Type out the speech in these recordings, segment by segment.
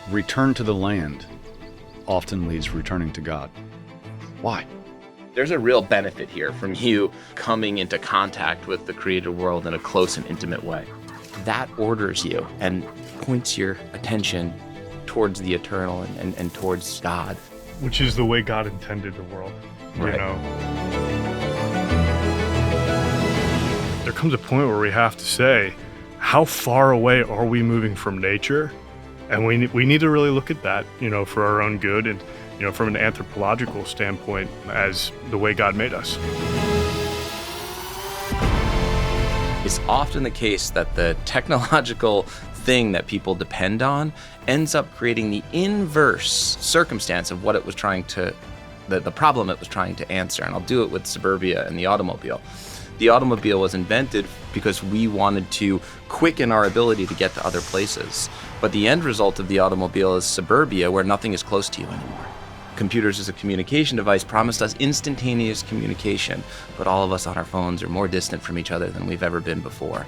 return to the land often leads returning to God. Why? There's a real benefit here from you coming into contact with the created world in a close and intimate way. That orders you and points your attention towards the eternal and towards God. Which is the way God intended the world, Right. you know? There comes a point where we have to say, how far away are we moving from nature? And we need to really look at that, you know, for our own good and, you know, from an anthropological standpoint as the way God made us. It's often the case that the technological thing that people depend on ends up creating the inverse circumstance of what it was trying to, the problem it was trying to answer. And I'll do it with Suburbia and the automobile. The automobile was invented because we wanted to quicken our ability to get to other places. But the end result of the automobile is Suburbia, where nothing is close to you anymore. Computers as a communication device promised us instantaneous communication, but all of us on our phones are more distant from each other than we've ever been before.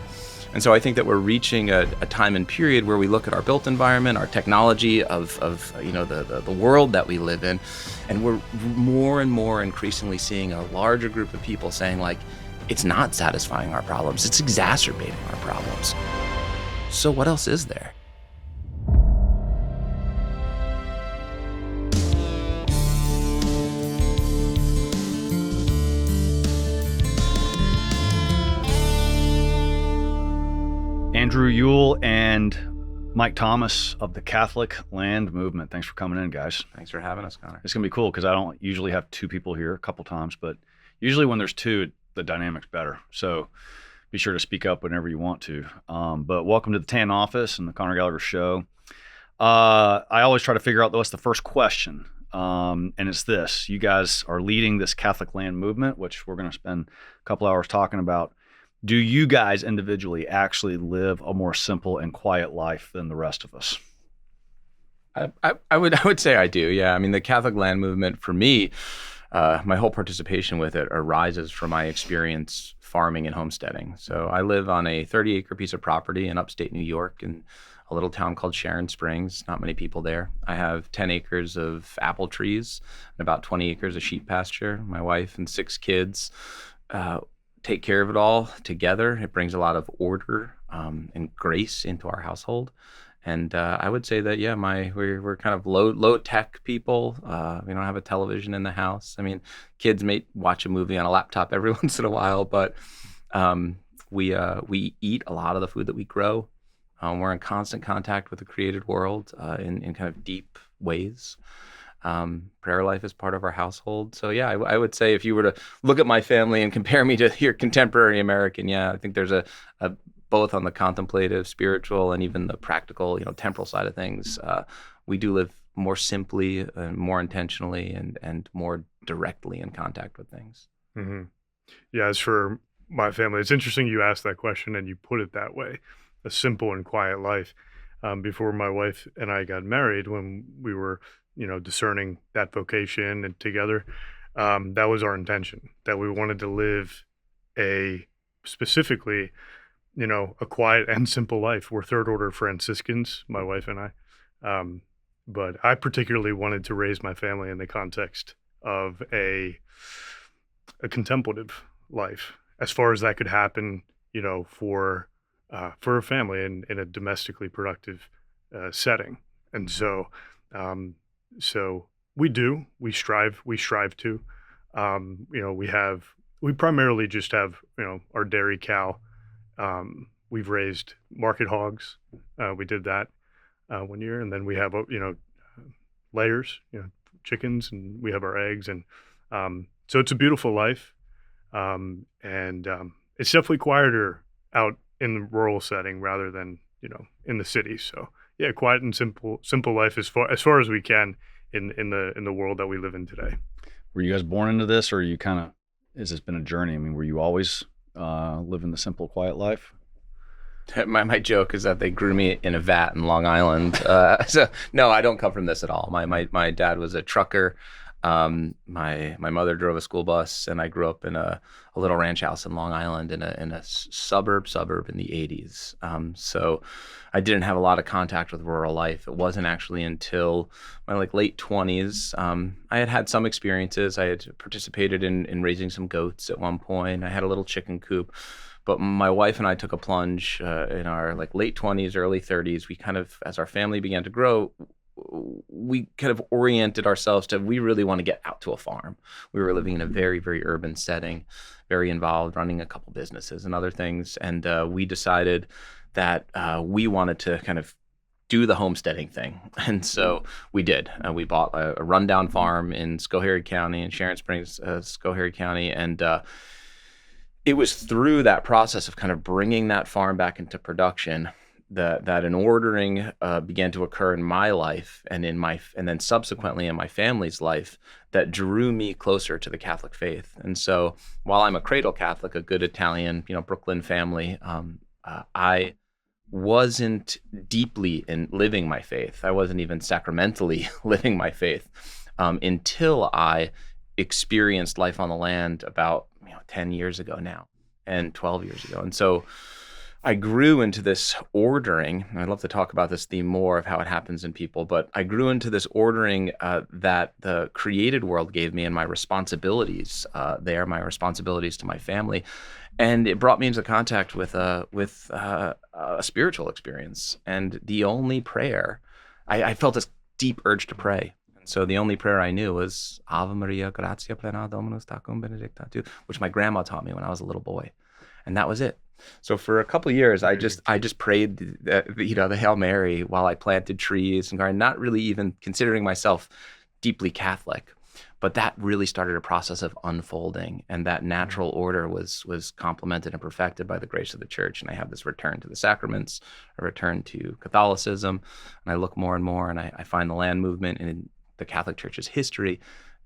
And so I think that we're reaching a time and period where we look at our built environment, our technology of you know, the world that we live in, and we're more and more increasingly seeing a larger group of people saying, like, it's not satisfying our problems, it's exacerbating our problems. So what else is there? Andrew Ewell and Mike Thomas of the Catholic Land Movement. Thanks for coming in, guys. Thanks for having us, Conor. It's going to be cool because I don't usually have two people here, a couple times, but usually when there's two, the dynamic's better. So be sure to speak up whenever you want to. But welcome to the Tan Office and the Conor Gallagher Show. I always try to figure out what's the first question. And it's this. You guys are leading this Catholic Land Movement, which we're going to spend a couple hours talking about. Do you guys individually actually live a more simple and quiet life than the rest of us? I would say I do, yeah. I mean, the Catholic Land Movement, for me, my whole participation with it arises from my experience farming and homesteading. So I live on a 30-acre piece of property in upstate New York in a little town called Sharon Springs. Not many people there. I have 10 acres of apple trees and about 20 acres of sheep pasture. My wife and 6 kids take care of it all together. It brings a lot of order and grace into our household. And I would say that, yeah, we're kind of low tech people. We don't have a television in the house. I mean, kids may watch a movie on a laptop every once in a while, but we eat a lot of the food that we grow. We're in constant contact with the created world in kind of deep ways. Prayer life is part of our household. So yeah, I would say if you were to look at my family and compare me to your contemporary American, yeah, I think there's a both on the contemplative, spiritual, and even the practical, you know, temporal side of things. We do live more simply and more intentionally and more directly in contact with things. Mm-hmm. Yeah, as for my family, it's interesting you asked that question and you put it that way, a simple and quiet life. Before my wife and I got married, when we were, you know, discerning that vocation and together, that was our intention, that we wanted to live specifically, you know, a quiet and simple life. We're third order Franciscans, my wife and I. But I particularly wanted to raise my family in the context of a contemplative life, as far as that could happen, you know, for a family in a domestically productive setting. And so we strive to, you know, we primarily just have, you know, our dairy cow. We've raised market hogs. We did that 1 year, and then we have, you know, layers, you know, chickens, and we have our eggs, and so it's a beautiful life, and it's definitely quieter out in the rural setting rather than, you know, in the city. So yeah, quiet and simple life as far as we can in the world that we live in today. Were you guys born into this, or has this been a journey? I mean, were you always living the simple, quiet life? My joke is that they grew me in a vat in Long Island. So no, I don't come from this at all. My dad was a trucker. My mother drove a school bus, and I grew up in a little ranch house in Long Island in a suburb in the 80s. So I didn't have a lot of contact with rural life. It wasn't actually until my late 20s. I had some experiences. I had participated in raising some goats at one point. I had a little chicken coop. But my wife and I took a plunge in our late 20s, early 30s. We kind of, as our family began to grow, we kind of oriented ourselves to, we really want to get out to a farm. We were living in a very, very urban setting, very involved, running a couple businesses and other things. And we decided that we wanted to kind of do the homesteading thing. And so we did. We bought a rundown farm in Schoharie County, in Sharon Springs, Schoharie County. And it was through that process of kind of bringing that farm back into production that an ordering began to occur in my life and then subsequently in my family's life that drew me closer to the Catholic faith. And so while I'm a cradle Catholic, a good Italian, Brooklyn family, I wasn't deeply in living my faith. I wasn't even sacramentally living my faith until I experienced life on the land about 10 years ago now and 12 years ago. And so I grew into this ordering, and I'd love to talk about this theme more of how it happens in people, but I grew into this ordering that the created world gave me and my responsibilities my responsibilities to my family. And it brought me into contact with a spiritual experience. And the only prayer, I felt this deep urge to pray. And so the only prayer I knew was Ave Maria, gratia plena Dominus tecum benedicta tu, which my grandma taught me when I was a little boy. And that was it. So for a couple of years, I just prayed the Hail Mary while I planted trees and garden, not really even considering myself deeply Catholic. But that really started a process of unfolding, and that natural order was complemented and perfected by the grace of the church. And I have this return to the sacraments, a return to Catholicism, and I look more and more, and I find the land movement in the Catholic Church's history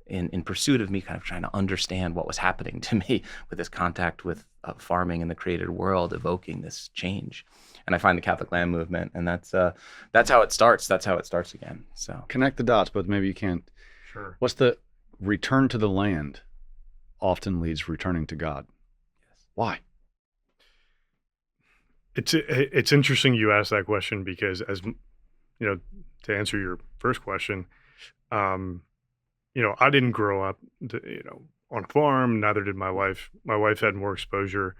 in pursuit of me kind of trying to understand what was happening to me with this contact with farming in the created world, evoking this change. And I find the Catholic land movement, and that's how it starts. That's how it starts again. So Connect the dots, but maybe you can't. Sure. What's the return to the land often leads returning to God? Yes. Why? It's interesting you asked that question because, as to answer your first question, I didn't grow up, on a farm. Neither did my wife. My wife had more exposure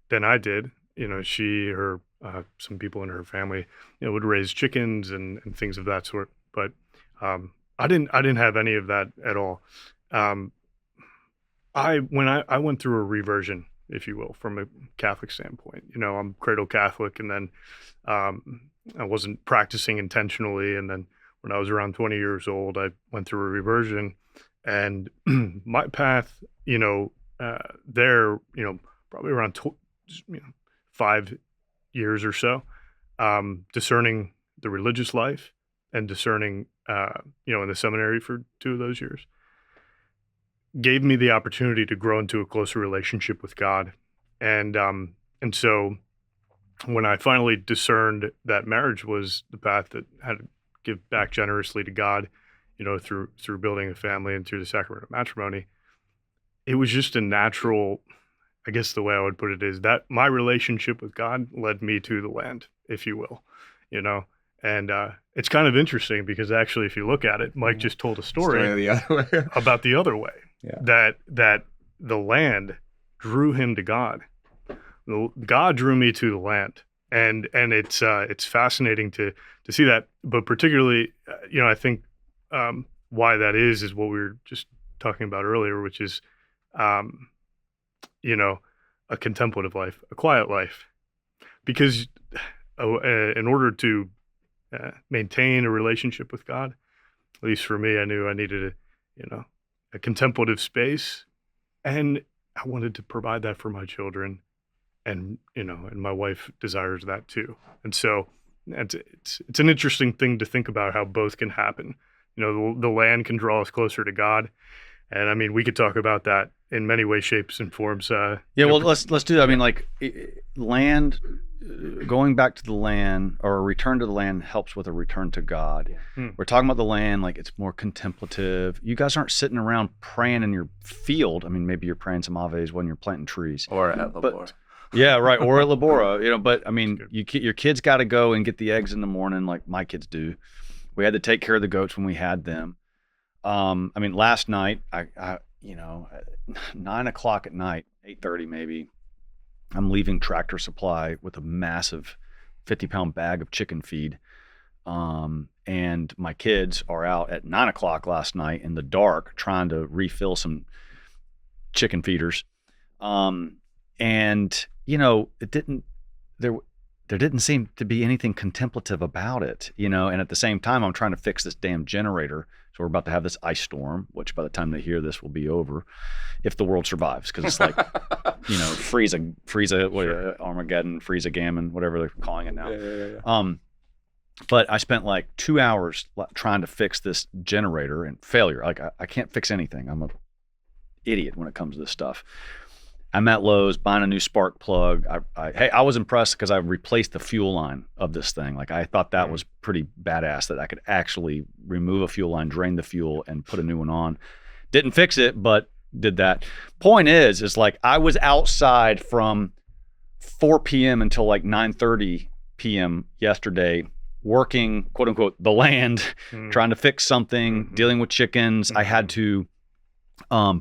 than I did. Some people in her family, would raise chickens and things of that sort. But I didn't have any of that at all. I went through a reversion, if you will, from a Catholic standpoint. I'm cradle Catholic, and then I wasn't practicing intentionally, and then when I was around 20 years old, I went through a reversion, and my path, probably around 5 years or so, discerning the religious life and discerning, in the seminary for 2 of those years, gave me the opportunity to grow into a closer relationship with God. And so when I finally discerned that marriage was the path that had to give back generously to God, through building a family and through the sacrament of matrimony, it was just a natural, I guess the way I would put it is that my relationship with God led me to the land, if you will, and it's kind of interesting because actually, if you look at it, Mike just told a story the other way. about the other way, that the land drew him to God. God drew me to the land, and it's fascinating to see that. But particularly, I think why that is what we were just talking about earlier, which is, a contemplative life, a quiet life, because in order to maintain a relationship with God, at least for me, I knew I needed a contemplative space, and I wanted to provide that for my children, and and my wife desires that too. And so it's an interesting thing to think about how both can happen. The land can draw us closer to God, and I mean we could talk about that in many ways, shapes, and forms. Yeah, well, let's do that. I mean, like land, going back to the land or a return to the land helps with a return to God. We're talking about the land, like it's more contemplative. You guys aren't sitting around praying in your field. I mean, maybe you're praying some Aves when you're planting trees. Or at Labor. Yeah, right. Or at Labora, but I mean, your kids got to go and get the eggs in the morning like my kids do. We had to take care of the goats when we had them. I mean, last night, I 9 o'clock at night, 8:30 maybe, I'm leaving Tractor Supply with a massive 50-pound bag of chicken feed. And my kids are out at 9 o'clock last night in the dark trying to refill some chicken feeders. And there didn't seem to be anything contemplative about it, and at the same time, I'm trying to fix this damn generator. So we're about to have this ice storm, which by the time they hear this will be over, if the world survives, because it's like, freeze Armageddon, freeze a gammon, whatever they're calling it now. Yeah. But I spent like 2 hours trying to fix this generator and failure. Like I can't fix anything. I'm an idiot when it comes to this stuff. I'm at Lowe's buying a new spark plug. I was impressed because I replaced the fuel line of this thing. Like I thought that was pretty badass that I could actually remove a fuel line, drain the fuel, and put a new one on. Didn't fix it, but did that. Point is like I was outside from 4 p.m. until like 9:30 p.m. yesterday, working, quote unquote, the land, trying to fix something, dealing with chickens. I had to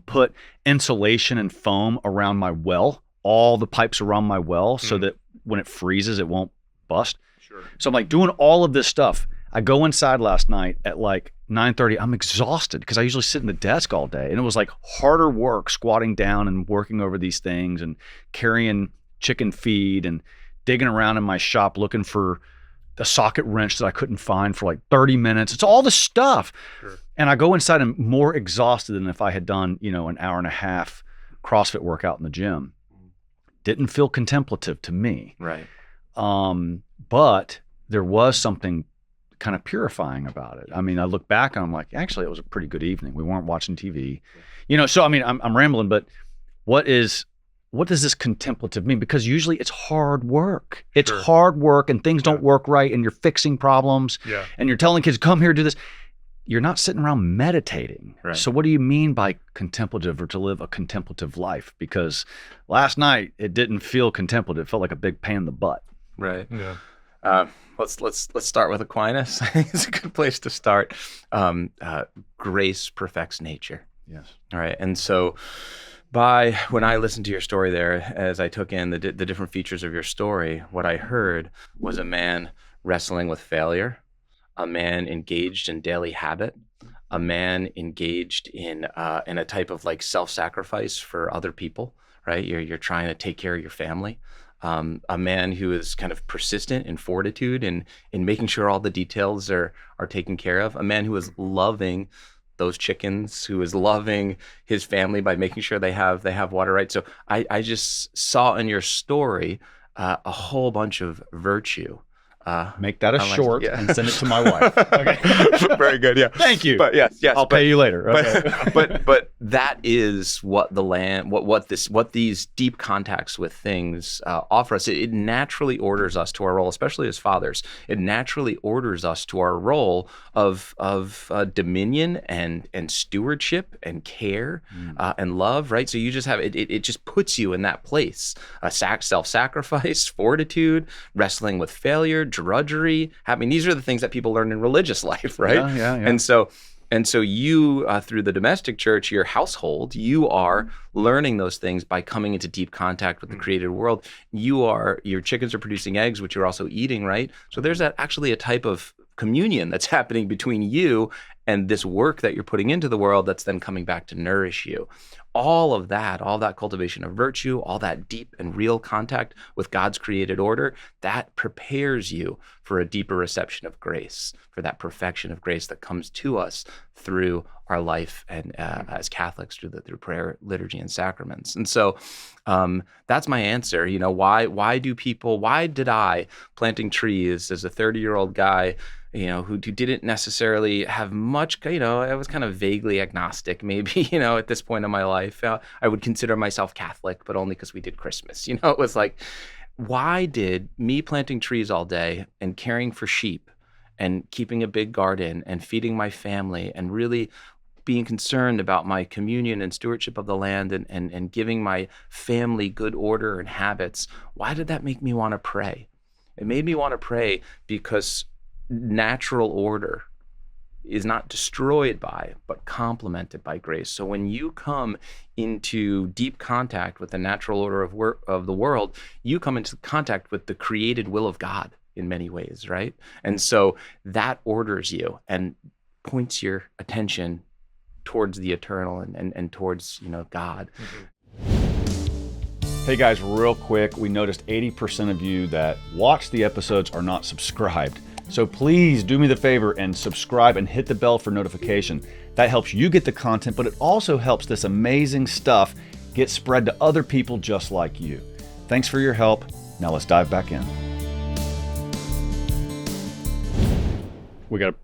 put insulation and foam around my well, all the pipes around my well, so that when it freezes, it won't bust. Sure. So I'm like doing all of this stuff. I go inside last night at like 9:30. I'm exhausted because I usually sit in the desk all day, and it was like harder work squatting down and working over these things and carrying chicken feed and digging around in my shop looking for a socket wrench that I couldn't find for like 30 minutes. It's all the stuff. Sure. And I go inside and more exhausted than if I had done, an hour and a half CrossFit workout in the gym. Didn't feel contemplative to me. Right. But there was something kind of purifying about it. I mean, I look back and I'm like, actually, it was a pretty good evening. We weren't watching TV. So I mean, I'm rambling, but what does this contemplative mean? Because usually it's hard work. It's hard work and things don't work right and you're fixing problems and you're telling kids, come here, do this. You're not sitting around meditating. Right. So what do you mean by contemplative or to live a contemplative life? Because last night it didn't feel contemplative. It felt like a big pain in the butt. Right. Yeah. Let's start with Aquinas. I think it's a good place to start. Grace perfects nature. Yes. All right. And so when I listened to your story there, as I took in the different features of your story, what I heard was a man wrestling with failure, a man engaged in daily habit, a man engaged in a type of like self-sacrifice for other people, right? You're trying to take care of your family. A man who is kind of persistent in fortitude and in making sure all the details are taken care of. A man who is loving those chickens, who is loving his family by making sure they have water, right? So I just saw in your story a whole bunch of virtue. Make that a short and send it to my wife. Okay. Very good. Yeah. Thank you. But yes. I'll pay you later. Okay. But that is what the land, what these deep contacts with things offer us. It naturally orders us to our role, especially as fathers. It naturally orders us to our role of dominion and stewardship and care and love. Right. So you just have it just puts you in that place. Self-sacrifice, fortitude, wrestling with failure, drudgery. I mean, these are the things that people learn in religious life, right? Yeah. And so you, through the domestic church, your household, you are learning those things by coming into deep contact with the created world. Your chickens are producing eggs, which you're also eating, right? So there's actually a type of communion that's happening between you and this work that you're putting into the world that's then coming back to nourish you. All that cultivation of virtue, all that deep and real contact with God's created order, that prepares you for a deeper reception of grace, for that perfection of grace that comes to us through our life and as Catholics through prayer, liturgy, and sacraments. And so that's my answer. Why did I, planting trees as a 30-year-old guy, who didn't necessarily have I was kind of vaguely agnostic, maybe, at this point in my life. I would consider myself Catholic, but only because we did Christmas. It was like, why did me planting trees all day and caring for sheep and keeping a big garden and feeding my family and really being concerned about my communion and stewardship of the land and giving my family good order and habits, why did that make me want to pray? It made me want to pray because natural order is not destroyed by, but complemented by grace. So when you come into deep contact with the natural order of the world, you come into contact with the created will of God in many ways, right? And so that orders you and points your attention towards the eternal and towards, God. Hey guys, real quick, we noticed 80% of you that watch the episodes are not subscribed. So please do me the favor and subscribe and hit the bell for notification. That helps you get the content, but it also helps this amazing stuff get spread to other people just like you. Thanks for your help. Now let's dive back in. We got a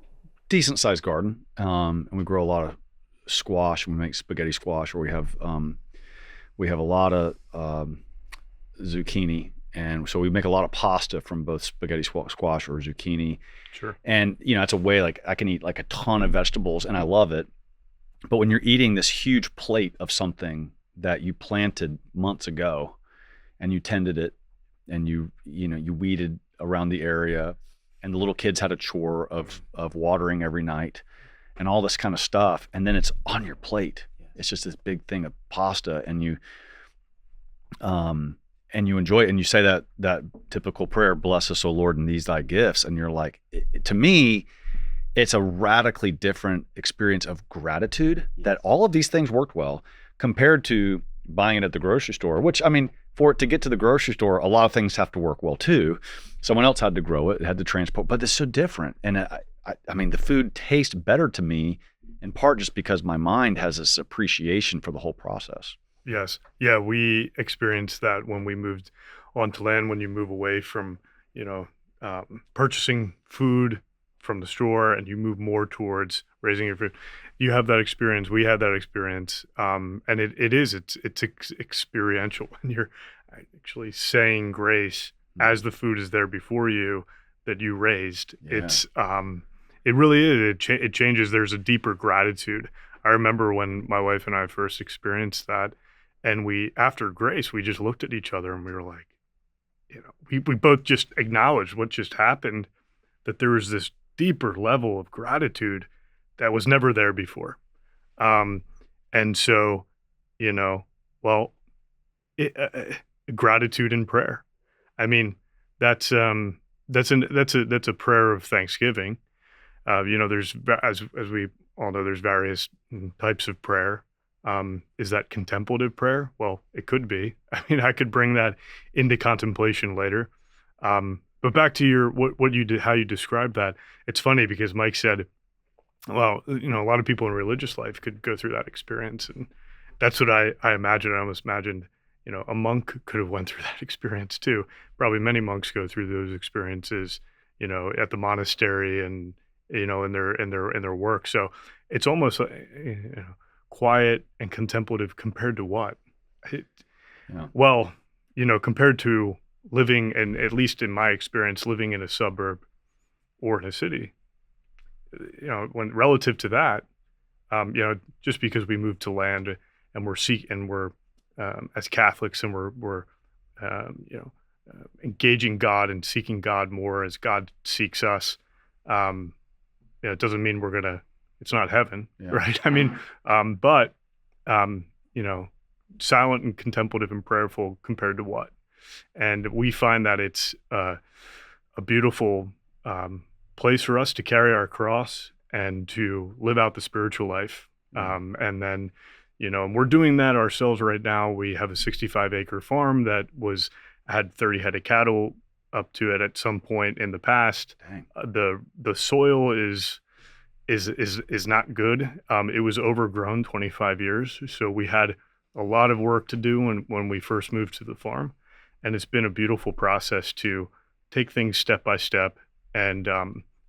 decent sized garden, and we grow a lot of squash. We make spaghetti squash, or we have a lot of zucchini, and so we make a lot of pasta from both spaghetti squash or zucchini. Sure. And it's a way like I can eat like a ton of vegetables, and I love it. But when you're eating this huge plate of something that you planted months ago, and you tended it, and you weeded around the area, and the little kids had a chore of watering every night, and all this kind of stuff, and then it's on your plate. It's just this big thing of pasta, and you enjoy it, and you say that typical prayer, "Bless us, O Lord, in these thy gifts," and you're like, to me, it's a radically different experience of gratitude that all of these things worked well compared to buying it at the grocery store, which, for it to get to the grocery store, a lot of things have to work well too. Someone else had to grow it, had to transport, but it's so different. And the food tastes better to me in part just because my mind has this appreciation for the whole process. Yes. Yeah, we experienced that when we moved onto land. When you move away from, purchasing food from the store and you move more towards raising your food, you have that experience. We had that experience, and it's experiential. And you're actually saying grace as the food is there before you that you raised. Yeah. It really is. It changes. There's a deeper gratitude. I remember when my wife and I first experienced that, and after grace, we just looked at each other and we were like, we both just acknowledged what just happened, that there was this deeper level of gratitude that was never there before. And so, gratitude in prayer. That's a prayer of thanksgiving. There's, as we all know, there's various types of prayer. Is that contemplative prayer? Well, it could be. I could bring that into contemplation later. But back to what you did, how you described that. It's funny because Mike said, well, a lot of people in religious life could go through that experience, and that's what I imagined. I almost imagined, a monk could have went through that experience too. Probably many monks go through those experiences, at the monastery and in their work. So it's almost quiet and contemplative compared to what? Well, compared to living, and at least in my experience, living in a suburb or in a city. When relative to that, just because we moved to land and we're as Catholics, and we're engaging God and seeking God more as God seeks us, it doesn't mean it's not heaven, right? But silent and contemplative and prayerful compared to what? And we find that it's a beautiful place for us to carry our cross and to live out the spiritual life. And then, and we're doing that ourselves right now. We have a 65-acre farm that had 30 head of cattle up to it at some point in the past. The soil is not good. It was overgrown 25 years. So we had a lot of work to do when we first moved to the farm. And it's been a beautiful process to take things step by step and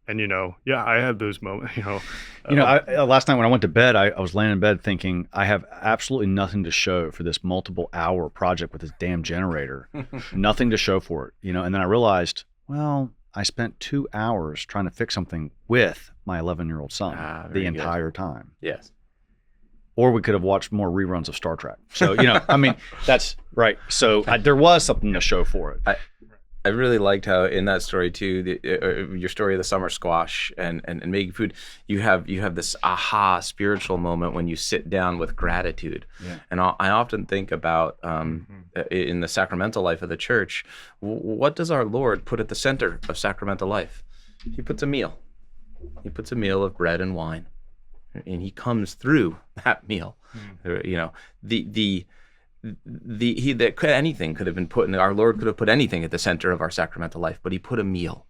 And, yeah, I had those moments, Last night when I went to bed, I was laying in bed thinking I have absolutely nothing to show for this multiple hour project with this damn generator, nothing to show for it, and then I realized, well, I spent 2 hours trying to fix something with my 11-year-old son the entire time. Yes. Or we could have watched more reruns of Star Trek. So, I mean, that's right. So there was something to show for it. I really liked how in that story too, your story of the summer squash and making food, you have this aha spiritual moment when you sit down with gratitude. Yeah. And I often think about in the sacramental life of the church, what does our Lord put at the center of sacramental life? He puts a meal. He puts a meal of bread and wine, and he comes through that meal. Anything could have been put in. Our Lord could have put anything at the center of our sacramental life, but he put a meal.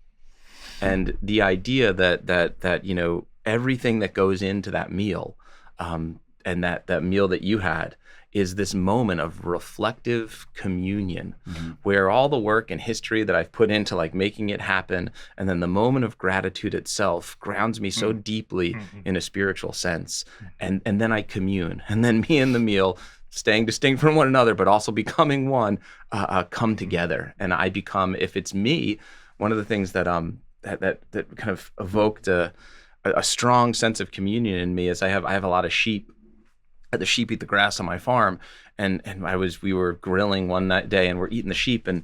And the idea that everything that goes into that meal, and that meal that you had, is this moment of reflective communion, where all the work and history that I've put into like making it happen, and then the moment of gratitude itself grounds me so deeply in a spiritual sense, and then I commune, and then me and the meal, staying distinct from one another, but also becoming one, come together. And I become, if it's me, one of the things that that kind of evoked a strong sense of communion in me is I have a lot of sheep. The sheep eat the grass on my farm, and we were grilling one day, and we're eating the sheep, and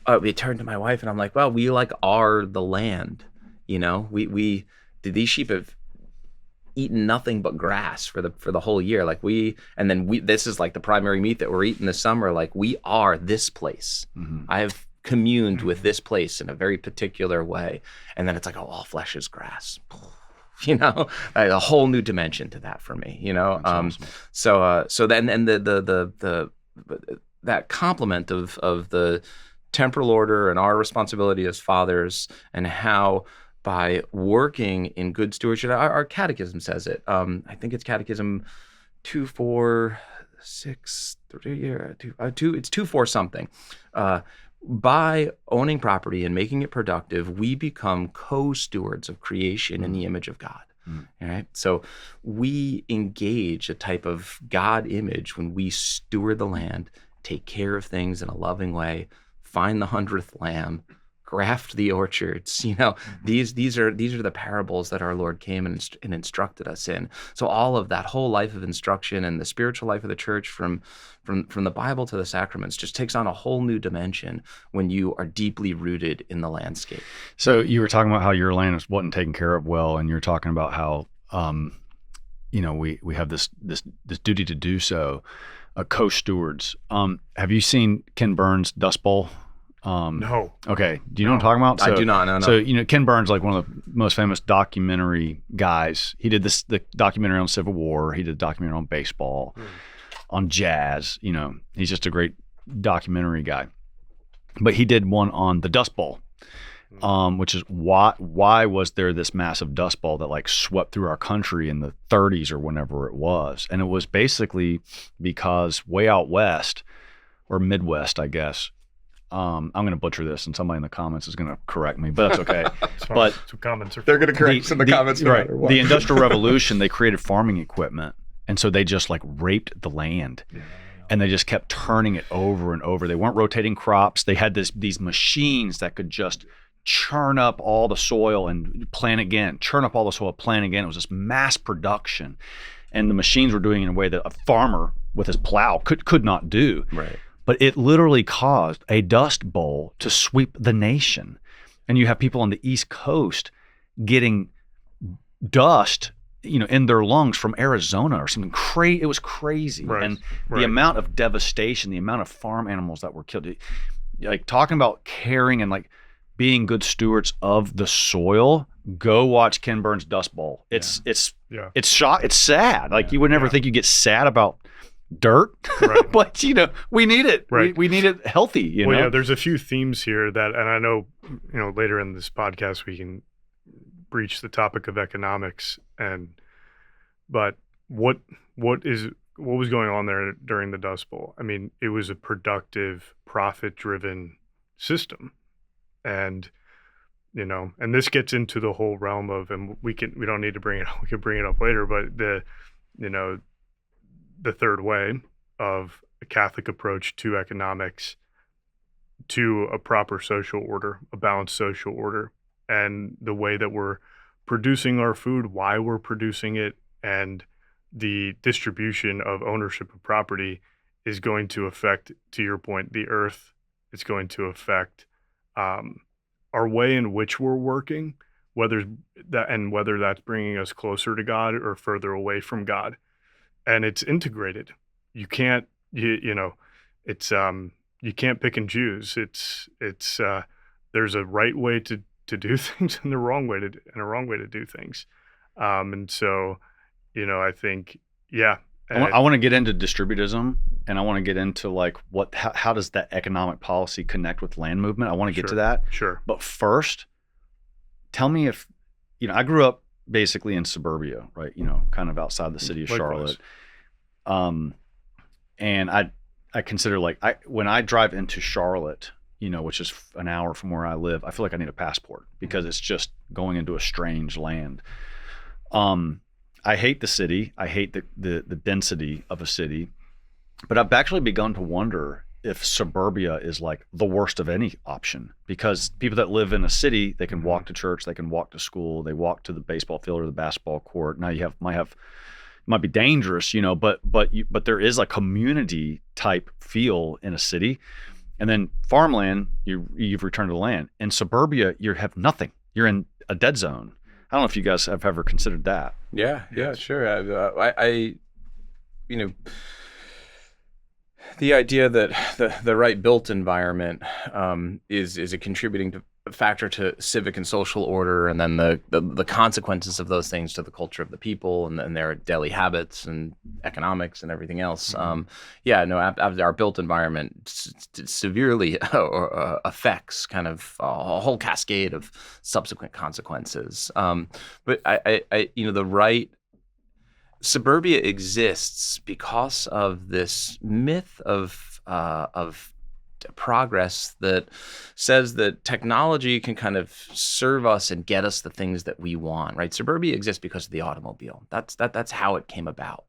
we turned to my wife, and I'm like, well, we like are the land, these sheep have eaten nothing but grass for the whole year. Like this is like the primary meat that we're eating this summer. Like we are this place. I have communed with this place in a very particular way. And then it's like, oh, all flesh is grass. A whole new dimension to that for me, Awesome. So then, and the that complement of the temporal order and our responsibility as fathers, and how by working in good stewardship, our catechism says it. I think it's Catechism 246, it's 24 something. By owning property and making it productive, we become co-stewards of creation in the image of God. All right. So we engage a type of God image when we steward the land, take care of things in a loving way, find the 100th lamb, graft the orchards. These are the parables that our Lord came and instructed us in. So all of that whole life of instruction and the spiritual life of the church, from the Bible to the sacraments, just takes on a whole new dimension when you are deeply rooted in the landscape. So you were talking about how your land wasn't taken care of well, and you're talking about how we have this duty to do so, co-stewards. Have you seen Ken Burns' Dust Bowl? No. Okay. Do you know what I'm talking about? I do not. No. So, Ken Burns, like one of the most famous documentary guys. He did the documentary on Civil War. He did a documentary on baseball, on jazz. He's just a great documentary guy. But he did one on the Dust Bowl, which is why was there this massive dust bowl that like swept through our country in the 30s or whenever it was. And it was basically because way out west, or Midwest, I guess, I'm going to butcher this, and somebody in the comments is going to correct me, but that's okay. But they're going to correct us in the comments. No matter what. The Industrial Revolution, they created farming equipment, and so they just like raped the land, and they just kept turning it over and over. They weren't rotating crops. They had these machines that could just churn up all the soil and plant again, churn up all the soil, plant again. It was this mass production, and the machines were doing it in a way that a farmer with his plow could not do. Right. But it literally caused a dust bowl to sweep the nation. And you have people on the East Coast getting dust, in their lungs from Arizona or something crazy. It was crazy. Right. And the amount of devastation, the amount of farm animals that were killed, like talking about caring and like being good stewards of the soil, go watch Ken Burns' Dust Bowl. It's sad. Like you would never think you'd get sad about dirt, right. But we need it. Right. We need it healthy. Yeah, there's a few themes here that, and I know, later in this podcast we can breach the topic of economics, but what was going on there during the Dust Bowl? I mean, it was a productive, profit-driven system, and and this gets into the whole realm of, and we don't need to bring it up, we can bring it up later, but the third way of a Catholic approach to economics, to a proper social order, a balanced social order, and the way that we're producing our food, why we're producing it, and the distribution of ownership of property is going to affect, to your point, the earth. It's going to affect our way in which we're working, whether that's bringing us closer to God or further away from God. And it's integrated. You can't, it's you can't pick and choose. It's there's a right way to do things and a wrong way to do things. And so, I think, yeah. I want to get into distributism, and I want to get into like how does that economic policy connect with land movement? I want to get to that. Sure. But first, tell me if, I grew up basically in Suburbia, right? Kind of outside the city of Likewise. Charlotte. And I consider when I drive into Charlotte, which is an hour from where I live, I feel like I need a passport because it's just going into a strange land. I hate the city. I hate the density of a city, but I've actually begun to wonder if suburbia is like the worst of any option, because people that live in a city, they can walk to church, they can walk to school, they walk to the baseball field or the basketball court. Now you might be dangerous, but there is a community type feel in a city. And then farmland, you've returned to the land. In suburbia, you have nothing. You're in a dead zone. I don't know if you guys have ever considered that. Yeah, sure. The idea that the right built environment is a contributing factor to civic and social order, and then the consequences of those things to the culture of the people and their daily habits and economics and everything else. Our built environment severely affects kind of a whole cascade of subsequent consequences. But the right suburbia exists because of this myth of progress that says that technology can kind of serve us and get us the things that we want, right? Suburbia exists because of the automobile. That's how it came about.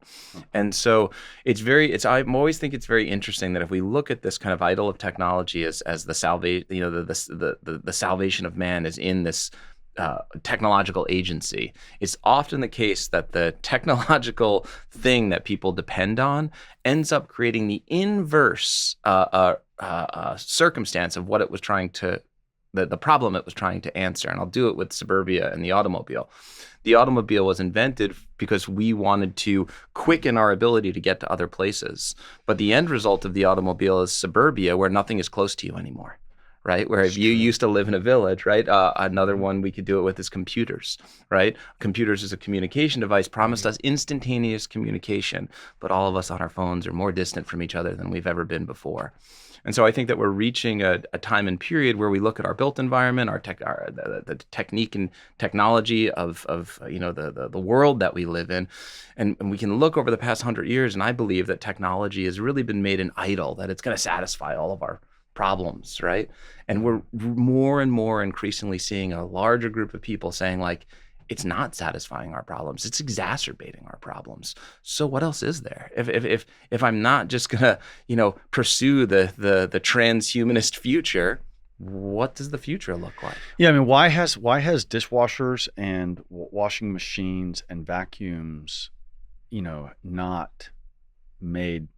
And so I always think it's very interesting that if we look at this kind of idol of technology as the salvation of man is in this technological agency, it's often the case that the technological thing that people depend on ends up creating the inverse circumstance of what it was trying to, the problem it was trying to answer. And I'll do it with suburbia and the automobile. The automobile was invented because we wanted to quicken our ability to get to other places. But the end result of the automobile is suburbia, where nothing is close to you anymore. Right? Where if you used to live in a village, right? Another one we could do it with is computers, right? Computers as a communication device promised us instantaneous communication, but all of us on our phones are more distant from each other than we've ever been before. And so I think that we're reaching a time and period where we look at our built environment, the technique and technology of the world that we live in, and we can look over the past 100 years, and I believe that technology has really been made an idol, that it's going to satisfy all of our problems, right? And we're more and more increasingly seeing a larger group of people saying, like, it's not satisfying our problems, it's exacerbating our problems. So what else is there? If I'm not just gonna, pursue the transhumanist future, what does the future look like? Yeah, I mean, why has dishwashers and washing machines and vacuums, not made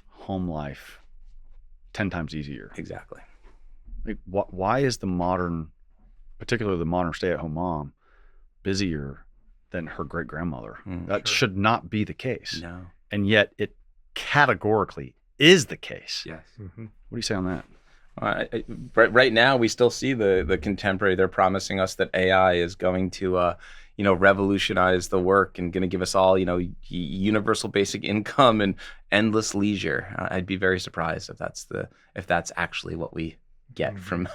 home life 10 times easier? Exactly. Like, why is particularly the modern stay-at-home mom, busier than her great-grandmother? That should not be the case. No. And yet it categorically is the case. Yes. Mm-hmm. What do you say on that? Right now, we still see the contemporary. They're promising us that AI is going to, revolutionize the work and going to give us all, universal basic income and endless leisure. I'd be very surprised if that's actually what we get from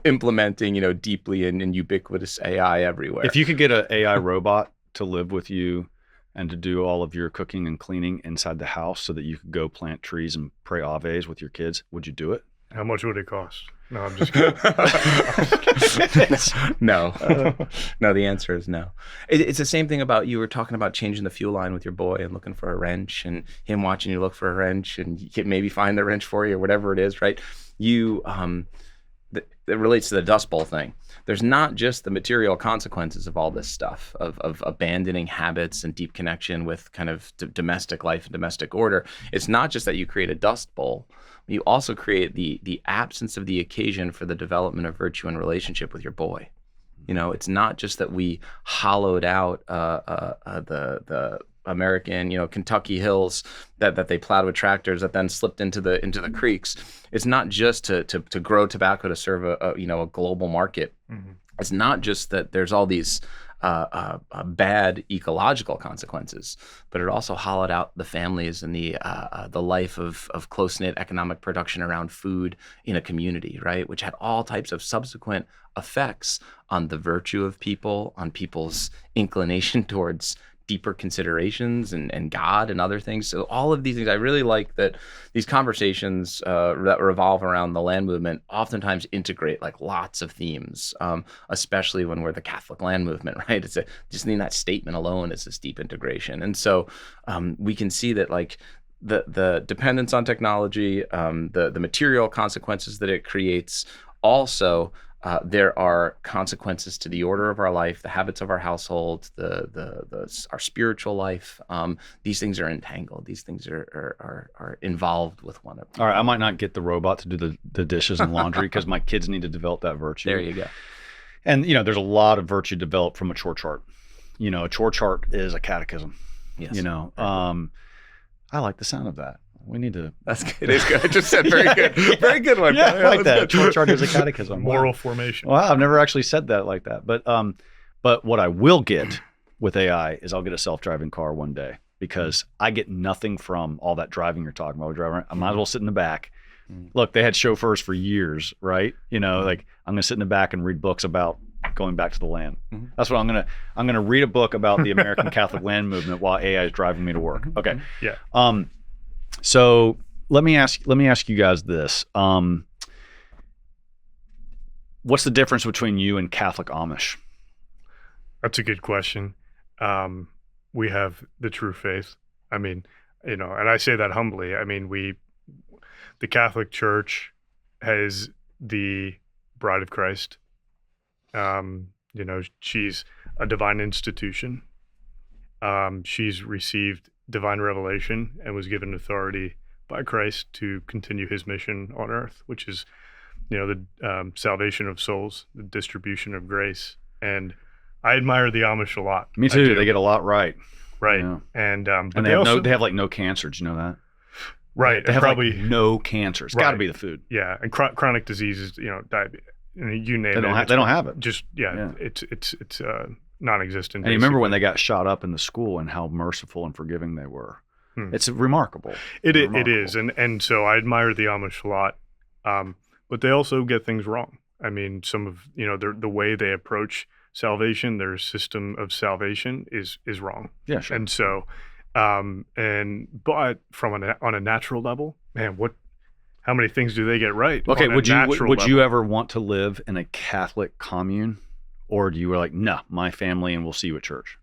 implementing, deeply and ubiquitous AI everywhere. If you could get an AI robot to live with you and to do all of your cooking and cleaning inside the house so that you could go plant trees and pray aves with your kids, would you do it? How much would it cost? No, I'm just kidding. No, no. The answer is no. It's the same thing about you were talking about changing the fuel line with your boy and looking for a wrench, and him watching you look for a wrench, and you can maybe find the wrench for you or whatever it is, right? You that relates to the Dust Bowl thing. There's not just the material consequences of all this stuff, of abandoning habits and deep connection with kind of domestic life and domestic order. It's not just that you create a Dust Bowl. You also create the absence of the occasion for the development of virtue and relationship with your boy. You know, it's not just that we hollowed out the American, Kentucky hills that they plowed with tractors that then slipped into the creeks. It's not just to grow tobacco to serve a global market. Mm-hmm. It's not just that there's all these bad ecological consequences, but it also hollowed out the families and the life of close-knit economic production around food in a community, right? Which had all types of subsequent effects on the virtue of people, on people's inclination towards deeper considerations and God and other things. So all of these things, I really like that these conversations that revolve around the land movement oftentimes integrate like lots of themes, especially when we're the Catholic land movement, right? Just in that statement alone is this deep integration. And so we can see that like the dependence on technology, the material consequences that it creates, also there are consequences to the order of our life, the habits of our household, our spiritual life. These things are entangled. These things are involved with one another. All right, I might not get the robot to do the dishes and laundry because my kids need to develop that virtue. There you go. And there's a lot of virtue developed from a chore chart. A chore chart is a catechism. Yes. I like the sound of that. We need to. That's good. It is good. I just said very good. Very good one. Yeah, I like that. Chore chart is a catechism. Moral formation. Wow, I've never actually said that like that. But what I will get with AI is I'll get a self-driving car one day because I get nothing from all that driving you're talking about. Driving, I might as well sit in the back. Look, they had chauffeurs for years, right? Like I'm going to sit in the back and read books about going back to the land. Mm-hmm. That's what I'm going to read a book about the American Catholic land movement while AI is driving me to work. Okay. Yeah. So let me ask you guys this. What's the difference between you and Catholic Amish? That's a good question. We have the true faith. I mean, and I say that humbly. I mean, the Catholic Church has the Bride of Christ. She's a divine institution. She's received divine revelation and was given authority by Christ to continue his mission on earth, which is, the salvation of souls, the distribution of grace. And I admire the Amish a lot. Me too. They get a lot right. Right. Yeah. And they have like no cancer. Did you know that? Right. They have probably like no cancer. It's got to be the food. Yeah. And chronic diseases, diabetes, you name it. They don't have it. Just, it's non-existent. And you remember when they got shot up in the school and how merciful and forgiving they were. It's remarkable. It is. And so I admire the Amish a lot. But they also get things wrong. I mean, some of, the way they approach salvation, their system of salvation is wrong. Yeah, sure. And so, but on a natural level, man, how many things do they get right? Okay. Would you ever want to live in a Catholic commune? Or do you were like, nah, my family and we'll see you at church?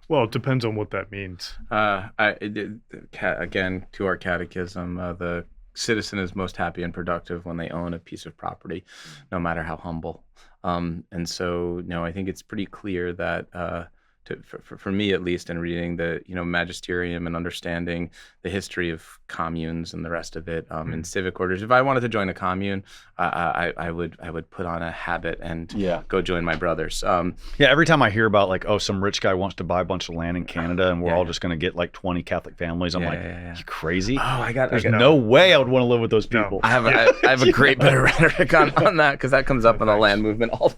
Well, it depends on what that means. Again, to our catechism, the citizen is most happy and productive when they own a piece of property, no matter how humble. And so, I think it's pretty clear that for me, at least, in reading the magisterium and understanding the history of communes and the rest of it, in civic orders, if I wanted to join a commune, I would put on a habit and go join my brothers. Every time I hear about like, some rich guy wants to buy a bunch of land in Canada and we're all just going to get like 20 Catholic families, I'm you crazy? There's no way I would want to live with those people. No. I have a great bit of rhetoric on that because that comes up in the land movement all the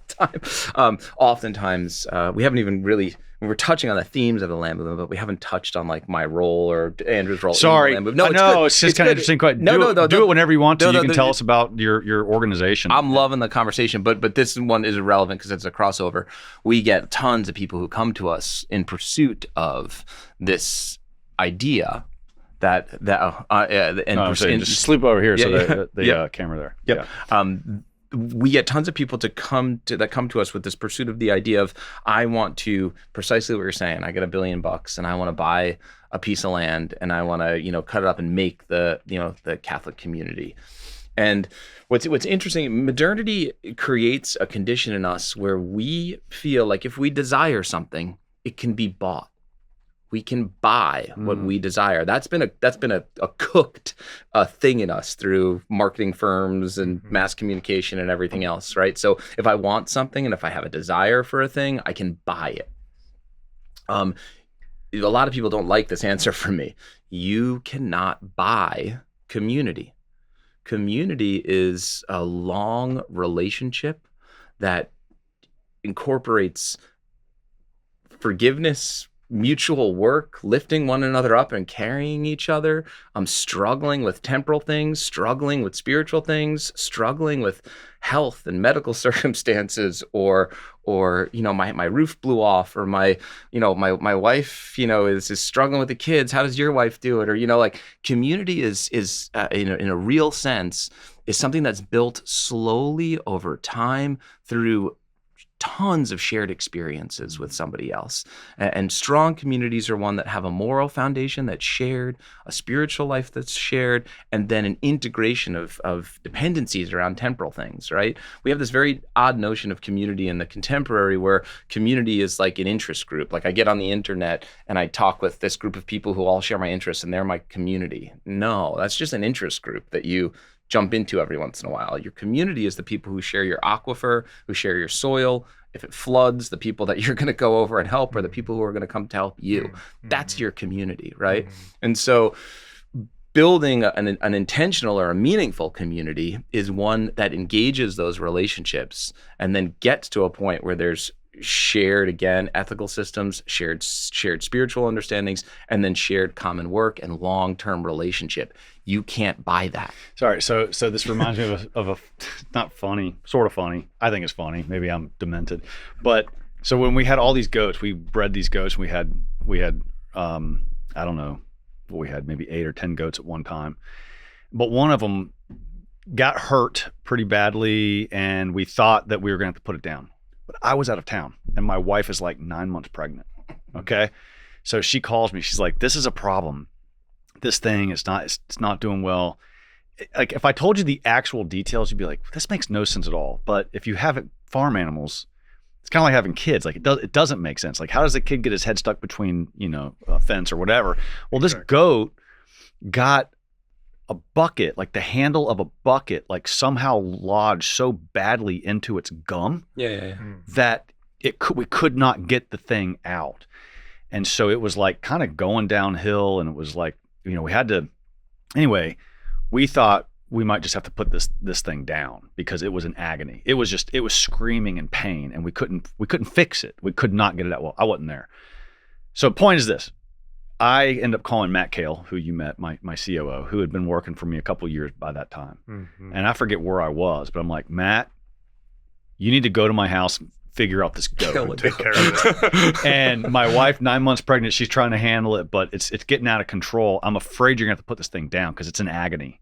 time. Oftentimes, we haven't even really. We're touching on the themes of the land movement, but we haven't touched on like my role or Andrew's role. Sorry, in the land movement. No, it's just kind of interesting. Do it whenever you want to. You can tell us about your organization. I'm loving the conversation, but this one is irrelevant because it's a crossover. We get tons of people who come to us in pursuit of this idea Just sleep over here the camera there. Yep. Yeah. We get tons of people that come to us with this pursuit of the idea of, I want to, precisely what you're saying, I got $1 billion and I want to buy a piece of land and I want to, cut it up and make the Catholic community. And what's interesting, modernity creates a condition in us where we feel like if we desire something, it can be bought. We can buy what we desire. That's been a cooked thing in us through marketing firms and mass communication and everything else, right? So if I want something and if I have a desire for a thing, I can buy it. A lot of people don't like this answer from me. You cannot buy community. Community is a long relationship that incorporates forgiveness, mutual work, lifting one another up and carrying each other. I'm struggling with temporal things, struggling with spiritual things, struggling with health and medical circumstances, or my roof blew off, or my wife is struggling with the kids. How does your wife do it? Or community is in a real sense is something that's built slowly over time through tons of shared experiences with somebody else. And strong communities are one that have a moral foundation that's shared, a spiritual life that's shared, and then an integration of dependencies around temporal things, right? We have this very odd notion of community in the contemporary where community is like an interest group. Like I get on the internet and I talk with this group of people who all share my interests and they're my community. No, that's just an interest group that you jump into every once in a while. Your community is the people who share your aquifer, who share your soil. If it floods, the people that you're going to go over and help are the people who are going to come to help you. That's your community, right? And so building an intentional or a meaningful community is one that engages those relationships and then gets to a point where there's shared, again, ethical systems, shared spiritual understandings, and then shared common work and long-term relationship. You can't buy that. Sorry. So this reminds me of a not funny, sort of funny. I think it's funny. Maybe I'm demented. But so when we had all these goats, we bred these goats. We had I don't know what we had, maybe 8 or 10 goats at one time. But one of them got hurt pretty badly, and we thought that we were going to have to put it down. But I was out of town, and my wife is like 9 months pregnant. Okay. So she calls me. She's like, this is a problem. This thing it's not doing well. Like if I told you the actual details, you'd be like, this makes no sense at all. But if you have farm animals, it's kind of like having kids. Like it doesn't make sense. Like how does a kid get his head stuck between, a fence or whatever? Well, this goat got a bucket, like the handle of a bucket, like somehow lodged so badly into its gum that we could not get the thing out. And so it was like kind of going downhill, and it was like, we had to, anyway, we thought we might just have to put this thing down because it was in agony. It was screaming in pain, and we couldn't fix it. We could not get it out. Well, I wasn't there. So point is this. I ended up calling Matt Kale, who you met, my COO, who had been working for me a couple of years by that time. And I forget where I was, but I'm like, Matt, you need to go to my house, figure out this goat. Take care of it. And my wife, 9 months pregnant, she's trying to handle it, but it's getting out of control. I'm afraid you're going to have to put this thing down because it's in agony.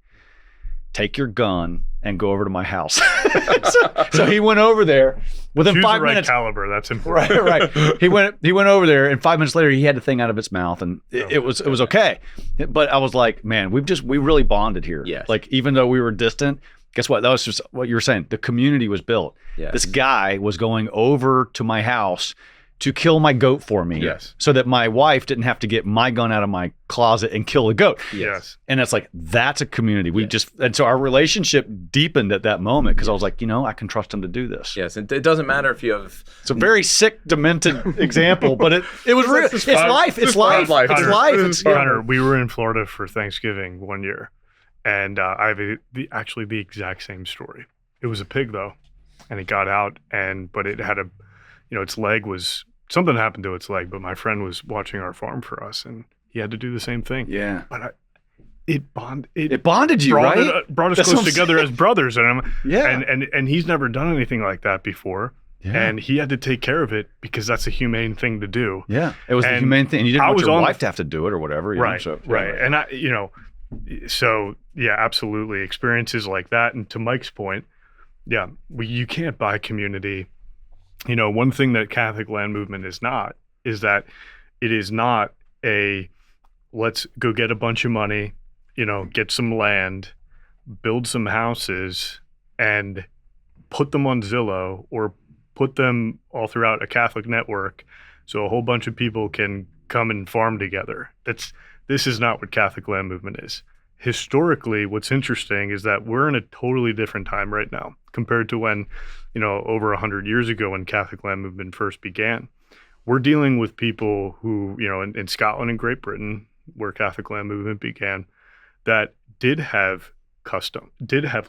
Take your gun and go over to my house. so he went over there. Within Choose 5 the right minutes, caliber. That's important. Right. He went over there, and 5 minutes later, he had the thing out of its mouth, and it was okay. But I was like, man, we really bonded here. Yes. Like even though we were distant, guess what? That was just what you were saying. The community was built. Yes. This guy was going over to my house to kill my goat for me, so that my wife didn't have to get my gun out of my closet and kill the goat. Yes. And it's like, that's a community. And so our relationship deepened at that moment because I was like, I can trust him to do this. Yes. It doesn't matter if you have. It's a very sick, demented example, but it was real. It's life. It's life. It's life. Conor, we were in Florida for Thanksgiving one year, and I have actually the exact same story. It was a pig though, and it got out, but it had its leg was. Something happened to its leg, but my friend was watching our farm for us, and he had to do the same thing. Yeah, but it bonded you, right? Brought us close together as brothers, and and he's never done anything like that before. Yeah. And he had to take care of it because that's a humane thing to do. Yeah. It was the And humane thing. And you didn't I want was your on wife to have to do it or whatever. You know, Right, so, right. And so yeah, absolutely. Experiences like that. And to Mike's point, yeah, you can't buy community. One thing that Catholic land movement is not is that it is not a let's go get a bunch of money, get some land, build some houses, and put them on Zillow or put them all throughout a Catholic network so a whole bunch of people can come and farm together. This is not what Catholic land movement is. Historically, what's interesting is that we're in a totally different time right now compared to when, over 100 years ago when Catholic land movement first began. We're dealing with people who, in Scotland and Great Britain, where Catholic land movement began, that did have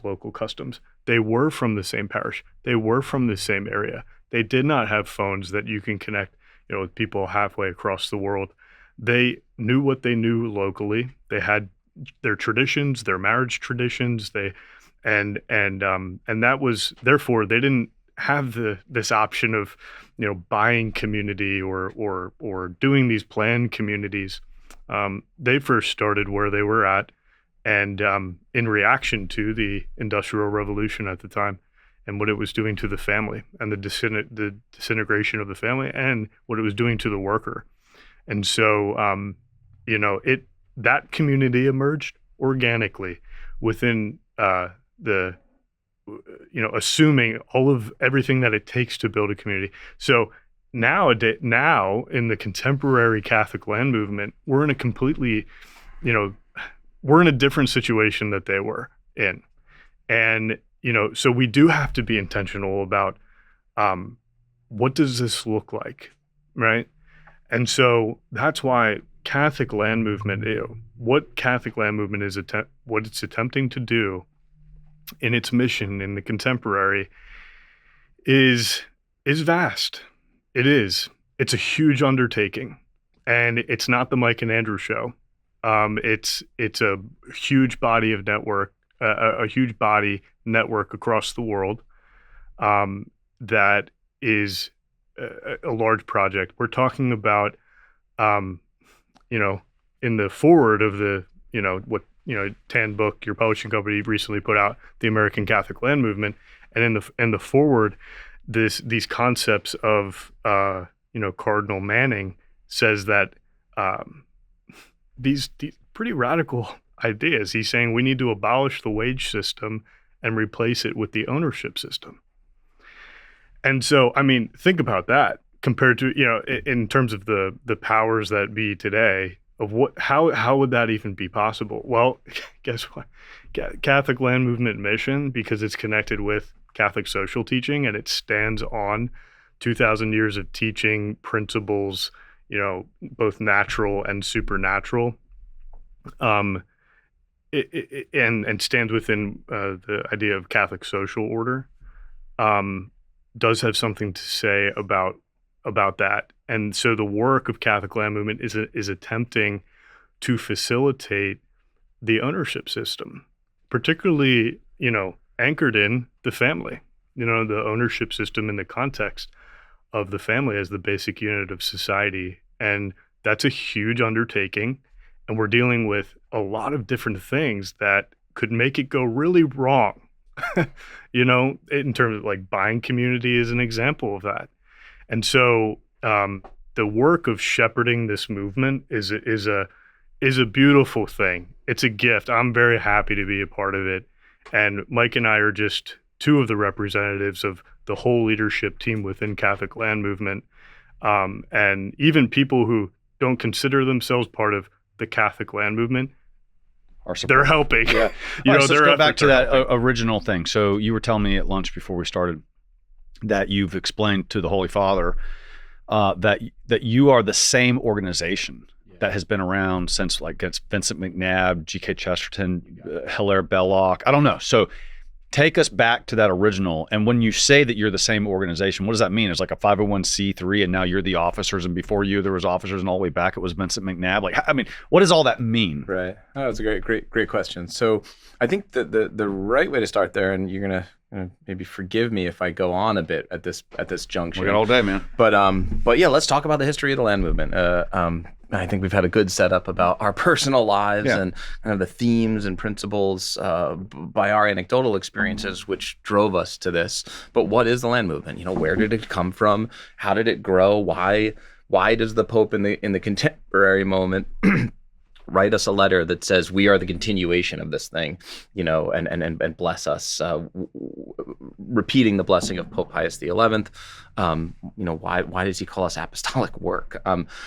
local customs. They were from the same parish. They were from the same area. They did not have phones that you can connect, with people halfway across the world. They knew what they knew locally. They had their traditions, their marriage traditions. And that was, therefore they didn't have this option of, buying community or doing these planned communities. They first started where they were at, and in reaction to the Industrial Revolution at the time and what it was doing to the family and the disintegration of the family and what it was doing to the worker. And so, that community emerged organically within assuming everything that it takes to build a community. So now in the contemporary Catholic land movement, we're in a completely, we're in a different situation that they were in. And, so we do have to be intentional about what does this look like, right? And so that's why Catholic land movement, what Catholic land movement is, what it's attempting to do in its mission in the contemporary is vast. It is. It's a huge undertaking, and it's not the Mike and Andrew show. It's a huge body of network, a huge body network across the world that is a large project. We're talking about, in the forward of the, Tan book, your publishing company recently put out, The American Catholic Land Movement, and in the forward, these concepts of, Cardinal Manning says that these pretty radical ideas. He's saying we need to abolish the wage system and replace it with the ownership system. And so, think about that compared to, in terms of the powers that be today, of how would that even be possible? Well, guess what? Catholic land movement mission, because it's connected with Catholic social teaching and it stands on 2,000 years of teaching principles, both natural and supernatural, and stands within the idea of Catholic social order, does have something to say about that. And so the work of Catholic land movement is attempting to facilitate the ownership system, particularly, anchored in the family, the ownership system in the context of the family as the basic unit of society. And that's a huge undertaking. And we're dealing with a lot of different things that could make it go really wrong, in terms of like buying community is an example of that. And so the work of shepherding this movement is a beautiful thing. It's a gift. I'm very happy to be a part of it. And Mike and I are just two of the representatives of the whole leadership team within Catholic land movement. And even people who don't consider themselves part of the Catholic land movement, they're helping. Yeah. Let's go back to that original thing. So you were telling me at lunch before we started that you've explained to the Holy Father that you are the same organization that has been around since, like, it's Vincent McNabb, G.K. Chesterton, Hilaire Belloc. I don't know. So take us back to that original. And when you say that you're the same organization, what does that mean? It's like a 501c3 and now you're the officers, and before you there was officers, and all the way back it was Vincent McNabb. Like, what does all that mean? Right. Oh, that's a great question. So I think the right way to start there, and you're gonna maybe forgive me if I go on a bit at this juncture. We got all day, man. But yeah, let's talk about the history of the land movement. I think we've had a good setup about our personal lives and kind of the themes and principles by our anecdotal experiences, which drove us to this. But what is the land movement? Where did it come from? How did it grow? Why does the Pope in the contemporary moment write us a letter that says we are the continuation of this thing, and bless us, repeating the blessing of Pope Pius XI. Why does he call us apostolic work?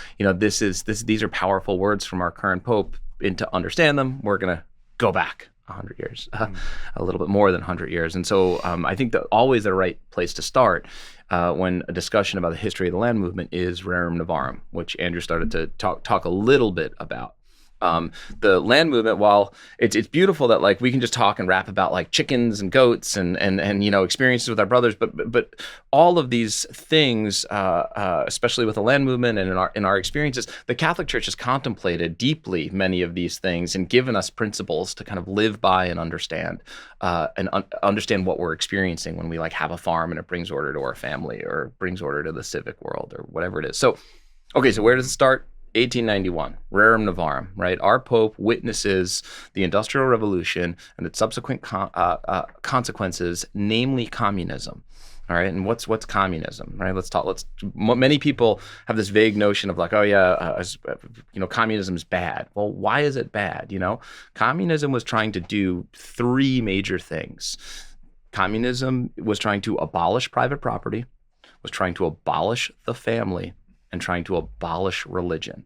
These are powerful words from our current Pope, and to understand them, we're going to go back 100 years, a little bit more than 100 years. And so I think that always the right place to start when a discussion about the history of the land movement is Rerum Novarum, which Andrew started to talk a little bit about. The land movement, while it's beautiful that like we can just talk and rap about like chickens and goats and experiences with our brothers, but all of these things, especially with the land movement and in our experiences, the Catholic Church has contemplated deeply many of these things and given us principles to kind of live by and understand understand what we're experiencing when we like have a farm and it brings order to our family or brings order to the civic world or whatever it is. So where does it start? 1891, Rerum Novarum, right? Our Pope witnesses the Industrial Revolution and its subsequent consequences, namely communism. All right, and what's communism, right? Many people have this vague notion of like, communism is bad. Well, why is it bad? Communism was trying to do three major things. Communism was trying to abolish private property, was trying to abolish the family, and trying to abolish religion.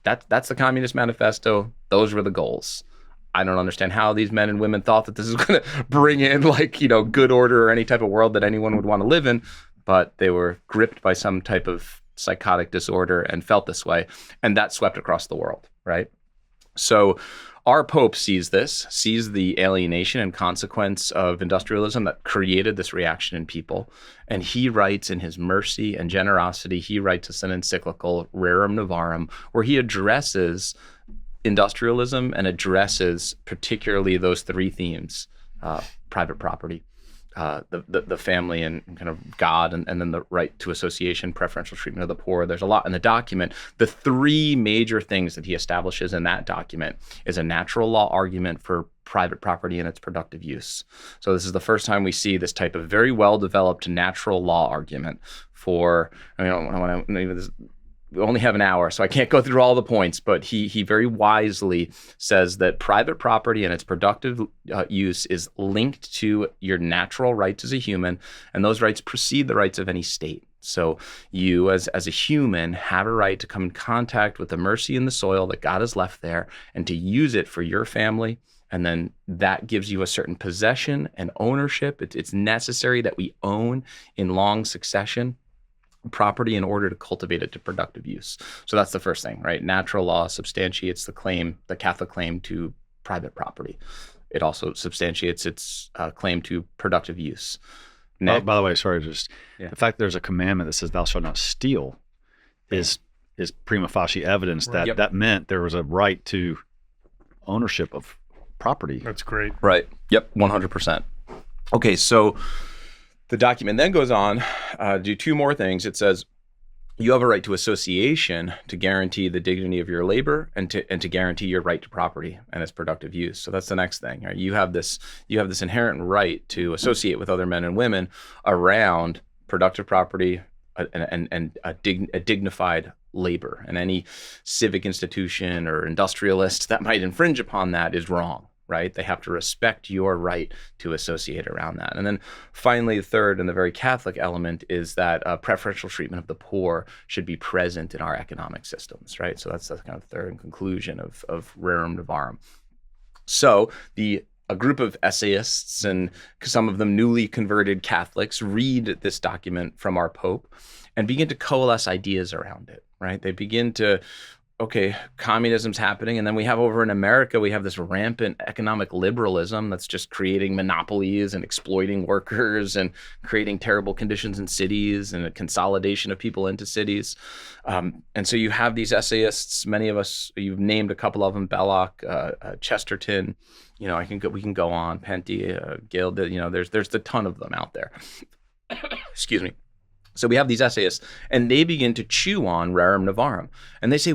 That's the Communist Manifesto. Those were the goals. I don't understand how these men and women thought that this is going to bring in good order or any type of world that anyone would want to live in, but they were gripped by some type of psychotic disorder and felt this way, and that swept across the world, right? So our Pope sees the alienation and consequence of industrialism that created this reaction in people. And he writes in his mercy and generosity, he writes us an encyclical, Rerum Novarum, where he addresses industrialism and addresses particularly those three themes, private property, the family and kind of God, and then the right to association, preferential treatment of the poor. There's a lot in the document. The three major things that he establishes in that document is a natural law argument for private property and its productive use. So this is the first time we see this type of very well-developed natural law argument for, we only have an hour, so I can't go through all the points, but he very wisely says that private property and its productive use is linked to your natural rights as a human, and those rights precede the rights of any state. So you, as a human, have a right to come in contact with the mercy in the soil that God has left there and to use it for your family, and then that gives you a certain possession and ownership. It's necessary that we own in long succession property in order to cultivate it to productive use. So that's the first thing, right? Natural law substantiates the Catholic claim to private property. It also substantiates its claim to productive use. By the way, the fact there's a commandment that says thou shalt not steal is prima facie evidence that that meant there was a right to ownership of property. That's great. Right. Yep. 100%. Okay. So the document then goes on to do two more things. It says you have a right to association to guarantee the dignity of your labor and to guarantee your right to property and its productive use. So that's the next thing. Right? You have this inherent right to associate with other men and women around productive property and a dignified labor. And any civic institution or industrialist that might infringe upon that is wrong. Right? They have to respect your right to associate around that. And then finally, the third and the very Catholic element is that preferential treatment of the poor should be present in our economic systems, right? So that's the kind of third conclusion of Rerum Novarum. So a group of essayists and some of them newly converted Catholics read this document from our Pope and begin to coalesce ideas around it, right? They begin to okay, communism's happening. And then we have over in America, we have this rampant economic liberalism that's just creating monopolies and exploiting workers and creating terrible conditions in cities and a consolidation of people into cities. And so you have these essayists, many of us, you've named a couple of them, Belloc, Chesterton, we can go on, Penty, Gill, there's a ton of them out there. Excuse me. So we have these essayists, and they begin to chew on rerum novarum. And they say,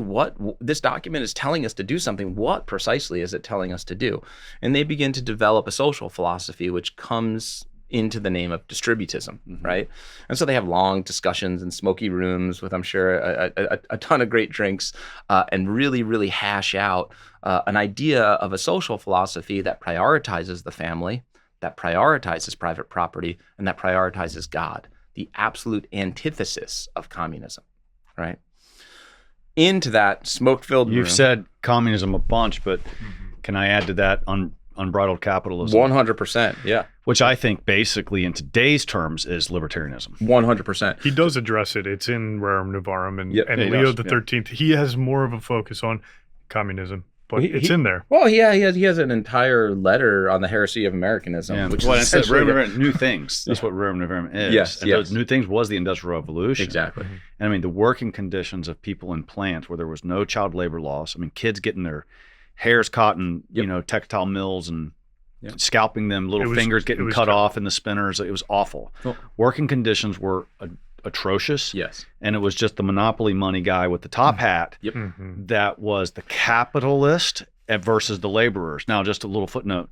this document is telling us to do something. What precisely is it telling us to do? And they begin to develop a social philosophy, which comes into the name of distributism, right? And so they have long discussions in smoky rooms with, I'm sure, a ton of great drinks, and really, really hash out an idea of a social philosophy that prioritizes the family, that prioritizes private property, and that prioritizes God. The absolute antithesis of communism, right? Into that smoke-filled room. You've said communism a bunch, but can I add to that unbridled capitalism? 100%, yeah. Which I think basically in today's terms is libertarianism. 100%. He does address it. It's in Rerum Novarum, and he Leo does, the XIII, he has more of a focus on communism, but it's in there. Well, he has an entire letter on the heresy of Americanism, which is essentially new things. That's what Rerum Novarum is. Yes, and those new things was the Industrial Revolution. Exactly. And I mean, the working conditions of people in plants where there was no child labor laws. I mean, kids getting their hairs caught in, textile mills and scalping them, fingers getting cut off in the spinners. It was awful. Oh. Working conditions were atrocious. Yes. And it was just the monopoly money guy with the top hat that was the capitalist versus the laborers. Now, just a little footnote.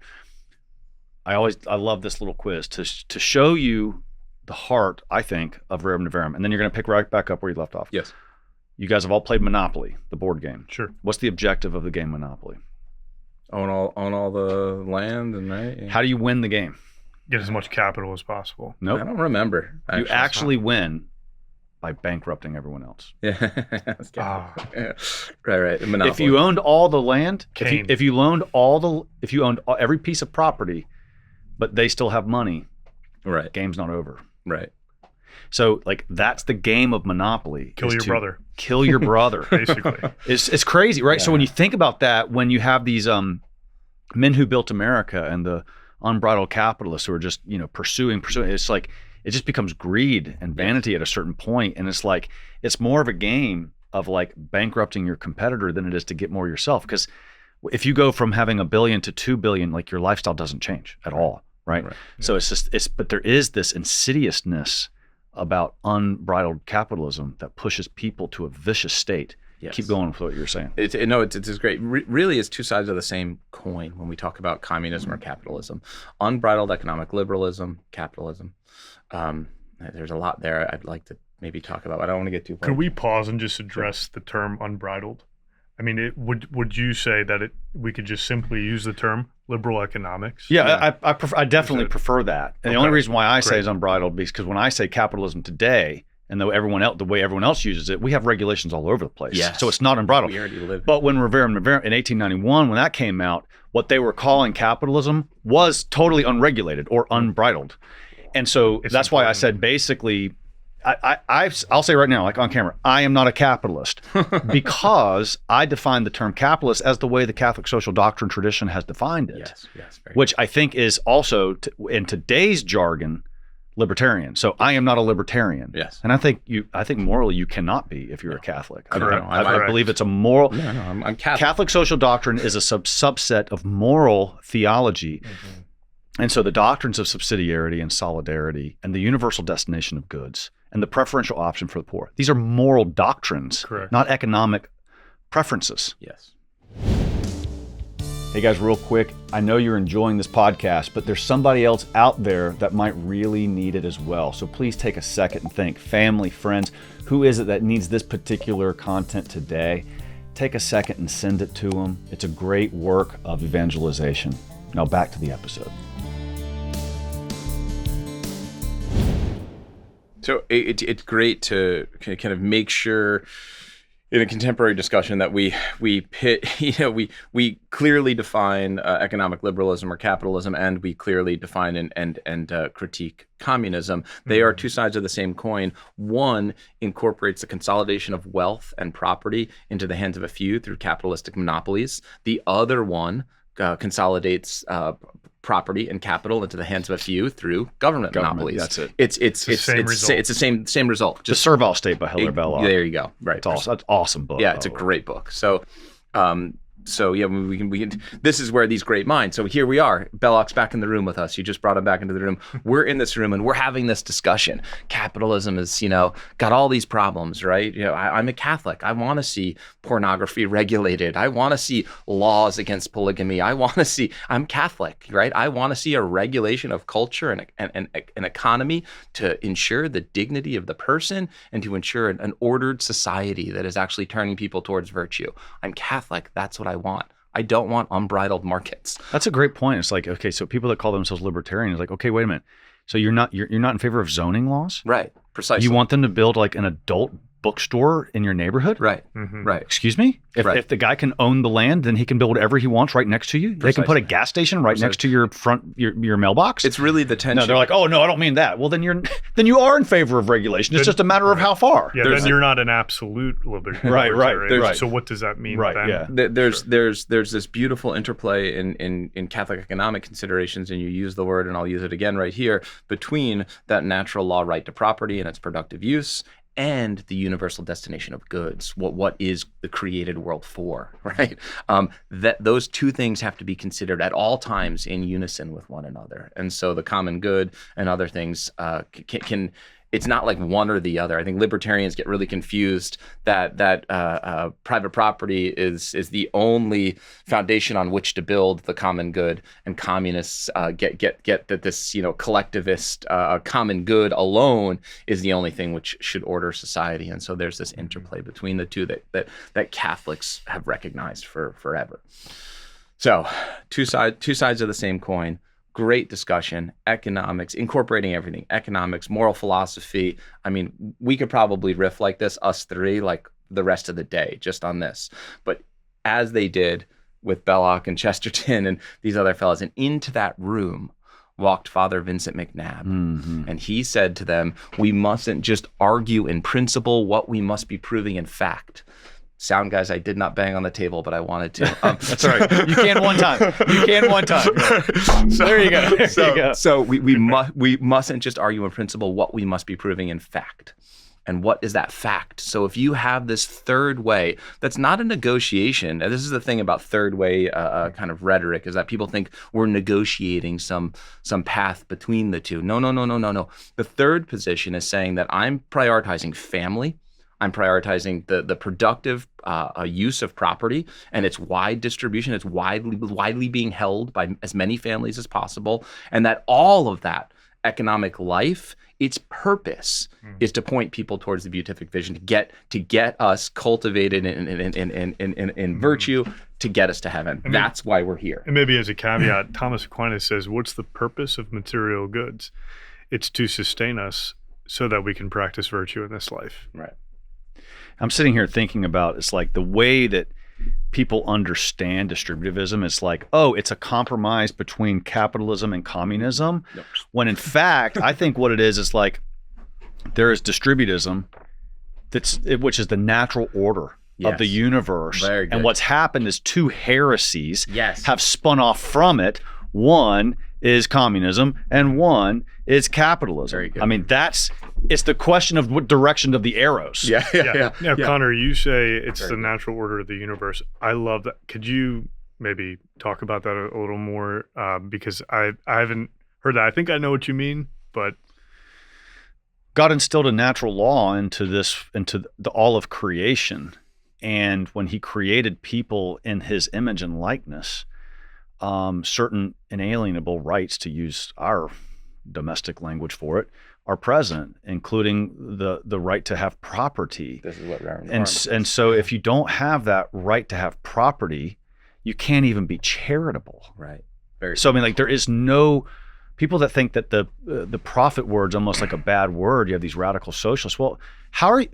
I love this little quiz to show you the heart, I think, of Rerum Novarum. And then you're going to pick right back up where you left off. Yes. You guys have all played Monopoly, the board game. Sure. What's the objective of the game Monopoly? Own all the land, and right? Yeah. How do you win the game? Get as much capital as possible. Nope. I don't remember. You actually win by bankrupting everyone else. Yeah. Right. Monopoly. If you owned all the land, if you owned every piece of property, but they still have money, right, game's not over. Right. So that's the game of Monopoly. Kill your brother. Kill your brother. Basically. It's crazy, right? Yeah. So when you think about that, when you have these men who built America and the unbridled capitalists who are just, pursuing, it's like it just becomes greed and vanity at a certain point. And it's like it's more of a game of bankrupting your competitor than it is to get more yourself. Because if you go from having $1 billion to $2 billion, your lifestyle doesn't change at all, right? So but there is this insidiousness about unbridled capitalism that pushes people to a vicious state. Yes. Keep going with what you're saying. It's great. Really, it's two sides of the same coin when we talk about communism or capitalism. Unbridled economic liberalism, capitalism. There's a lot there I'd like to maybe talk about, but I don't want to get too far. Could we pause and just address the term unbridled? I mean, would you say that we could just simply use the term liberal economics? Yeah, I definitely prefer that. And the only reason why I say is unbridled is because when I say capitalism today, and the way everyone else uses it, we have regulations all over the place. Yes. So it's not unbridled. We already live. But when Rerum Novarum in 1891, when that came out, what they were calling capitalism was totally unregulated or unbridled. And so that's why I said basically, I'll say right now, on camera, I am not a capitalist because I define the term capitalist as the way the Catholic social doctrine tradition has defined it. Yes, which I think is also in today's jargon, libertarian. So I am not a libertarian. Yes. And I think morally you cannot be if you're a Catholic. I believe it's a moral. No, I'm Catholic. Catholic social doctrine is a subset of moral theology. And so the doctrines of subsidiarity and solidarity and the universal destination of goods and the preferential option for the poor. These are moral doctrines, not economic preferences. Yes. Hey guys, real quick, I know you're enjoying this podcast, but there's somebody else out there that might really need it as well. So please take a second and think, family, friends, who is it that needs this particular content today? Take a second and send it to them. It's a great work of evangelization. Now back to the episode. So it's great to kind of make sure in a contemporary discussion that we pit, we clearly define economic liberalism or capitalism, and we clearly define and critique communism. They are two sides of the same coin. One incorporates the consolidation of wealth and property into the hands of a few through capitalistic monopolies. The other one consolidates property and capital into the hands of a few through government monopolies. That's it. It's the same result. The Servile State by Hilaire Belloc. There you go. Right. That's an awesome book. Yeah, it's a great book. So yeah, we can. This is where these great minds. So here we are. Belloc's back in the room with us. You just brought him back into the room. We're in this room and we're having this discussion. Capitalism is, got all these problems, right? I'm a Catholic. I want to see pornography regulated. I want to see laws against polygamy. I'm Catholic, right? I want to see a regulation of culture and an economy to ensure the dignity of the person and to ensure an ordered society that is actually turning people towards virtue. I'm Catholic. That's what I want. I don't want unbridled markets. That's a great point. It's like, okay, so people that call themselves libertarian is like, okay, wait a minute. So you're not in favor of zoning laws? Right. Precisely. You want them to build like an adult bookstore in your neighborhood? Right. Mm-hmm. Right. Excuse me? If the guy can own the land, then he can build whatever he wants right next to you. They can put a gas station right next to your mailbox. It's really the tension. No, they're like, oh no, I don't mean that. Well, then you are in favor of regulation. It's just a matter of how far. Yeah, then you're not an absolute libertarian. Right. So what does that mean? Right. Then? Yeah. There's this beautiful interplay in Catholic economic considerations, and you use the word, and I'll use it again right here, between that natural law right to property and its productive use and the universal destination of goods. What is the created world for, right? That those two things have to be considered at all times in unison with one another. And so the common good and other things can it's not like one or the other. I think libertarians get really confused that private property is the only foundation on which to build the common good, and communists get that this collectivist common good alone is the only thing which should order society. And so there's this interplay between the two that Catholics have recognized for forever. So two sides of the same coin. Great discussion. Economics, incorporating everything. Economics, moral philosophy. I mean, we could probably riff like this, us three, like the rest of the day, just on this. But as they did with Belloc and Chesterton and these other fellas, and into that room walked Father Vincent McNabb. Mm-hmm. And he said to them, we mustn't just argue in principle what we must be proving in fact. Sound guys, I did not bang on the table, but I wanted to. That's all right. You can one time. So, there you go. So we mustn't just argue in principle what we must be proving in fact. And what is that fact? So if you have this third way, that's not a negotiation. And this is the thing about third way kind of rhetoric, is that people think we're negotiating some path between the two. No. The third position is saying that I'm prioritizing family. I'm prioritizing the productive use of property and its wide distribution. It's widely being held by as many families as possible, and that all of that economic life, its purpose is to point people towards the beatific vision, to get us cultivated in virtue, to get us to heaven. That's why we're here. And maybe as a caveat, Thomas Aquinas says, "What's the purpose of material goods? It's to sustain us so that we can practice virtue in this life." Right. I'm sitting here thinking about, it's like the way that people understand distributivism is like, oh, it's a compromise between capitalism and communism. Yep. When in fact, I think what it is like there is distributism, which is the natural order of the universe. Very good. And what's happened is two heresies Yes. have spun off from it. One is communism and one is capitalism. Very good. I mean, it's the question of what direction of the arrows. Yeah. Now, Conor, you say it's the natural order of the universe. I love that. Could you maybe talk about that a little more? Because I haven't heard that. I think I know what you mean, but God instilled a natural law into all of creation. And when he created people in his image and likeness, certain inalienable rights, to use our domestic language for it, are present, including the right to have property. This is what we're and so if you don't have that right to have property, you can't even be charitable. Right. So I mean, like, there is no people that think that the profit word's almost like a bad word. You have these radical socialists. Well,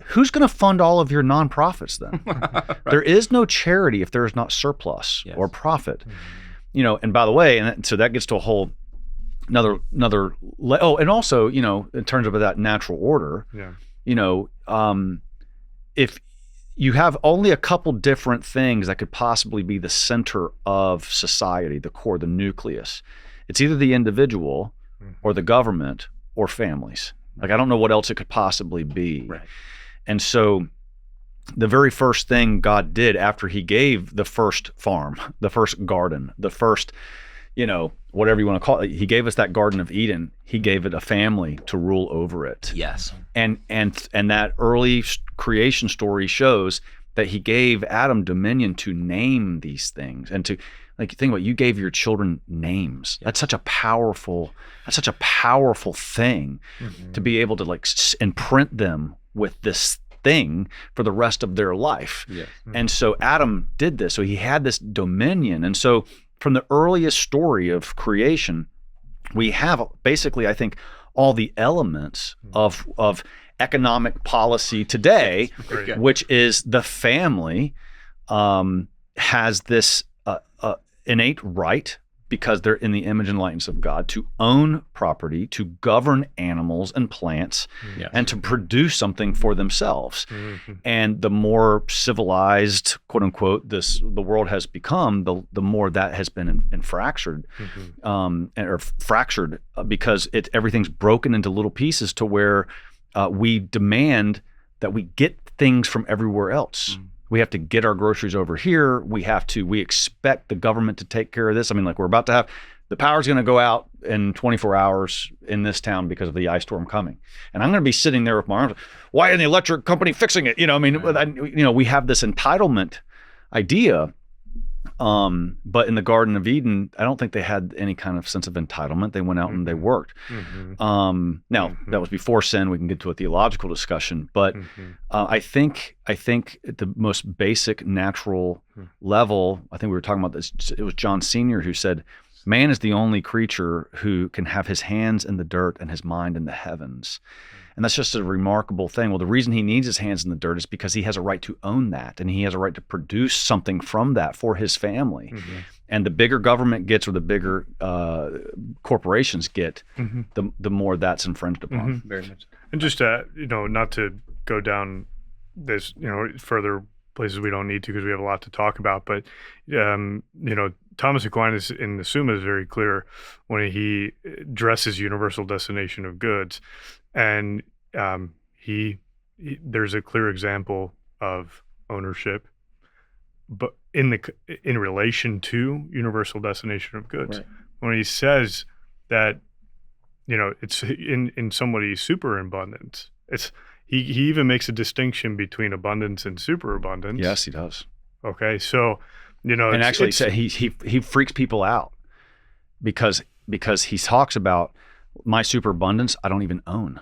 who's going to fund all of your nonprofits then? Right. There is no charity if there is not surplus or profit. And by the way, so that gets to a whole another and also, in terms of that natural order, if you have only a couple different things that could possibly be the center of society, the core, the nucleus, it's either the individual or the government or families. Like, I don't know what else it could possibly be. Right. And so the very first thing God did after he gave the first farm, the first garden, the first, whatever you want to call it, he gave us that Garden of Eden. He gave it a family to rule over it. Yes. And that early creation story shows that he gave Adam dominion to name these things and to, like, think about it, you gave your children names. That's such a powerful thing to be able to imprint them with this thing for the rest of their life. Yeah. And so Adam did this. So he had this dominion. And so from the earliest story of creation, we have basically, I think, all the elements of economic policy today, which is the family has this innate right, because they're in the image and likeness of God, to own property, to govern animals and plants, and to produce something for themselves. And the more civilized, quote unquote, the world has become, the more that has been fractured, because everything's broken into little pieces to where we demand that we get things from everywhere else. We have to get our groceries over here. We expect the government to take care of this. I mean, like, we're about to have, the power's going to go out in 24 hours in this town because of the ice storm coming. And I'm going to be sitting there with my arms, why isn't the electric company fixing it? We have this entitlement idea. But in the Garden of Eden, I don't think they had any kind of sense of entitlement. They went out and they worked. Now, that was before sin. We can get to a theological discussion, but I think at the most basic natural level, I think we were talking about this, it was John Senior who said, man is the only creature who can have his hands in the dirt and his mind in the heavens. And that's just a remarkable thing. Well, the reason he needs his hands in the dirt is because he has a right to own that, and he has a right to produce something from that for his family. And the bigger government gets, or the bigger corporations get, the more that's infringed upon. Very much. And just not to go down this, further places we don't need to, because we have a lot to talk about. But Thomas Aquinas in the Summa is very clear when he addresses universal destination of goods. And there's a clear example of ownership, but in relation to universal destination of goods. Right. When he says that, it's in somebody's superabundance, he even makes a distinction between abundance and superabundance. Yes, he does. Okay, so and actually, he freaks people out because he talks about, my superabundance, I don't even own.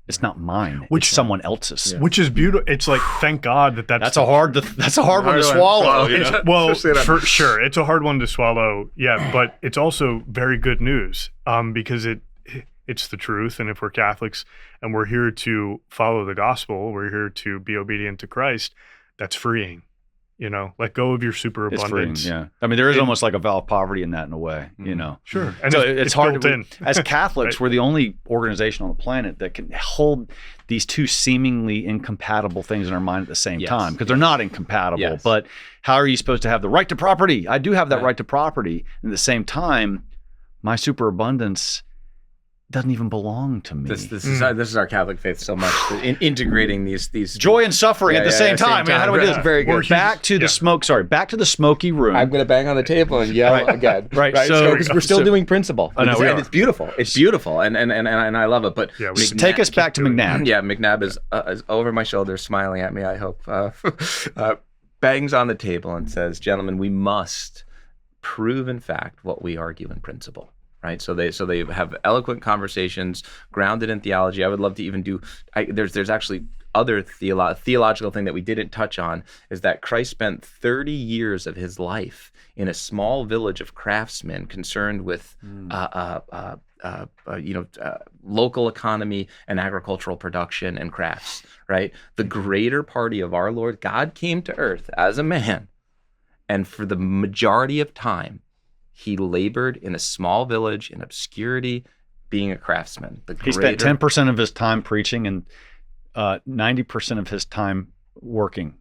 It's not mine. It's someone else's. Which is beautiful. It's like, thank God that's a hard one to swallow. Well, for sure, it's a hard one to swallow. Yeah, but it's also very good news because it's the truth. And if we're Catholics and we're here to follow the gospel, we're here to be obedient to Christ. That's freeing. Let go of your superabundance. Yeah. I mean, there is almost like a vow of poverty in that, in a way, Sure. And so it's hard built in. As Catholics, right? We're the only organization on the planet that can hold these two seemingly incompatible things in our mind at the same time, because they're not incompatible. Yes. But how are you supposed to have the right to property? I do have that right to property. And at the same time, my superabundance doesn't even belong to me. This is our Catholic faith so much, integrating these joy and suffering at the same time. How do we do this? Very good. Back to the smoky room. I'm going to bang on the table and yell again. Right. So because we're still doing principle. I know, and it's beautiful. It's beautiful, and I love it. But take us back to McNabb. Yeah, McNabb is over my shoulder, smiling at me, I hope. Bangs on the table and says, "Gentlemen, we must prove in fact what we argue in principle." Right, so they have eloquent conversations grounded in theology. I would love to even do. There's actually other theological thing that we didn't touch on, is that Christ spent 30 years of his life in a small village of craftsmen concerned with local economy and agricultural production and crafts, right? The greater party of our Lord, God came to earth as a man, and for the majority of time, he labored in a small village in obscurity, being a craftsman. He spent 10% of his time preaching and 90% of his time working.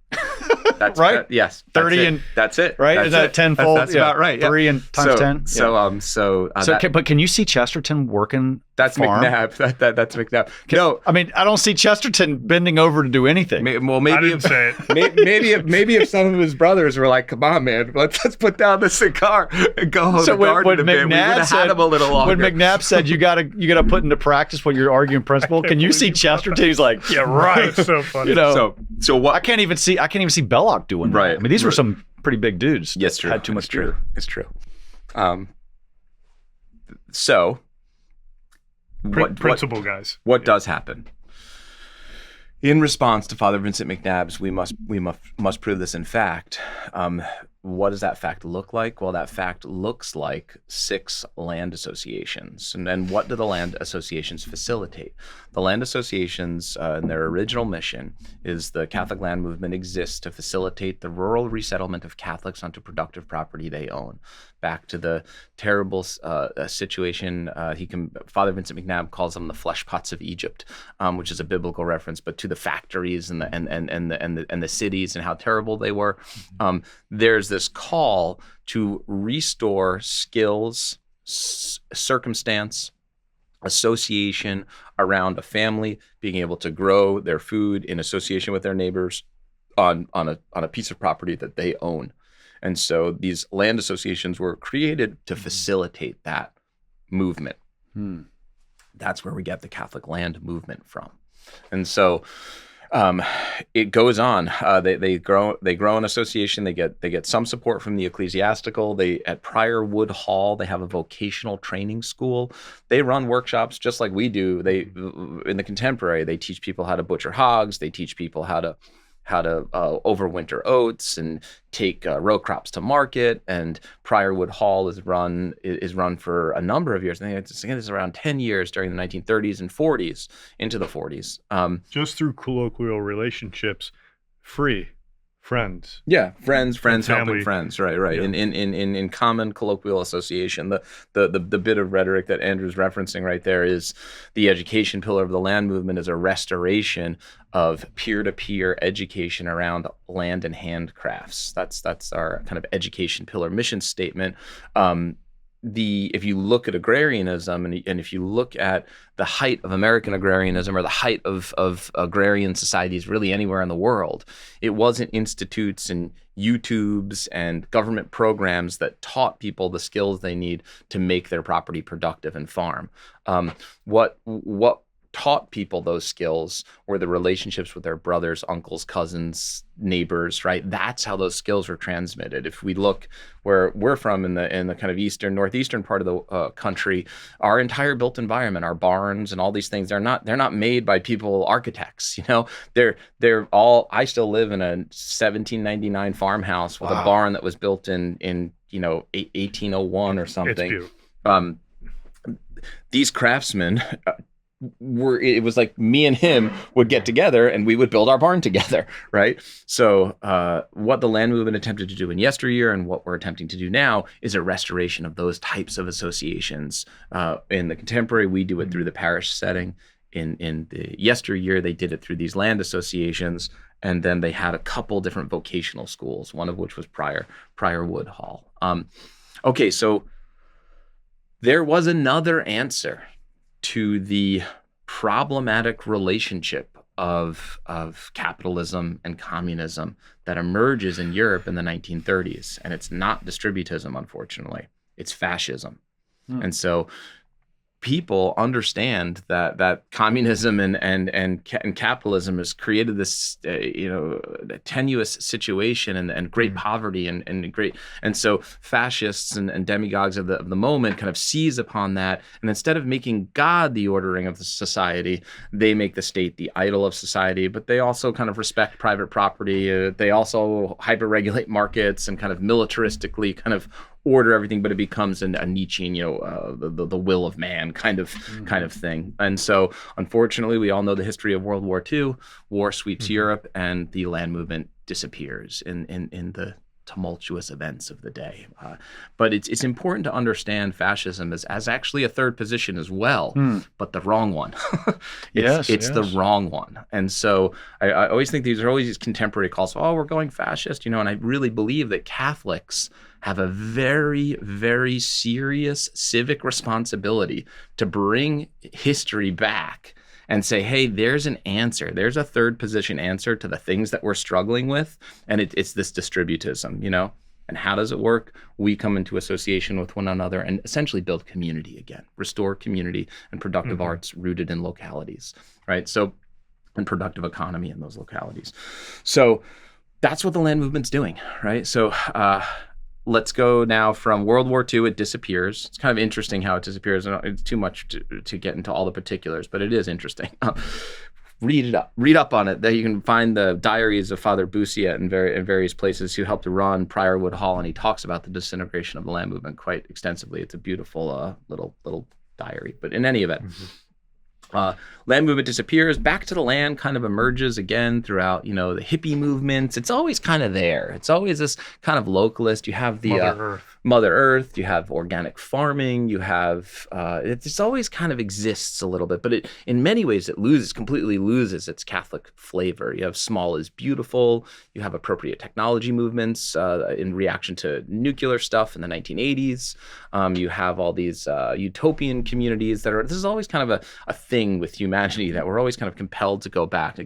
That's right. Yes. 30 and that's it. Right. That's Is that it. tenfold? That's about right. Yeah. 3 and times 10. But can you see Chesterton working? That's farm? McNabb. That's McNabb. No, I mean, I don't see Chesterton bending over to do anything. Maybe if some of his brothers were like, "Come on, man, let's put down the cigar and go home to garden a bit," we would have had him a little longer. When McNabb said you gotta put into practice what you're arguing principle, can you see Chesterton? He's like, yeah, right. That's so funny. So what? I can't even see Belloc doing that. Right. I mean, these were some pretty big dudes. Yes, true. Had too much beer. It's true. Principle guys. What does happen? In response to Father Vincent McNabb's, we must prove this in fact. What does that fact look like? Well, that fact looks like 6 land associations. And then what do the land associations facilitate? The land associations, in their original mission, is the Catholic land movement exists to facilitate the rural resettlement of Catholics onto productive property they own. Back to the terrible situation, Father Vincent McNabb calls them the flesh pots of Egypt, which is a biblical reference, but to the factories and the cities and how terrible they were. There's this call to restore skills, circumstance, association around a family being able to grow their food in association with their neighbors on a piece of property that they own. And so these land associations were created to facilitate that movement. That's where we get the Catholic land movement from. And so it goes on. They grow an association. They get some support from the ecclesiastical. At Prior Wood Hall, they have a vocational training school. They run workshops just like we do. In the Contemporary, they teach people how to butcher hogs. They teach people how to overwinter oats and take row crops to market. And Prior Wood Hall is run for a number of years. I think it's around 10 years during the 1930s and 40s into the 40s. Just through colloquial relationships, free friends. Yeah, friends helping family. friends. Right. Yeah. In common colloquial association. The bit of rhetoric that Andrew's referencing right there is the education pillar of the land movement is a restoration of peer-to-peer education around land and handcrafts. That's our kind of education pillar mission statement. If you look at agrarianism and if you look at the height of American agrarianism or the height of agrarian societies really anywhere in the world, it wasn't institutes and YouTubes and government programs that taught people the skills they need to make their property productive and farm. What taught people those skills were the relationships with their brothers, uncles, cousins, neighbors, right? That's how those skills were transmitted. If we look where we're from in the kind of northeastern part of the country, our entire built environment, our barns and all these things, they're not made by people, architects, they're all, I still live in a 1799 farmhouse with a barn that was built in 1801 or something. It's beautiful. These craftsmen, it was like me and him would get together and we would build our barn together, right? So what the land movement attempted to do in yesteryear and what we're attempting to do now is a restoration of those types of associations. In the Contemporary, we do it through the parish setting. In the yesteryear, they did it through these land associations, and then they had a couple different vocational schools, one of which was Prior Wood Hall. Okay, so there was another answer to the problematic relationship of capitalism and communism that emerges in Europe in the 1930s. And it's not distributism, unfortunately. It's fascism. And so people understand that communism and capitalism has created this tenuous situation and great poverty and so fascists and demagogues of the moment kind of seize upon that, and instead of making God the ordering of the society, they make the state the idol of society. But they also kind of respect private property. They also hyper-regulate markets and kind of militaristically kind of order everything, but it becomes a Nietzschean, the will of man kind of thing. And so, unfortunately, we all know the history of World War II. War sweeps Europe, and the land movement disappears in the tumultuous events of the day. But it's important to understand fascism as actually a third position as well, but the wrong one. It's the wrong one. And so I always think these are always these contemporary calls, oh, we're going fascist, and I really believe that Catholics have a very, very serious civic responsibility to bring history back and say, hey, there's an answer. There's a third position answer to the things that we're struggling with. And it's this distributism, And how does it work? We come into association with one another and essentially build community again, restore community and productive arts rooted in localities, right? So, and productive economy in those localities. So that's what the land movement's doing, right? So, let's go now from World War II. It disappears. It's kind of interesting how it disappears. It's too much to get into all the particulars, but it is interesting. Read it up. Read up on it. There you can find the diaries of Father Bussiet in various places who helped to run Priorwood Hall, and he talks about the disintegration of the land movement quite extensively. It's a beautiful little diary. But in any event, land movement disappears. Back to the land kind of emerges again throughout, the hippie movements. It's always kind of there. It's always this kind of localist. You have the Mother Earth. You have organic farming. You have it's always kind of exists a little bit, but in many ways it completely loses its Catholic flavor. You have small is beautiful. You have appropriate technology movements in reaction to nuclear stuff in the 1980s. You have all these utopian communities this is always kind of a thing with humanity that we're always kind of compelled to go back.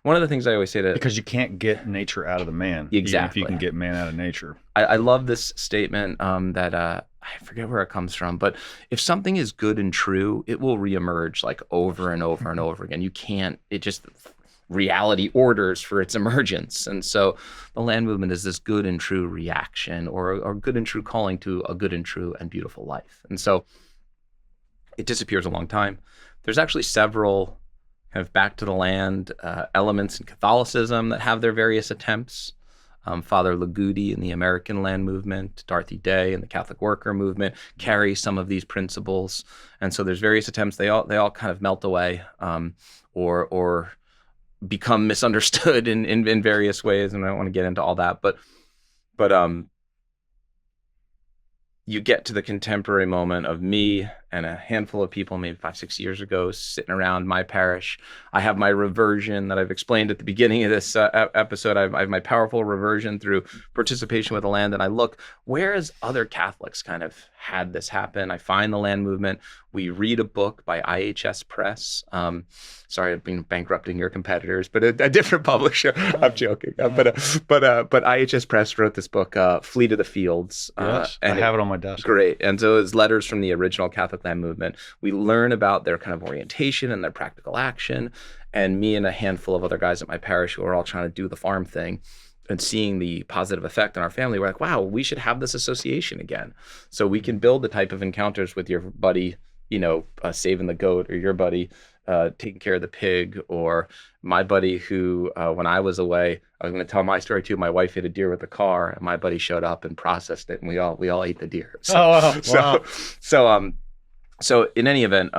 One of the things I always say because you can't get nature out of the man. Exactly. Even if you can get man out of nature. I love this statement that I forget where it comes from, but if something is good and true, it will reemerge like over and over and over again. Reality orders for its emergence. And so the land movement is this good and true reaction or good and true calling to a good and true and beautiful life. And so it disappears a long time. There's actually several kind of back to the land elements in Catholicism that have their various attempts. Father Lagudi in the American land movement, Dorothy Day in the Catholic worker movement carry some of these principles. And so there's various attempts. They all kind of melt away or become misunderstood in various ways. And I don't want to get into all that, but you get to the contemporary moment of me and a handful of people, maybe 5-6 years ago, sitting around my parish. I have my reversion that I've explained at the beginning of this episode. I have my powerful reversion through participation with the land. And I look, where has other Catholics kind of had this happen? I find the land movement. We read a book by IHS Press. Sorry, I've been bankrupting your competitors, but a different publisher. I'm joking. But IHS Press wrote this book, Flee to the Fields. Yes, and I have it on my desk. Great. And so it's letters from the original Catholic land movement. We learn about their kind of orientation and their practical action. And me and a handful of other guys at my parish who are all trying to do the farm thing and seeing the positive effect on our family, we're like, wow, we should have this association again. So we can build the type of encounters with your buddy, saving the goat, or your buddy taking care of the pig, or my buddy who, when I was away, I was going to tell my story too. My wife hit a deer with a car, and my buddy showed up and processed it, and we all ate the deer. So in any event,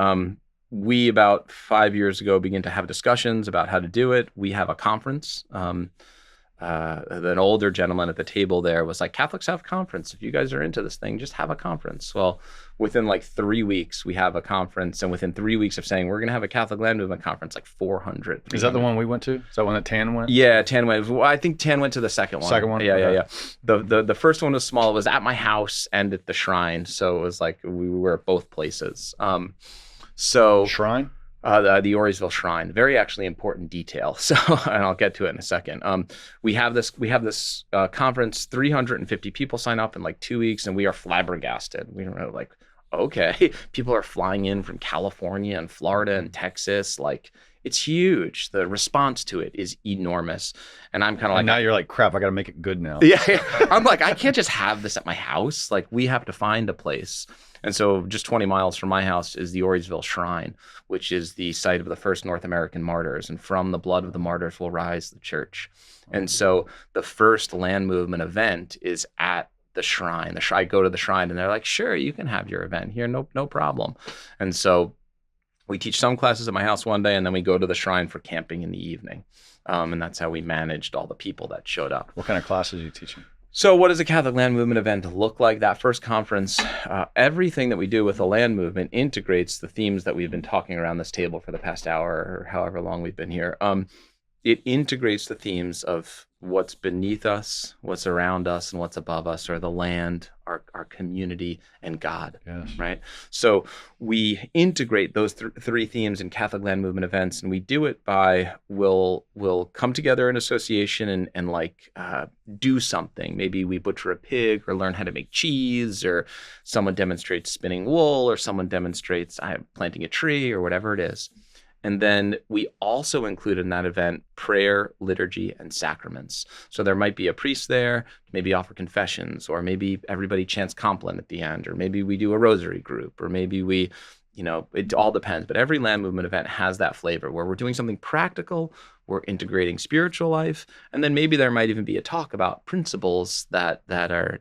we about 5 years ago began to have discussions about how to do it. We have a conference. An older gentleman at the table there was like, Catholics have conference. If you guys are into this thing, just have a conference. Well, within like 3 weeks, we have a conference. And within 3 weeks of saying, we're going to have a Catholic land movement conference, like 400. Is that the one we went to? Is that one that Tan went? Yeah, Tan went. Well, I think Tan went to the second one. Second one? Yeah. The first one was small. It was at my house and at the shrine. So it was like we were at both places. Shrine? The Auriesville Shrine, very actually important detail. So, and I'll get to it in a second. We have this conference. 350 people sign up in like 2 weeks, and we are flabbergasted. We don't know, like, okay, people are flying in from California and Florida and Texas. Like, it's huge. The response to it is enormous. And I'm kind of like, now you're like, crap, I got to make it good now. Yeah. I'm like, I can't just have this at my house. Like, we have to find a place. And so just 20 miles from my house is the Auriesville Shrine, which is the site of the first North American martyrs. And from the blood of the martyrs will rise the church. And so the first land movement event is at the shrine. I go to the shrine and they're like, sure, you can have your event here. No problem. And so we teach some classes at my house one day, and then we go to the shrine for camping in the evening. And that's how we managed all the people that showed up. What kind of classes are you teaching? So what does a Catholic land movement event look like? That first conference, everything that we do with the land movement integrates the themes that we've been talking around this table for the past hour or however long we've been here. It integrates the themes of what's beneath us, what's around us, and what's above us, or the land, our community, and God. Yes. Right? So we integrate those three themes in Catholic land movement events, and we do it by we'll come together in association and like do something. Maybe we butcher a pig, or learn how to make cheese, or someone demonstrates spinning wool, or someone demonstrates planting a tree, or whatever it is. And then we also include in that event prayer, liturgy, and sacraments. So there might be a priest there, maybe offer confessions, or maybe everybody chants Compline at the end, or maybe we do a rosary group, or maybe we, it all depends. But every land movement event has that flavor where we're doing something practical, we're integrating spiritual life, and then maybe there might even be a talk about principles that are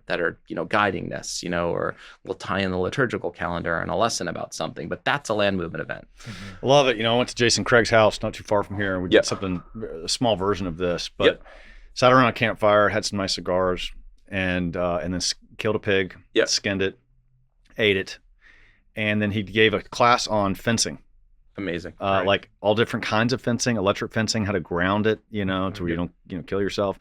guiding this, or we'll tie in the liturgical calendar and a lesson about something. But that's a land movement event. Mm-hmm. Love it. I went to Jason Craig's house not too far from here, and we did a small version of this. But sat around a campfire, had some nice cigars, and then killed a pig, skinned it, ate it, and then he gave a class on fencing. Amazing. Right. Like all different kinds of fencing, electric fencing, how to ground it, to where you don't, kill yourself.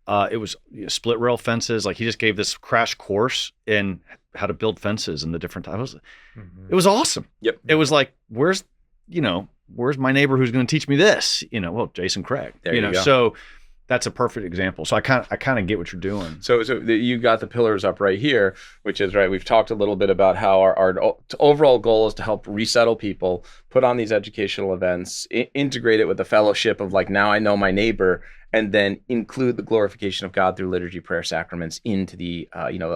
It was split rail fences. Like he just gave this crash course in how to build fences and the different types. It was awesome. Yep. It was like, where's my neighbor who's going to teach me this? Well, Jason Craig. There you go. So that's a perfect example. So I kind of get what you're doing. So you got the pillars up right here, which is right. We've talked a little bit about how our overall goal is to help resettle people, put on these educational events, integrate it with the fellowship of like, now I know my neighbor, and then include the glorification of God through liturgy, prayer, sacraments into the,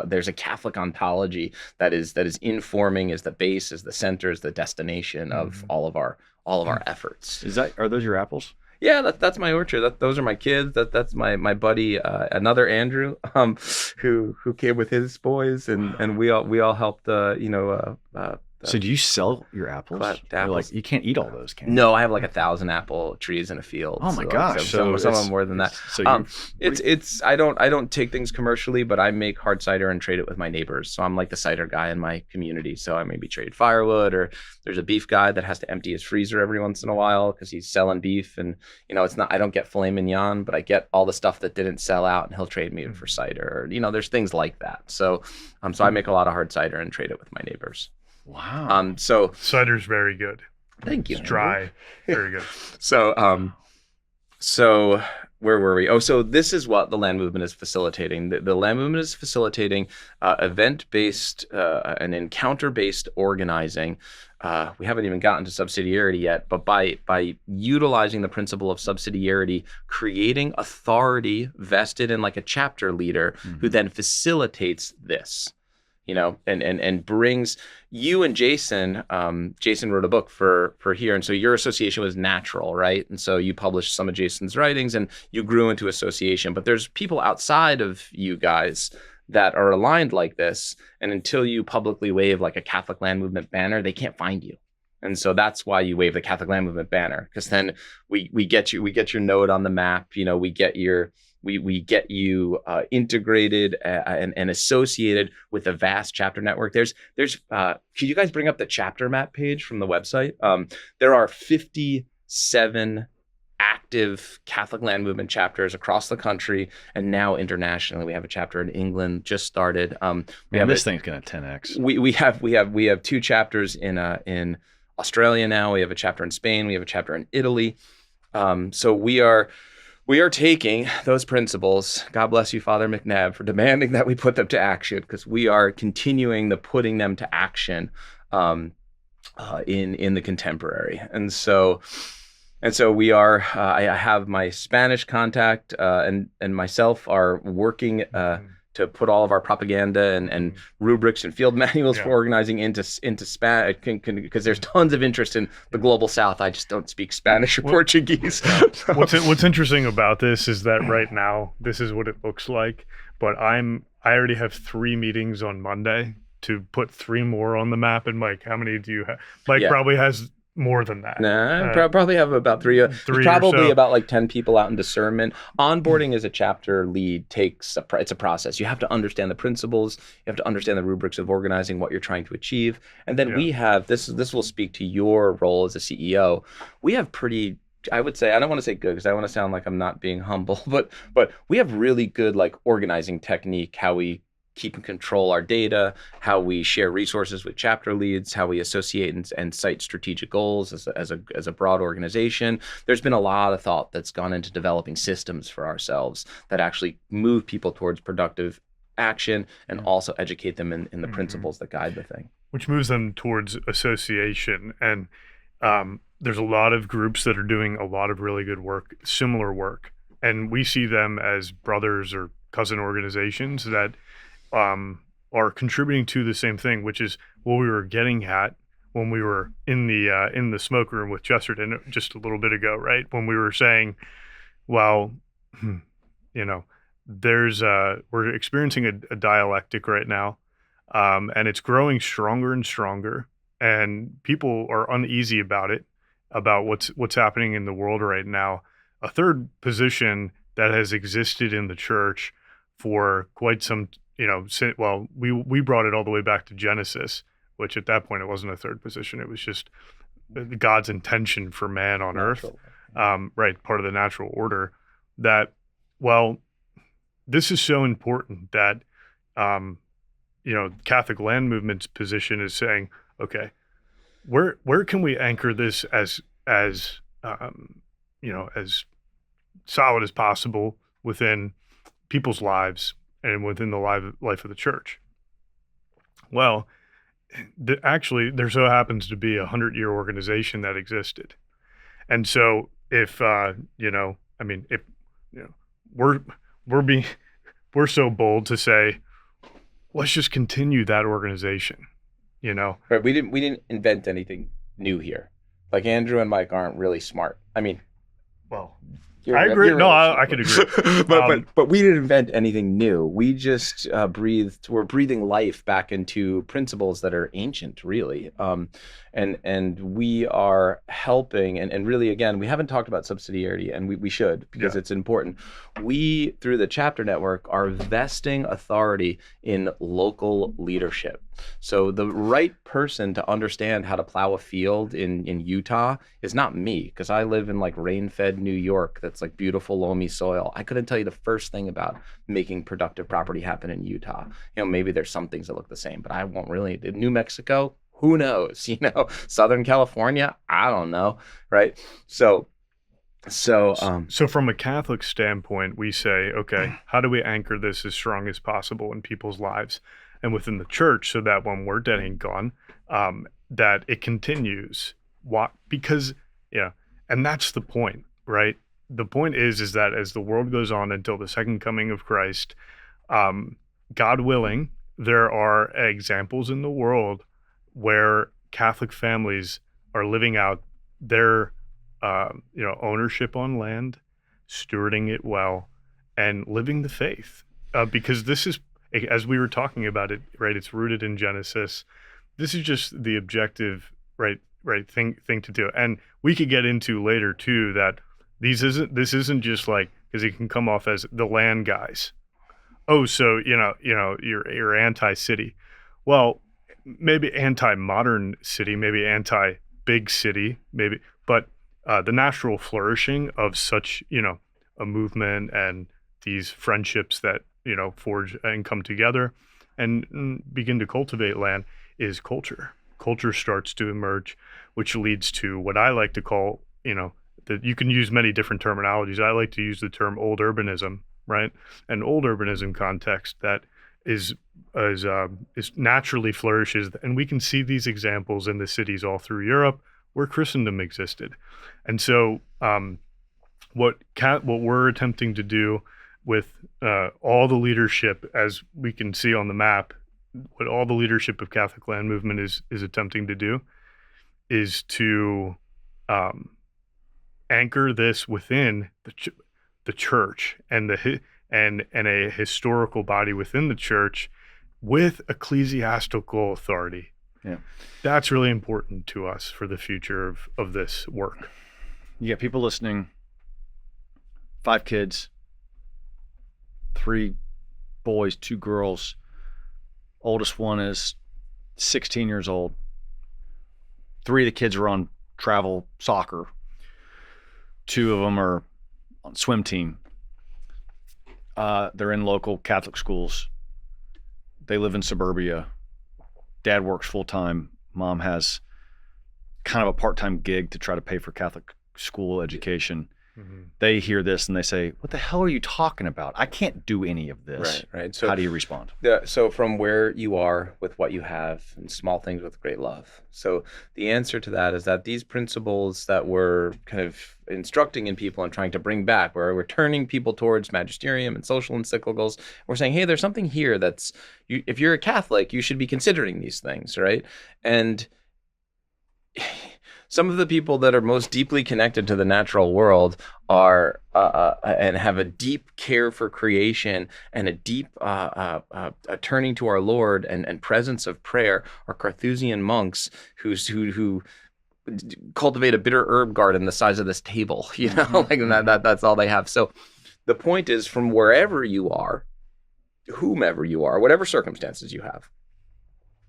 there's a Catholic ontology that is informing, is the base, is the center, is the destination of all of our efforts. Are those your apples? Yeah, that's my orchard. Those are my kids. That's my buddy, another Andrew, who came with his boys, and we all helped. So do you sell your apples? Like you can't eat all those, can you? No, I have like 1,000 apple trees in a field. Oh my gosh! Some of them more than that. So I don't take things commercially, but I make hard cider and trade it with my neighbors. So I'm like the cider guy in my community. So I maybe trade firewood, or there's a beef guy that has to empty his freezer every once in a while because he's selling beef, and it's not. I don't get filet mignon, but I get all the stuff that didn't sell out, and he'll trade me for cider. Or, there's things like that. So I make a lot of hard cider and trade it with my neighbors. Wow. So cider's very good. Thank you. It's dry. Very good. So where were we? So this is what the land movement is facilitating. The land movement is facilitating event-based and encounter-based organizing. We haven't even gotten to subsidiarity yet, but by utilizing the principle of subsidiarity, creating authority vested in like a chapter leader who then facilitates this. And brings you and Jason. Jason wrote a book for here, and so your association was natural, right? And so you published some of Jason's writings, and you grew into association. But there's people outside of you guys that are aligned like this, and until you publicly wave like a Catholic land movement banner, they can't find you. And so that's why you wave the Catholic land movement banner, because then we get your node on the map. We get you integrated and associated with a vast chapter network. There's could you guys bring up the chapter map page from the website? There are 57 active Catholic land movement chapters across the country, and now internationally. We have a chapter in England just started. This thing's gonna 10x. We have 2 chapters in Australia now. We have a chapter in Spain. We have a chapter in Italy. So we are taking those principles. God bless you, Father McNabb, for demanding that we put them to action, because we are continuing the putting them to action in the contemporary. And so we are. I have my Spanish contact and myself are working to put all of our propaganda and rubrics and field manuals for organizing into Spanish, because there's tons of interest in the global South. I just don't speak Spanish or Portuguese. What's interesting about this is that right now this is what it looks like, but I'm I already have 3 meetings on Monday to put 3 more on the map. And Mike, how many do you have? Mike probably has more than that. Nah, probably have about 3. There's 3 probably or so. about like 10 people out in discernment. Onboarding as a chapter lead it's a process. You have to understand the principles. You have to understand the rubrics of organizing what you're trying to achieve. And then we have, this will speak to your role as a CEO. We have pretty, I would say, I don't want to say good because I want to sound like I'm not being humble, but we have really good like organizing technique, how we keep and control our data, how we share resources with chapter leads, how we associate and cite strategic goals as a broad organization. There's been a lot of thought that's gone into developing systems for ourselves that actually move people towards productive action and also educate them in the principles that guide the thing. Which moves them towards association. And there's a lot of groups that are doing a lot of really good work, similar work. And we see them as brothers or cousin organizations that are contributing to the same thing, which is what we were getting at when we were in the smoke room with Chesterton just a little bit ago, right? When we were saying, well, we're experiencing a dialectic right now, and it's growing stronger and stronger, and people are uneasy about it, about what's happening in the world right now. A third position that has existed in the church for quite some, we brought it all the way back to Genesis, which at that point it wasn't a third position. It was just God's intention for man on earth, right? Part of the natural order. That, well, this is so important that, Catholic land movement's position is saying, okay, where can we anchor this as solid as possible within people's lives and within the life of the church? Well, actually, there so happens to be a 100-year organization that existed. And so if, we're so bold to say, let's just continue that organization, Right. We didn't invent anything new here. Like Andrew and Mike aren't really smart. I mean, well, I agree. No, I could agree. but we didn't invent anything new. We just we're breathing life back into principles that are ancient, really. And we are helping, and really, again, we haven't talked about subsidiarity, and we should, because it's important. We, through the chapter network, are vesting authority in local leadership. So the right person to understand how to plow a field in Utah is not me, because I live in like rain-fed New York that's like beautiful loamy soil. I couldn't tell you the first thing about making productive property happen in Utah. Maybe there's some things that look the same, but I won't really. New Mexico, who knows? Southern California, I don't know, right? So from a Catholic standpoint, we say, okay, how do we anchor this as strong as possible in people's lives and within the church, so that when we're dead and gone, that it continues? Because and that's the point, right? The point is that as the world goes on until the second coming of Christ, God willing, there are examples in the world where Catholic families are living out their ownership on land, stewarding it well, and living the faith. Because this is, as we were talking about it, right? It's rooted in Genesis. This is just the objective, right thing to do. And we could get into later too that this isn't just like, because it can come off as the land guys. Oh, so you're anti-city. Well, maybe anti-modern city, maybe anti-big city, maybe, but the natural flourishing of such, a movement and these friendships that, forge and come together and begin to cultivate land is culture. Culture starts to emerge, which leads to what I like to call, that you can use many different terminologies. I like to use the term old urbanism, right? An old urbanism context that is naturally flourishes, and we can see these examples in the cities all through Europe where Christendom existed. And so what we're attempting to do with all the leadership, as we can see on the map, what all the leadership of Catholic Land Movement is attempting to do is to anchor this within the church and and a historical body within the church with ecclesiastical authority. Yeah. That's really important to us for the future of this work. You get people listening, 5 kids, 3 boys, 2 girls. Oldest one is 16 years old. 3 of the kids are on travel soccer. 2 of them are on swim team. They're in local Catholic schools. They live in Suburbia. Dad works full time. Mom has kind of a part-time gig to try to pay for Catholic school education. Mm-hmm. They hear this and they say, what the hell are you talking about? I can't do any of this. Right. So how do you respond? So from where you are with what you have, and small things with great love. So the answer to that is that these principles that we're kind of instructing in people and trying to bring back, where we're turning people towards magisterium and social encyclicals, we're saying, hey, there's something here that's, if you're a Catholic, you should be considering these things, right? And some of the people that are most deeply connected to the natural world are and have a deep care for creation and a deep turning to our Lord and presence of prayer are Carthusian monks who cultivate a bitter herb garden the size of this table. You know, like that's all they have. So the point is, from wherever you are, whomever you are, whatever circumstances you have,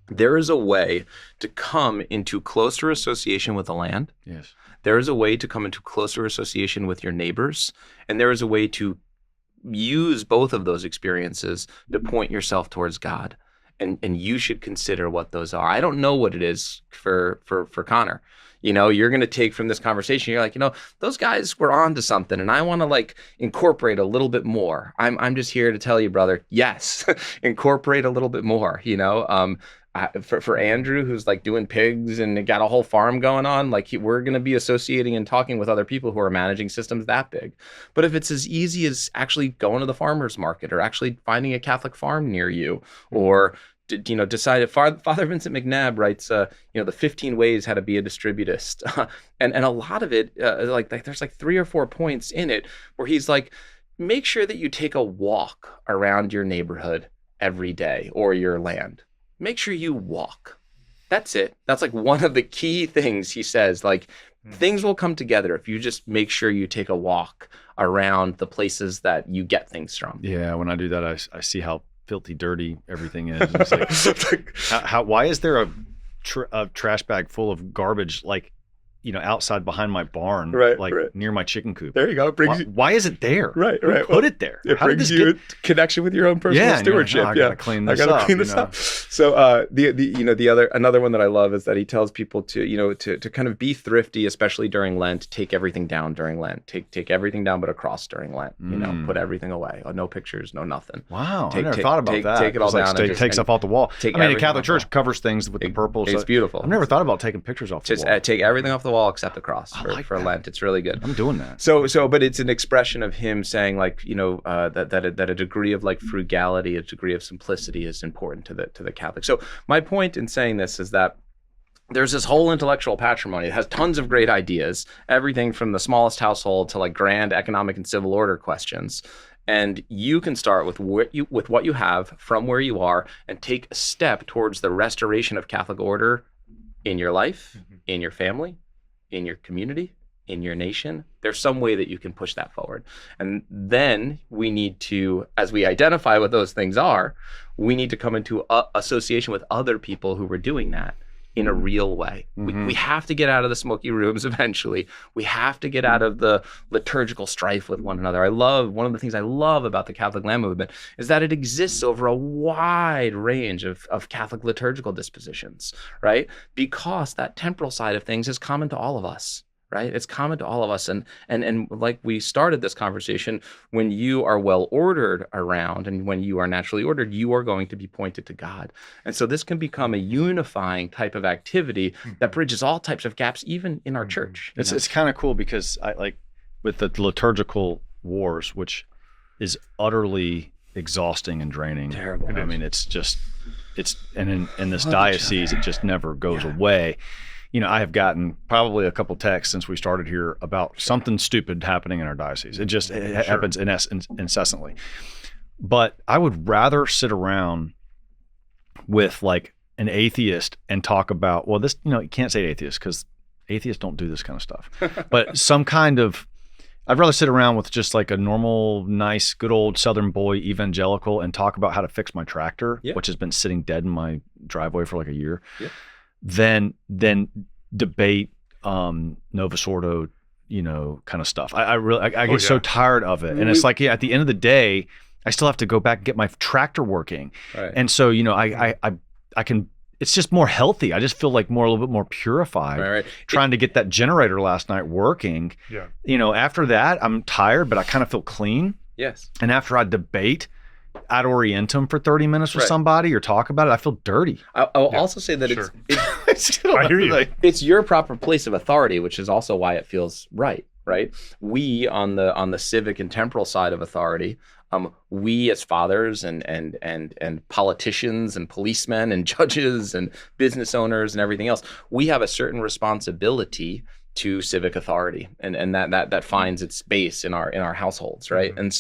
there is a way to come into closer association with the land. Yes. There is a way to come into closer association with your neighbors. And there is a way to use both of those experiences to point yourself towards God. And you should consider what those are. I don't know what it is for Conor. You know, you're going to take from this conversation, you're like, you know, those guys were on to something and I want to like incorporate a little bit more. I'm just here to tell you, brother, yes, incorporate a little bit more, you know. For Andrew, who's like doing pigs and got a whole farm going on, like we're going to be associating and talking with other people who are managing systems that big. But if it's as easy as actually going to the farmer's market or actually finding a Catholic farm near you, or decide, Father Vincent McNabb writes, the 15 ways how to be a distributist. and a lot of it, like there's like 3 or 4 points in it where he's like, make sure that you take a walk around your neighborhood every day or your land. Make sure you walk. That's it. That's like one of the key things he says, like things will come together if you just make sure you take a walk around the places that you get things from. Yeah. When I do that, I see how filthy dirty everything is. It's like, why is there a trash bag full of garbage, like, outside behind my barn, right. Near my chicken coop? There you go. Why is it there? Right. Put it there. It brings you a connection with your own personal stewardship. I gotta clean this up. So another one that I love is that he tells people to kind of be thrifty, especially during Lent. Take everything down during Lent. Take everything down but a cross during Lent. Put everything away. No pictures, no nothing. Wow, I never thought about that. Take it all down. Take stuff off the wall. The Catholic Church covers things with the purple. It's beautiful. I've never thought about taking pictures off the wall. Take everything off the wall except the cross for Lent. It's really good. I'm doing that. But it's an expression of him saying, like, that a degree of like frugality, a degree of simplicity is important to the Catholic. So my point in saying this is that there's this whole intellectual patrimony. It has tons of great ideas, everything from the smallest household to like grand economic and civil order questions. And you can start with what you have from where you are and take a step towards the restoration of Catholic order in your life, in your family, in your community, in your nation. There's some way that you can push that forward. And then we need to, as we identify what those things are, we need to come into association with other people who are doing that in a real way. We have to get out of the smoky rooms eventually. We have to get out of the liturgical strife with one another. One of the things I love about the Catholic Land Movement is that it exists over a wide range of Catholic liturgical dispositions, right? Because that temporal side of things is common to all of us. Right? It's common to all of us. And like we started this conversation, when you are well ordered around and when you are naturally ordered, you are going to be pointed to God. And so this can become a unifying type of activity that bridges all types of gaps, even in our church. It's kind of cool because I like with the liturgical wars, which is utterly exhausting and draining. Terrible. I mean, it's in this diocese, it just never goes away. I have gotten probably a couple texts since we started here about something stupid happening in our diocese. It just it happens incessantly. But I would rather sit around with like an atheist and talk about, well, this, you can't say atheist because atheists don't do this kind of stuff. But some kind of, I'd rather sit around with just like a normal, nice, good old Southern boy evangelical and talk about how to fix my tractor, which has been sitting dead in my driveway for like a year, than debate Novus Ordo, kind of stuff. I get so tired of it. And it's like, at the end of the day, I still have to go back and get my tractor working. Right. And so, I can, it's just more healthy. I just feel like a little bit more purified. Right. Trying to get that generator last night working. Yeah. After that, I'm tired, but I kind of feel clean. Yes. And after I debate ad orientem for 30 minutes with somebody or talk about it, I feel dirty. I'll also say that I hear you. It's your proper place of authority, which is also why it feels right. Right. We on the civic and temporal side of authority, we as fathers and politicians and policemen and judges and business owners and everything else, we have a certain responsibility to civic authority, and that finds its base in our households, right? Mm-hmm.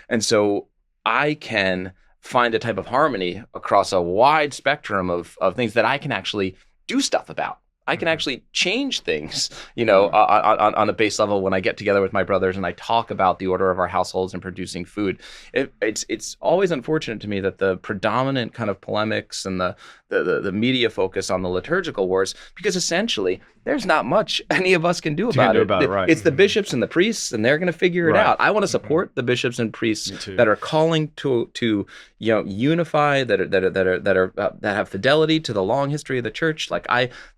And so I can find a type of harmony across a wide spectrum of things that I can actually do stuff about. I can actually change things, on a base level when I get together with my brothers and I talk about the order of our households and producing food. It's always unfortunate to me that the predominant kind of polemics and the media focus on the liturgical wars, because essentially there's not much any of us can do about it. Right. It's the bishops and the priests, and they're going to figure it out. I want to support the bishops and priests that are calling to unify, that have fidelity to the long history of the church. Like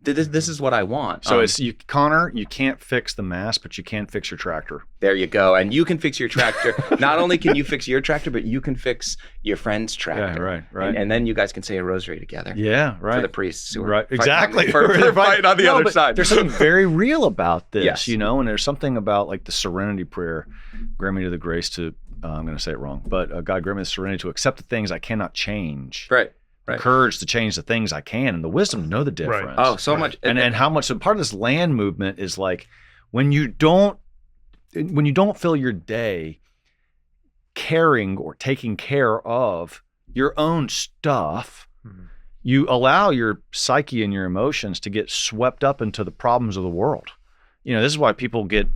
this is what I want. So Conor, you can't fix the mass, but you can fix your tractor. There you go. And you can fix your tractor. Not only can you fix your tractor, but you can fix your friend's tractor. Yeah, right. And then you guys can say a rosary together. Yeah, right. For the priests who are right, exactly. Fighting on the other side. There's something very real about this, yes. And there's something about like the serenity prayer, grant me the grace to, I'm going to say it wrong, but God grant me the serenity to accept the things I cannot change. Right. The courage to change the things I can, and the wisdom to know the difference. Right. Oh, so much. And how much, so part of this land movement is like, when you don't fill your day caring or taking care of your own stuff, you allow your psyche and your emotions to get swept up into the problems of the world. This is why people get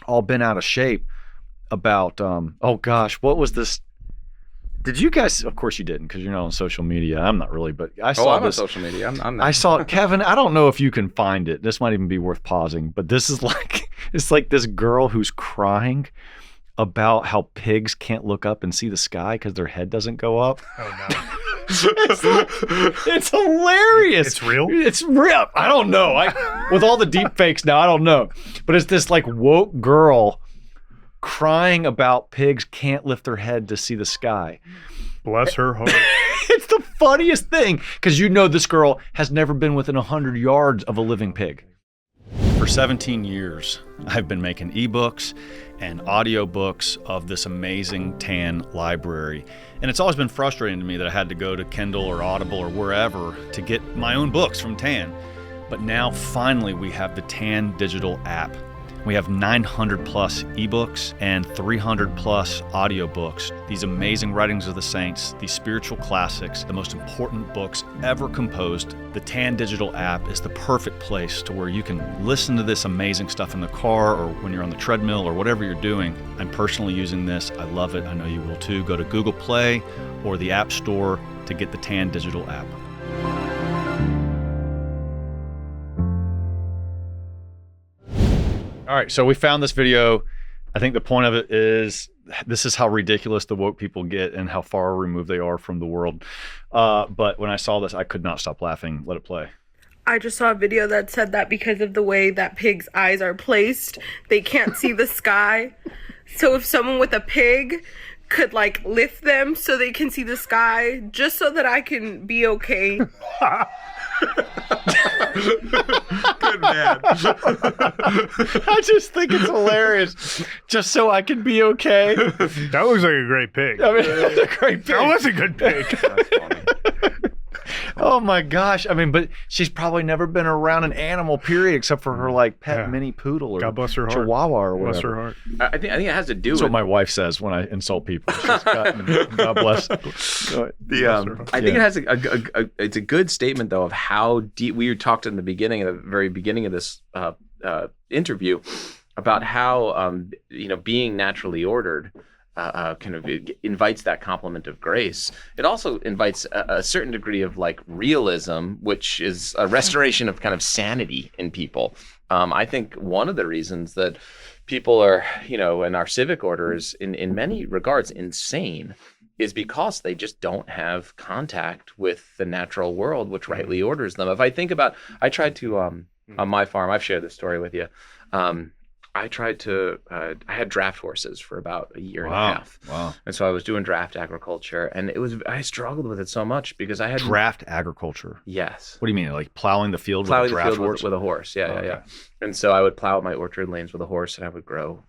all bent out of shape about, oh gosh, what was this? Did you guys, of course you didn't, because you're not on social media. I'm not really, but I saw I'm this. on social media. I'm not. I saw, Kevin, I don't know if you can find it. This might even be worth pausing, but this is like, it's like this girl who's crying about how pigs can't look up and see the sky because their head doesn't go up. Oh no. It's hilarious. It's real? It's real. I don't know. With all the deep fakes now, I don't know. But it's this like woke girl crying about pigs can't lift their head to see the sky. Bless her heart. It's the funniest thing, because this girl has never been within 100 yards of a living pig. For 17 years, I've been making ebooks and audiobooks of this amazing TAN library. And it's always been frustrating to me that I had to go to Kindle or Audible or wherever to get my own books from TAN. But now finally we have the TAN digital app. We have 900 plus ebooks and 300 plus audiobooks. These amazing writings of the saints, these spiritual classics, the most important books ever composed. The TAN digital app is the perfect place to where you can listen to this amazing stuff in the car or when you're on the treadmill or whatever you're doing. I'm personally using this. I love it. I know you will too. Go to Google Play or the App Store to get the TAN digital app. All right, so we found this video. I think the point of it is this is how ridiculous the woke people get and how far removed they are from the world. But when I saw this, I could not stop laughing. Let it play. I just saw a video that said that because of the way that pigs' eyes are placed, they can't see the sky. So if someone with a pig could like lift them so they can see the sky, just so that I can be okay. Good man. I just think it's hilarious. Just so I can be okay. That looks like a great pig. I mean, that's a great pig. That was a good pig. That's funny. Oh my gosh. I mean, but she's probably never been around an animal, period, except for her like pet mini poodle or God bless her heart. Chihuahua or whatever. Bless her heart. I think it has to do That's with what my wife says when I insult people. She's got, God bless. I think it has it's a good statement though of how deep we talked in the beginning, at the very beginning of this interview, about how being naturally ordered kind of invites that complement of grace. It also invites a certain degree of like realism, which is a restoration of kind of sanity in people. I think one of the reasons that people are, in our civic orders, in many regards, insane, is because they just don't have contact with the natural world, which rightly orders them. If I think about, I tried to, on my farm, I've shared this story with you. I had draft horses for about a year and a half. Wow. And so I was doing draft agriculture, and I struggled with it so much because I had draft agriculture. Yes. What do you mean? Like plowing the field Plowing with a the draft field horse? with a horse. Yeah, Okay. yeah. And so I would plow my orchard lanes with a horse, and I would grow,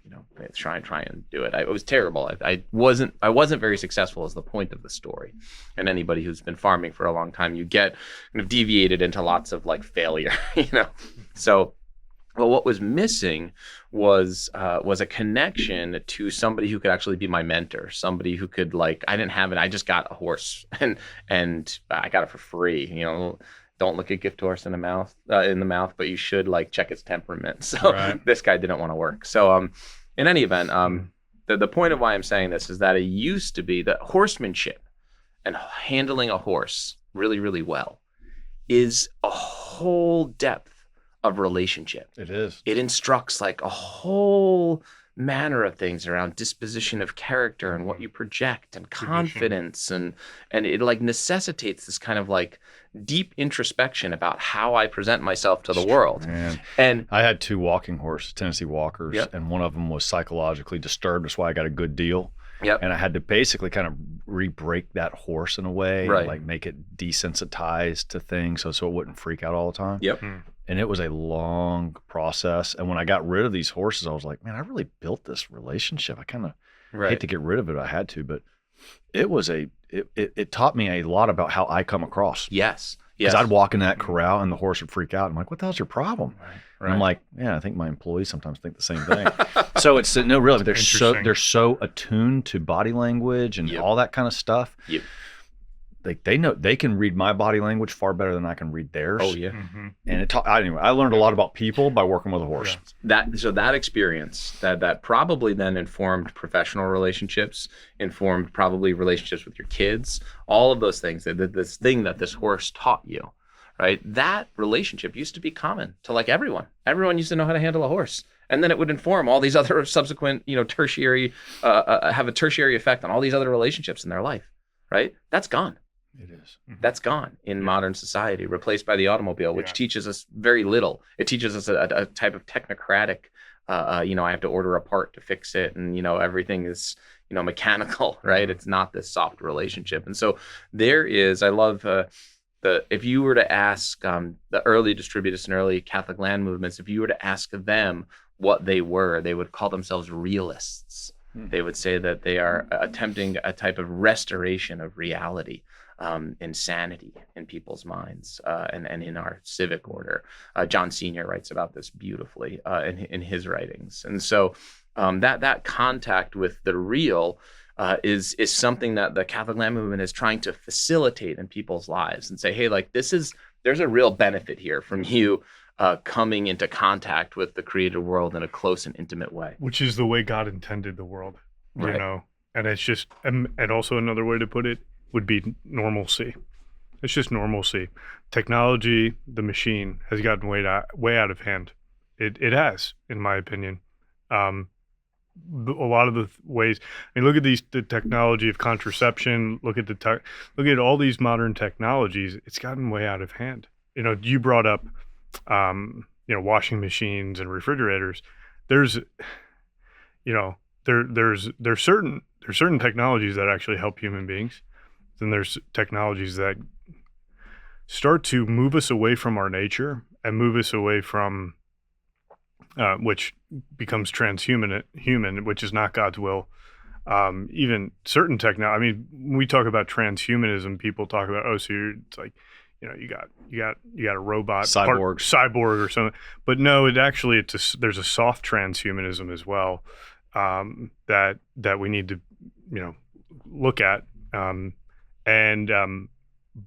try and do it. It was terrible. I wasn't very successful is the point of the story. And anybody who's been farming for a long time, you get kind of deviated into lots of like failure, So well, what was missing was a connection to somebody who could actually be my mentor, somebody who could I didn't have it. I just got a horse and I got it for free. Don't look a gift horse in the mouth, but you should check its temperament. So Right. This guy didn't want to work. So in any event, the point of why I'm saying this is that it used to be that horsemanship and handling a horse really, really well is a whole depth of relationship. It is. It instructs a whole manner of things around disposition of character and what you project and confidence and it necessitates this kind of deep introspection about how I present myself to the world. Man. And I had 2 walking horses, Tennessee Walkers, Yep. and one of them was psychologically disturbed. That's why I got a good deal. Yep. And I had to basically kind of re-break that horse in a way, Right. and make it desensitized to things so it wouldn't freak out all the time. Yep. And it was a long process. And when I got rid of these horses, I was like, man, I really built this relationship. I kind of hate to get rid of it. I had to, but it was it taught me a lot about how I come across. Yes. Because I'd walk in that corral and the horse would freak out. I'm like, what the hell's your problem? Right. And I'm like, yeah, I think my employees sometimes think the same thing. So it's no, really, they're so attuned to body language and Yep. all that kind of stuff. Yep. They know they can read my body language far better than I can read theirs. Oh yeah. And anyway, I learned a lot about people by working with a horse. That experience that probably then informed professional relationships, informed probably relationships with your kids, all of those things. This thing that this horse taught you, right? That relationship used to be common to everyone. Everyone used to know how to handle a horse, and then it would inform all these other subsequent, tertiary, have a tertiary effect on all these other relationships in their life, right? That's gone. It is. That's gone in modern society, replaced by the automobile, which teaches us very little. It teaches us a type of technocratic, I have to order a part to fix it, and everything is mechanical, right? It's not this soft relationship. And so there is, I love if you were to ask the early distributists and early Catholic land movements, if you were to ask them what they were, they would call themselves realists. They would say that they are attempting a type of restoration of reality. Insanity in people's minds and in our civic order. John Senior writes about this beautifully in his writings. And so that contact with the real is something that the Catholic land movement is trying to facilitate in people's lives and say, hey, there's a real benefit here from you coming into contact with the created world in a close and intimate way. Which is the way God intended the world, Right. And it's just, and also another way to put it would be normalcy. It's just normalcy. Technology, the machine, has gotten way out of hand. It has, in my opinion. A lot of the ways. Look at the technology of contraception. Look at all these modern technologies. It's gotten way out of hand. You brought up, washing machines and refrigerators. There's certain technologies that actually help human beings. Then there's technologies that start to move us away from our nature and move us away from, which becomes human, which is not God's will. Even certain when we talk about transhumanism, people talk about, so you got a robot Cyborg or something. But no, there's a soft transhumanism as well, that we need to, look at.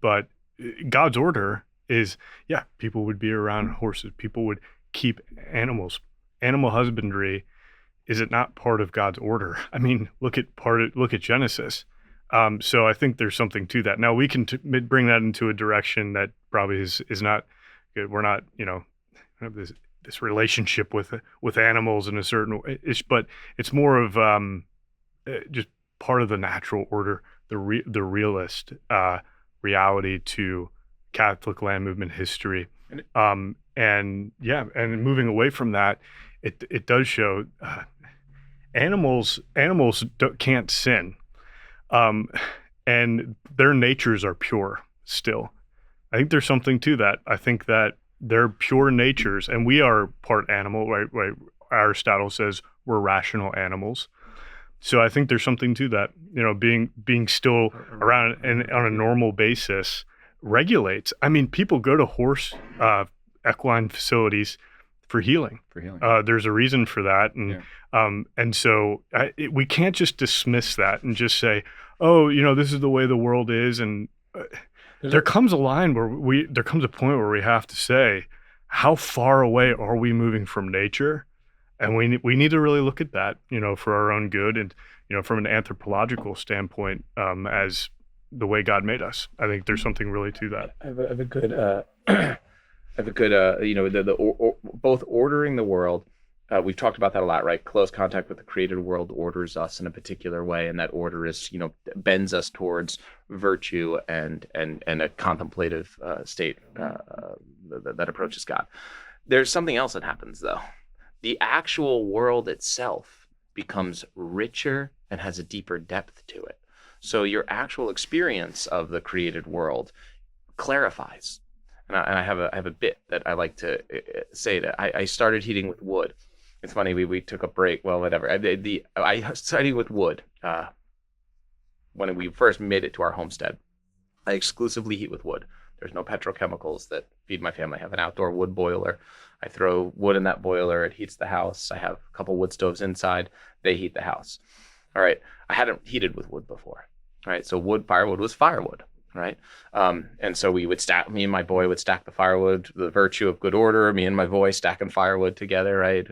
But God's order is, people would be around horses. People would keep animals. Animal husbandry, is it not part of God's order? I mean, look at Genesis. So I think there's something to that. Now we can bring that into a direction that probably is not good. We're not, have this relationship with animals in a certain way. But it's more of just part of the natural order, the realist reality to Catholic land movement history. And moving away from that, it does show animals can't sin, and their natures are pure still. I think there's something to that. I think that their pure natures, and we are part animal, right? Aristotle says we're rational animals. So I think there's something to that. Being still around and on a normal basis regulates. I mean, people go to horse equine facilities for healing. There's a reason for that, and so we can't just dismiss that and just say, oh, this is the way the world is. And there comes a point where we have to say, how far away are we moving from nature? And we need to really look at that, for our own good, and from an anthropological standpoint, as the way God made us. I think there's something really to that. I have a good, both ordering the world. We've talked about that a lot, right? Close contact with the created world orders us in a particular way, and that order is, bends us towards virtue and a contemplative state that approaches God. There's something else that happens, though. The actual world itself becomes richer and has a deeper depth to it. So your actual experience of the created world clarifies. And I have a bit that I like to say that I started heating with wood. It's funny, we took a break. Well, whatever. I started with wood when we first made it to our homestead. I exclusively heat with wood. There's no petrochemicals that feed my family. I have an outdoor wood boiler. I throw wood in that boiler. It heats the house. I have a couple wood stoves inside. They heat the house. All right. I hadn't heated with wood before. Right. So firewood was firewood. Right. And so me and my boy would stack the firewood, the virtue of good order, me and my boy stacking firewood together, right?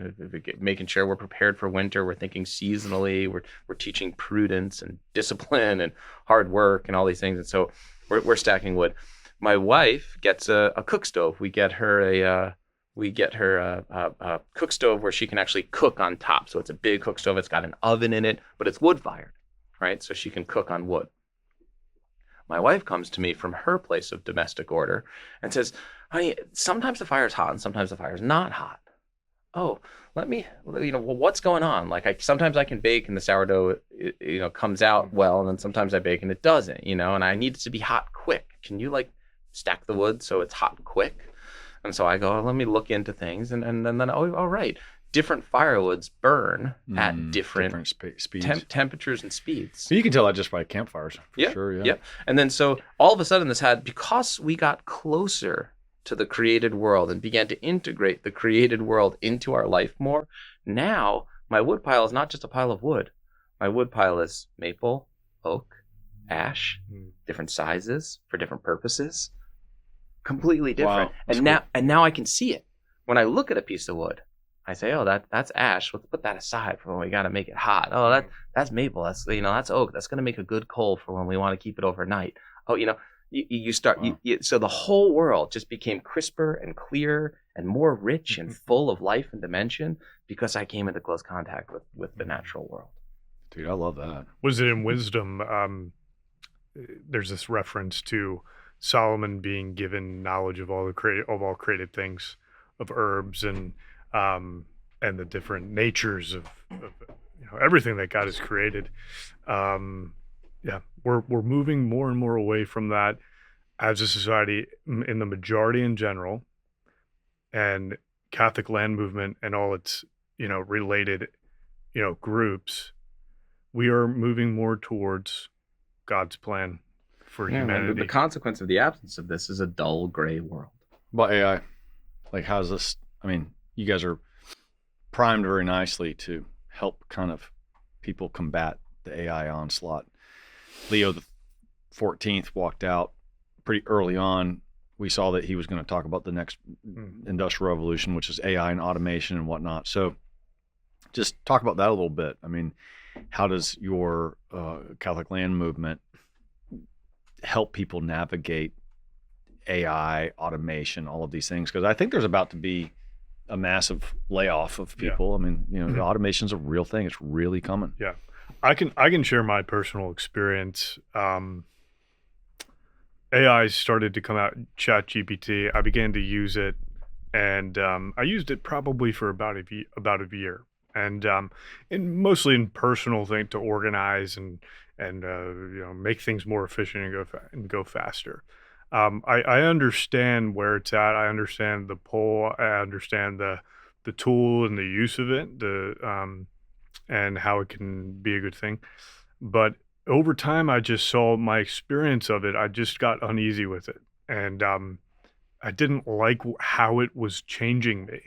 Making sure we're prepared for winter. We're thinking seasonally. We're teaching prudence and discipline and hard work and all these things. And so we're stacking wood. My wife gets a cook stove. We get her a cook stove where she can actually cook on top. So it's a big cook stove. It's got an oven in it, but it's wood fired, right? So she can cook on wood. My wife comes to me from her place of domestic order and says, honey, sometimes the fire's hot and sometimes the fire's not hot. Oh, what's going on? Like sometimes I can bake and the sourdough, comes out well, and then sometimes I bake and it doesn't, and I need it to be hot quick. Can you stack the wood so it's hot quick? And so I go, let me look into things. And then, all right. Different firewoods burn at different speeds. Temperatures and speeds. You can tell that just by campfires, for sure. Yeah. And then so all of a sudden because we got closer to the created world and began to integrate the created world into our life more, now my wood pile is not just a pile of wood. My wood pile is maple, oak, ash, different sizes for different purposes, completely different. Wow. And now I can see it. When I look at a piece of wood, I say, oh, that's ash. Let's put that aside for when we got to make it hot. Oh, that's maple. That's that's oak. That's going to make a good coal for when we want to keep it overnight. Oh, you start. Wow. So the whole world just became crisper and clearer and more rich and full of life and dimension because I came into close contact with the natural world. Dude, I love that. Was it in Wisdom? There's this reference to Solomon being given knowledge of all created things, of herbs and the different natures of everything that God has created. We're moving more and more away from that as a society in the majority in general, and Catholic land movement and all its related groups. We are moving more towards God's plan for Yeah, humanity. the consequence of the absence of this is a dull gray world. About AI, like how's this? I mean, you guys are primed very nicely to help kind of people combat the AI onslaught. Leo the 14th walked out pretty early on. We saw that he was going to talk about the next industrial revolution, which is AI and automation and whatnot. So just talk about that a little bit. I mean, how does your Catholic land movement help people navigate AI, automation, all of these things? Because I think there's about to be a massive layoff of people. Yeah. I mean, you know, the automation's a real thing. It's really coming. Yeah. I can share my personal experience. AI started to come out, ChatGPT. I began to use it, and I used it probably for about a year, and mostly in personal thing to organize and make things more efficient and go faster. I understand where it's at. I understand the pull. I understand the tool and the use of it, and how it can be a good thing. But over time, I just saw my experience of it. I just got uneasy with it, and I didn't like how it was changing me.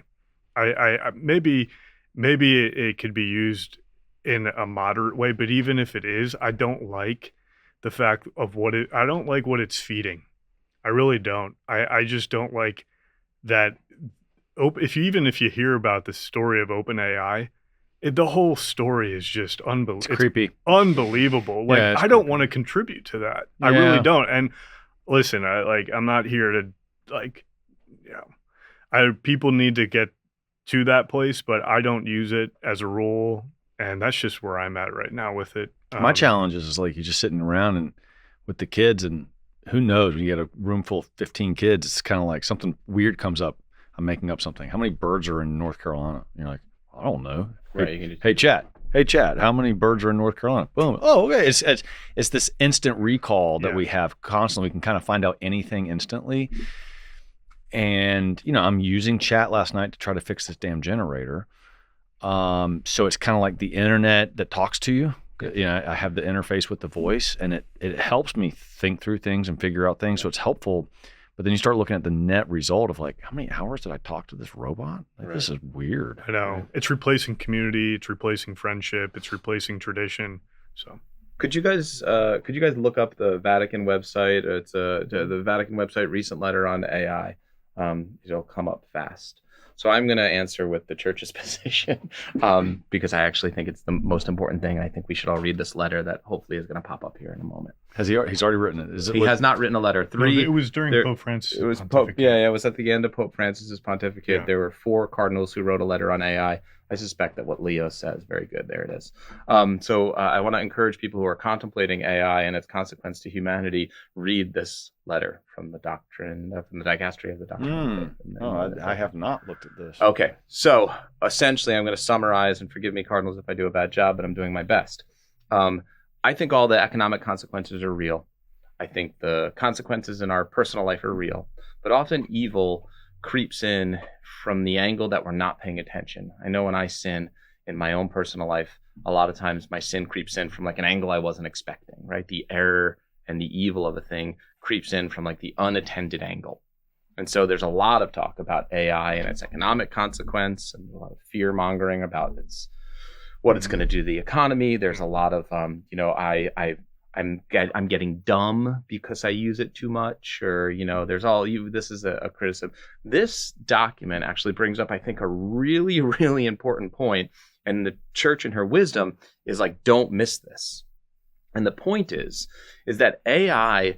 I maybe it could be used in a moderate way, but even if it is, I don't like the fact of I don't like what it's feeding. I really don't. I just don't like that. If you hear about the story of OpenAI, the whole story is just unbelievable. It's creepy. Unbelievable. Like, Yeah, I don't want to contribute to that. I Yeah. really don't. And listen, I'm not here to people need to get to that place, but I don't use it as a rule. And that's just where I'm at right now with it. My challenge is like you're just sitting around and with the kids, and who knows, when you get a room full of 15 kids, it's kind of like something weird comes up. I'm making up something. How many birds are in North Carolina? And you're like, I don't know. Right. Hey, chat. How many birds are in North Carolina? Boom. Oh, okay. It's this instant recall that we have constantly. We can kind of find out anything instantly. And, I'm using chat last night to try to fix this damn generator. So it's kind of like the internet that talks to you. I have the interface with the voice, and it helps me think through things and figure out things. So it's helpful. But then you start looking at the net result of like, how many hours did I talk to this robot? Like, This is weird. I know. Right. It's replacing community. It's replacing friendship. It's replacing tradition. So could you guys look up the Vatican website? It's the Vatican website recent letter on AI. It'll come up fast. So I'm going to answer with the church's position because I actually think it's the most important thing. I think we should all read this letter that hopefully is going to pop up here in a moment. He's already written it? He has not written a letter. No, it was during Pope Francis' It was pontificate. it was at the end of Pope Francis's pontificate. Yeah. There were 4 cardinals who wrote a letter on AI. I suspect that what Leo says, very good. There it is. So I want to encourage people who are contemplating AI and its consequence to humanity, read this letter from the doctrine, from the dicastery of the doctrine. I have not looked at this. Okay, so essentially I'm going to summarize, and forgive me, Cardinals, if I do a bad job, but I'm doing my best. I think all the economic consequences are real. I think the consequences in our personal life are real, but often evil creeps in from the angle that we're not paying attention. I know when I sin in my own personal life, a lot of times my sin creeps in from like an angle I wasn't expecting, right? The error and the evil of a thing creeps in from like the unattended angle. And so there's a lot of talk about AI and its economic consequence, and a lot of fear mongering about what it's going to do to the economy. There's a lot of, I'm getting dumb because I use it too much, or, there's this is a criticism. This document actually brings up, I think, a really, really important point, and the church in her wisdom is like, don't miss this. And the point is that AI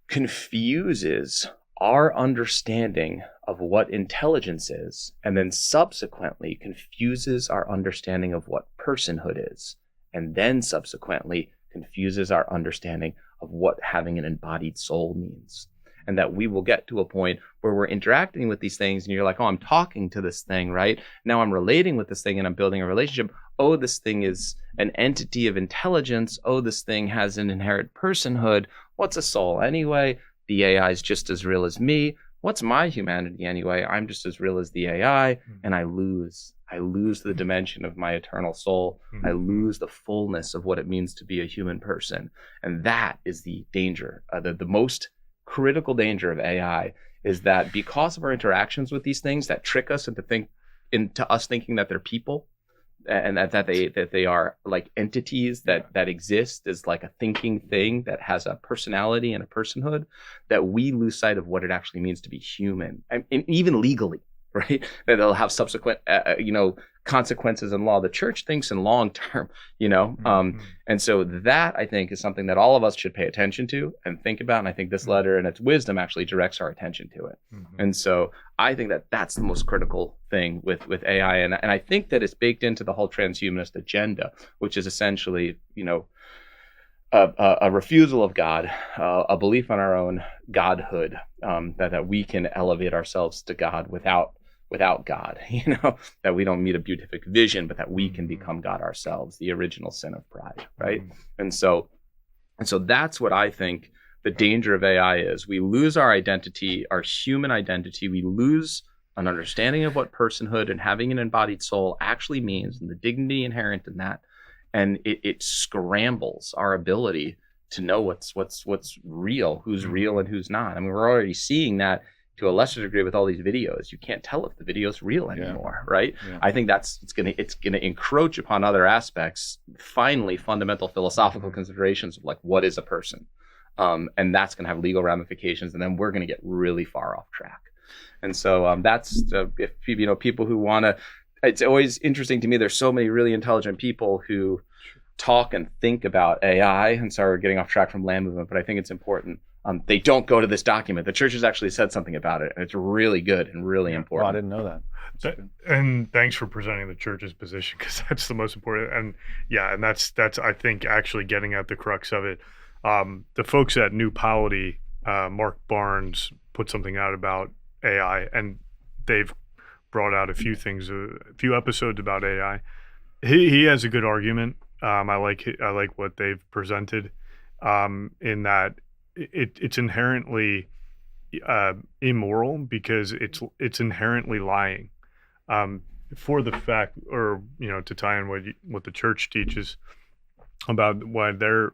confuses our understanding of what intelligence is, and then subsequently confuses our understanding of what personhood is, and then subsequently confuses our understanding of what having an embodied soul means. And that we will get to a point where we're interacting with these things and you're like, oh, I'm talking to this thing, right? Now I'm relating with this thing and I'm building a relationship. Oh, this thing is an entity of intelligence. Oh, this thing has an inherent personhood. What's a soul anyway? The AI is just as real as me. What's my humanity anyway? I'm just as real as the AI, and I lose I lose the dimension of my eternal soul. I lose the fullness of what it means to be a human person. And that is the danger. The most critical danger of AI is that because of our interactions with these things that trick us into us thinking that they're people, and that they are like entities that exist as like a thinking thing that has a personality and a personhood, that we lose sight of what it actually means to be human, and even legally, right? That they'll have subsequent consequences in law. The church thinks in long term, and so that, I think, is something that all of us should pay attention to and think about. And I think this letter and its wisdom actually directs our attention to it. And so I think that that's the most critical thing with AI. And I think that it's baked into the whole transhumanist agenda, which is essentially, a refusal of God, a belief on our own godhood, that we can elevate ourselves to God without God, that we don't meet a beatific vision, but that we can become God ourselves, the original sin of pride, right? And so that's what I think the danger of AI is. We lose our identity, our human identity. We lose an understanding of what personhood and having an embodied soul actually means, and the dignity inherent in that. And it scrambles our ability to know what's real, who's real and who's not. I mean, we're already seeing that to a lesser degree with all these videos. You can't tell if the video's real anymore, right? Yeah. I think it's gonna encroach upon other aspects, finally fundamental philosophical considerations of like, what is a person? And that's gonna have legal ramifications, and then we're gonna get really far off track. And so that's if people who wanna, it's always interesting to me, there's so many really intelligent people who talk and think about AI, and sorry we're getting off track from land movement, but I think it's important. They don't go to this document. The church has actually said something about it, and it's really good and really important. Well, I didn't know that. And thanks for presenting the church's position, because that's the most important. And that's I think actually getting at the crux of it. The folks at New Polity, Mark Barnes put something out about AI, and they've brought out a few things, a few episodes about AI. He has a good argument. I like what they've presented, in that it's inherently immoral, because it's inherently lying, for the fact, or to tie in what the church teaches about why they're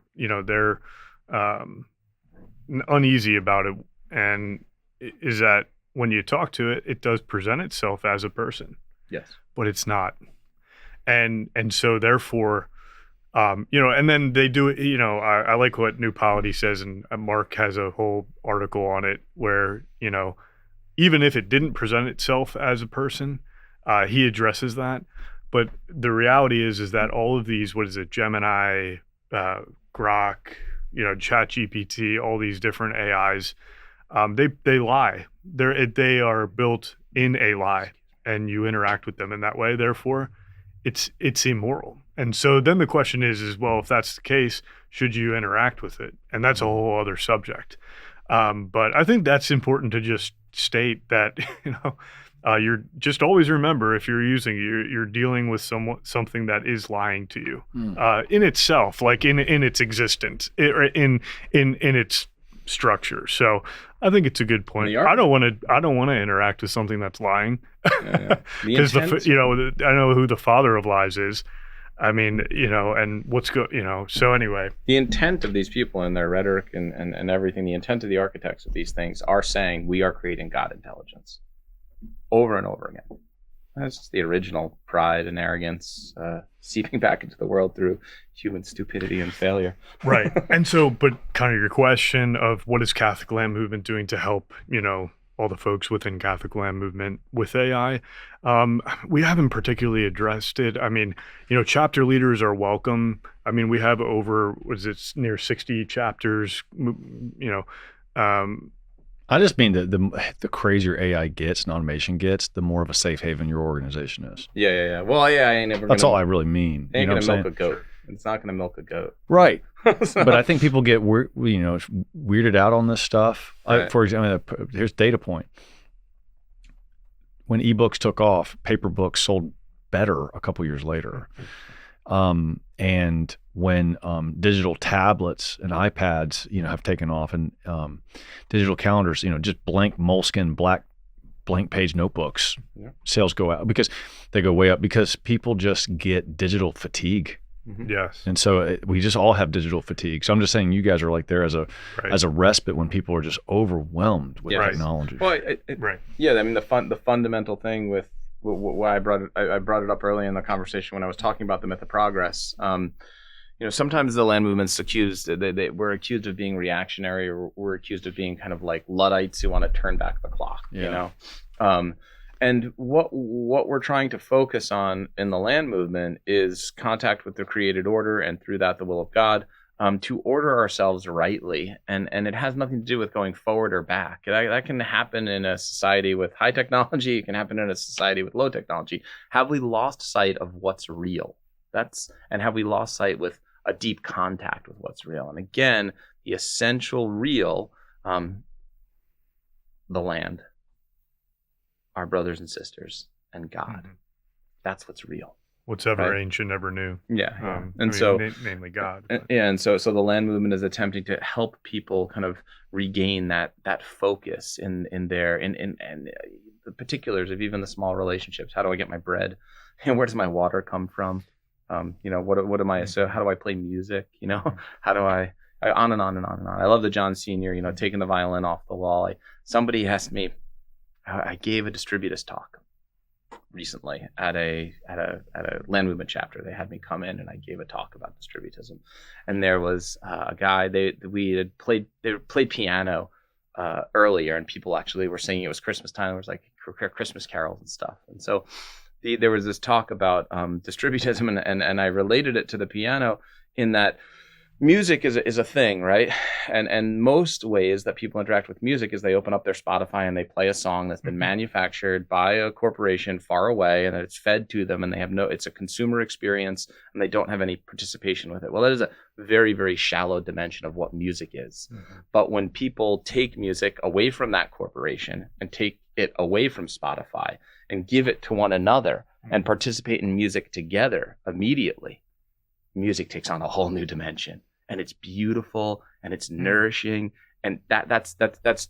uneasy about it, and is that when you talk to it, it does present itself as a person. Yes, but it's not, and so therefore. And then they do it, I like what New Polity says, and Mark has a whole article on it where, even if it didn't present itself as a person, he addresses that. But the reality is that all of these, Gemini, Grok, ChatGPT, all these different AIs, they lie. They are built in a lie, and you interact with them in that way. Therefore, it's immoral. And so then the question is, well, if that's the case, should you interact with it? And that's a whole other subject. But I think that's important to just state that, you're just always remember, if you're using it, you're dealing with something that is lying to you, in itself, like in its existence, in its structure. So I think it's a good point. I don't want to interact with something that's lying, because I know who the father of lies is. I mean, and so anyway. The intent of these people and their rhetoric and everything, the intent of the architects of these things are saying we are creating God intelligence over and over again. That's just the original pride and arrogance seeping back into the world through human stupidity and failure. Right. And so, but kind of your question of what is Catholic Land Movement doing to help, all the folks within Catholic Land Movement with AI, we haven't particularly addressed it. I mean, chapter leaders are welcome. I mean, we have over, near 60 chapters, I just mean that the crazier AI gets and automation gets, the more of a safe haven your organization is. Yeah. Well, yeah, I ain't never. That's all I really mean. Ain't gonna milk a goat. Sure. It's not gonna milk a goat. Right. So. But I think people get weirded out on this stuff. Right. For example, here's data point. When ebooks took off, paper books sold better a couple years later. And when digital tablets and iPads, have taken off, and digital calendars, just blank moleskin black blank page notebooks. Yeah. Sales go out because they go way up because people just get digital fatigue. Yes. And so we just all have digital fatigue. So I'm just saying you guys are like there as a respite when people are just overwhelmed with technology. Well, Right. yeah. I mean, the fundamental thing with why I brought it up early in the conversation when I was talking about the myth of progress. Sometimes the land movement's accused, we're accused of being reactionary, or we're accused of being kind of like Luddites who want to turn back the clock, and what we're trying to focus on in the land movement is contact with the created order, and through that, the will of God, to order ourselves rightly. And it has nothing to do with going forward or back. That can happen in a society with high technology. It can happen in a society with low technology. Have we lost sight of what's real? And have we lost sight with a deep contact with what's real? And again, the essential real, the land, our brothers and sisters, and God. That's what's real. What's ever ancient, ever new. Yeah. Namely God. And so the land movement is attempting to help people kind of regain that focus in the particulars of even the small relationships. How do I get my bread? Where does my water come from? What am I? So how do I play music? How do I on and on and on and on. I love the John Senior. Taking the violin off the wall. Somebody asked me. I gave a distributist talk recently at a land movement chapter. They had me come in and I gave a talk about distributism, and there was a guy. They played piano earlier, and people actually were singing. It was Christmas time. It was like Christmas carols and stuff, and so. There was this talk about distributism, and I related it to the piano in that music is a thing, right? And most ways that people interact with music is they open up their Spotify and they play a song that's been manufactured by a corporation far away, and that it's fed to them, and it's a consumer experience, and they don't have any participation with it. Well, that is a very, very shallow dimension of what music is. But when people take music away from that corporation and take it away from Spotify and give it to one another and participate in music together immediately, music takes on a whole new dimension, and it's beautiful and it's nourishing, and that's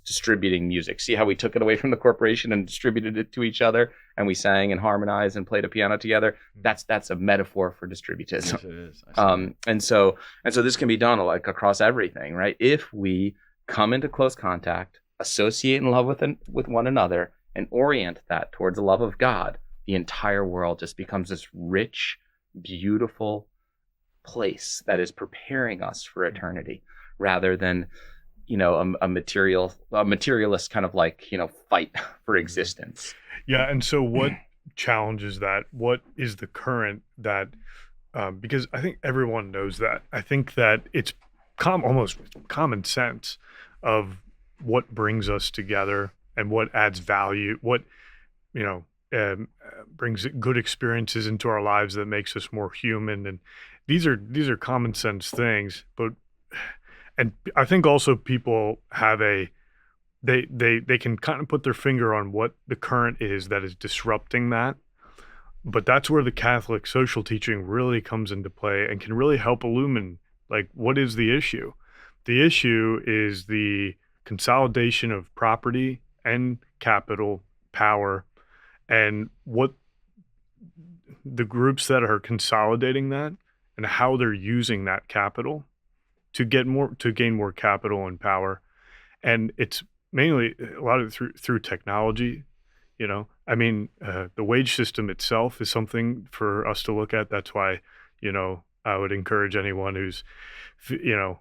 distributing music. See how we took it away from the corporation and distributed it to each other, and we sang and harmonized and played a piano together. That's a metaphor for distributism. Yes, it is. And so this can be done like across everything, right? If we come into close contact, associate in love with one another, and orient that towards the love of God, the entire world just becomes this rich, beautiful place that is preparing us for eternity, rather than a materialist kind of like fight for existence. Yeah. And so what challenges that? What is the current that because I think everyone knows that. I think that it's almost common sense of what brings us together and what adds value, what brings good experiences into our lives that makes us more human. And these are common sense things, and I think also people have they can kind of put their finger on what the current is that is disrupting that. But that's where the Catholic social teaching really comes into play and can really help illumine, like, what is the issue? The issue is the consolidation of property and capital, power, and what the groups that are consolidating that and how they're using that capital to gain more capital and power. And it's mainly a lot of it through technology. The wage system itself is something for us to look at. That's why, I would encourage anyone who's, in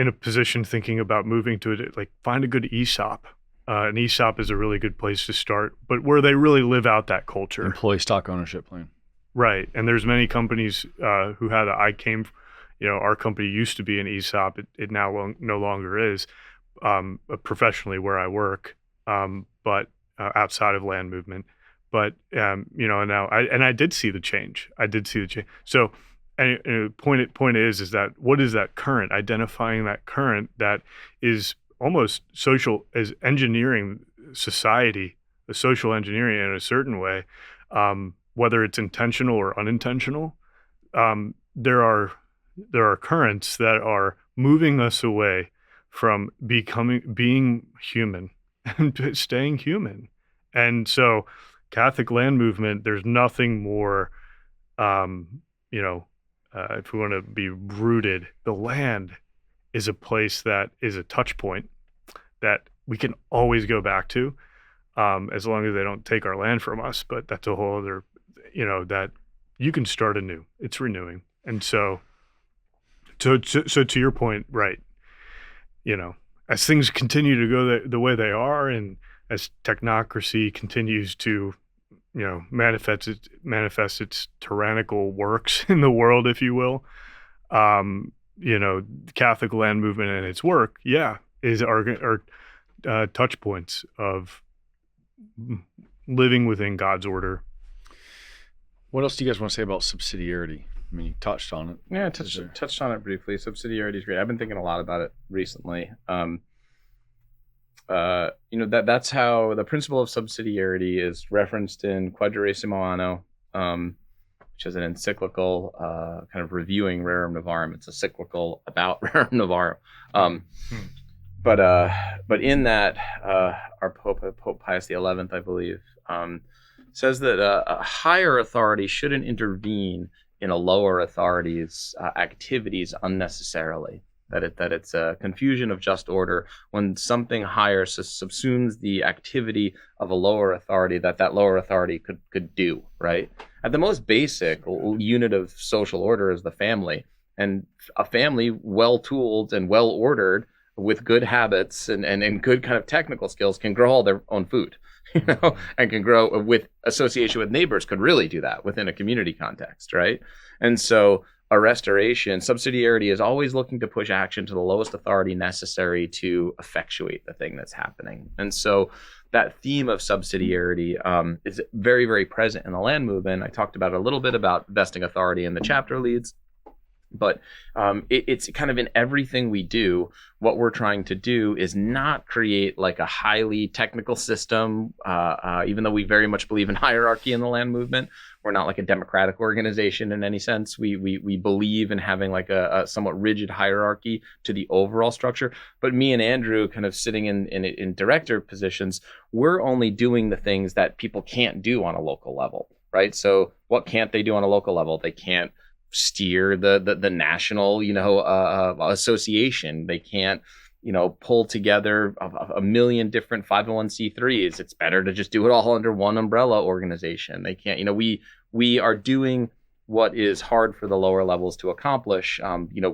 a position thinking about moving to it, like, find a good ESOP. An ESOP is a really good place to start, but where they really live out that culture. Employee stock ownership plan. Right. And there's many companies who had our company used to be an ESOP. It now no longer is professionally where I work, but outside of land movement. But, now I did see the change. So and point is that what is that current? Identifying that current that is almost social, as engineering society, a social engineering in a certain way, whether it's intentional or unintentional. There are currents that are moving us away from being human and staying human. And so Catholic land movement, there's nothing more, if we want to be rooted, the land is a place that is a touch point that we can always go back to, as long as they don't take our land from us. But that's a whole other, that you can start anew. It's renewing. And so to your point, right, as things continue to go the way they are, and as technocracy continues to, manifest its tyrannical works in the world, if you will, the Catholic land movement and its work, is our touch points of living within God's order. What else do you guys want to say about subsidiarity? I mean, you touched on it. Yeah, I touched on it briefly. Subsidiarity is great. I've been thinking a lot about it recently. That's how the principle of subsidiarity is referenced in Quadragesimo Anno, which is an encyclical kind of reviewing Rerum Novarum. It's a cyclical about Rerum Novarum. But in that, our Pope Pius XI, I believe, says that a higher authority shouldn't intervene in a lower authority's activities unnecessarily. That it's a confusion of just order when something higher subsumes the activity of a lower authority that lower authority could do, right? At the most basic unit of social order is the family. And a family well-tooled and well-ordered with good habits and good kind of technical skills can grow all their own food, and can grow with association with neighbors, could really do that within a community context, right? And so a restoration, subsidiarity is always looking to push action to the lowest authority necessary to effectuate the thing that's happening. And so that theme of subsidiarity is very, very present in the land movement. I talked about a little bit about vesting authority in the chapter leads, but it's kind of in everything we do. What we're trying to do is not create like a highly technical system, even though we very much believe in hierarchy in the land movement. We're not like a democratic organization in any sense. We believe in having like a somewhat rigid hierarchy to the overall structure. But me and Andrew, kind of sitting in director positions, we're only doing the things that people can't do on a local level, right? So what can't they do on a local level? They can't steer the national association. They can't pull together a million different 501c3s. It's better to just do it all under one umbrella organization. They can't, we are doing what is hard for the lower levels to accomplish.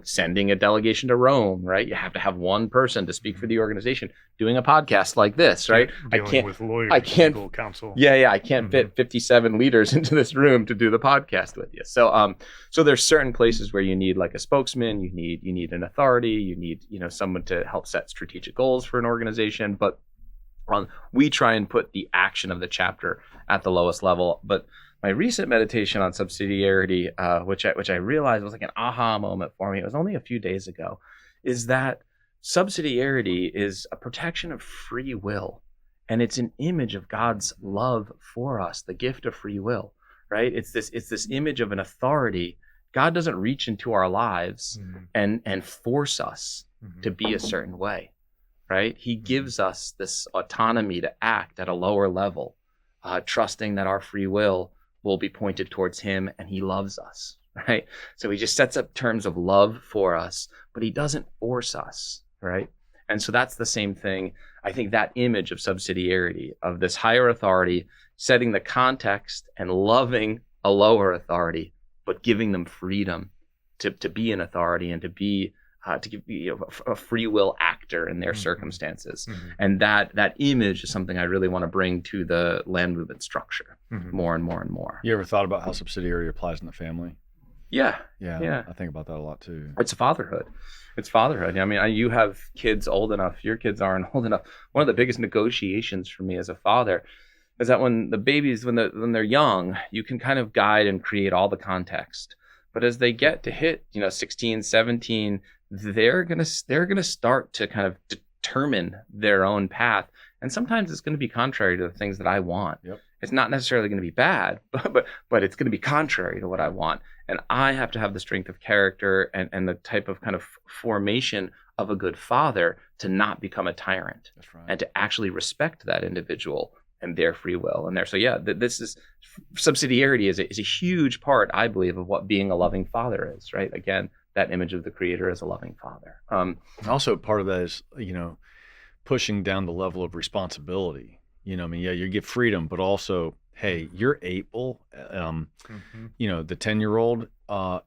Sending a delegation to Rome, right? You have to have one person to speak for the organization. Doing a podcast like this, right? With lawyers, I can't. legal counsel. Yeah. I can't fit 57 leaders into this room to do the podcast with you. So, so there's certain places where you need like a spokesman. You need an authority. You need someone to help set strategic goals for an organization. But we try and put the action of the chapter at the lowest level. But my recent meditation on subsidiarity, which I realized was like an aha moment for me, it was only a few days ago, is that subsidiarity is a protection of free will. And it's an image of God's love for us, the gift of free will, right? It's this image of an authority. God doesn't reach into our lives and force us to be a certain way, right? He gives us this autonomy to act at a lower level, trusting that our free will will be pointed towards him and he loves us, right? So he just sets up terms of love for us, but he doesn't force us, right? And so that's the same thing. I think that image of subsidiarity, of this higher authority setting the context and loving a lower authority, but giving them freedom to be an authority and to be a free will actor in their circumstances. And that image is something I really want to bring to the land movement structure more and more and more. You ever thought about how subsidiarity applies in the family? Yeah. I think about that a lot too. It's fatherhood. I mean, you have kids old enough, your kids aren't old enough. One of the biggest negotiations for me as a father is that when the babies, when they're young, you can kind of guide and create all the context. But as they get to hit, 16, 17, they're gonna start to kind of determine their own path. And sometimes it's going to be contrary to the things that I want. Yep. It's not necessarily going to be bad, but it's going to be contrary to what I want. And I have to have the strength of character and the type of kind of formation of a good father to not become a tyrant. That's right. And to actually respect that individual and their free will. And so, yeah, this is subsidiarity is a huge part, I believe, of what being a loving father is, right? Again, that image of the creator as a loving father. And also part of that is, pushing down the level of responsibility. I mean, yeah, you get freedom, but also, hey, you're able, the 10-year-old,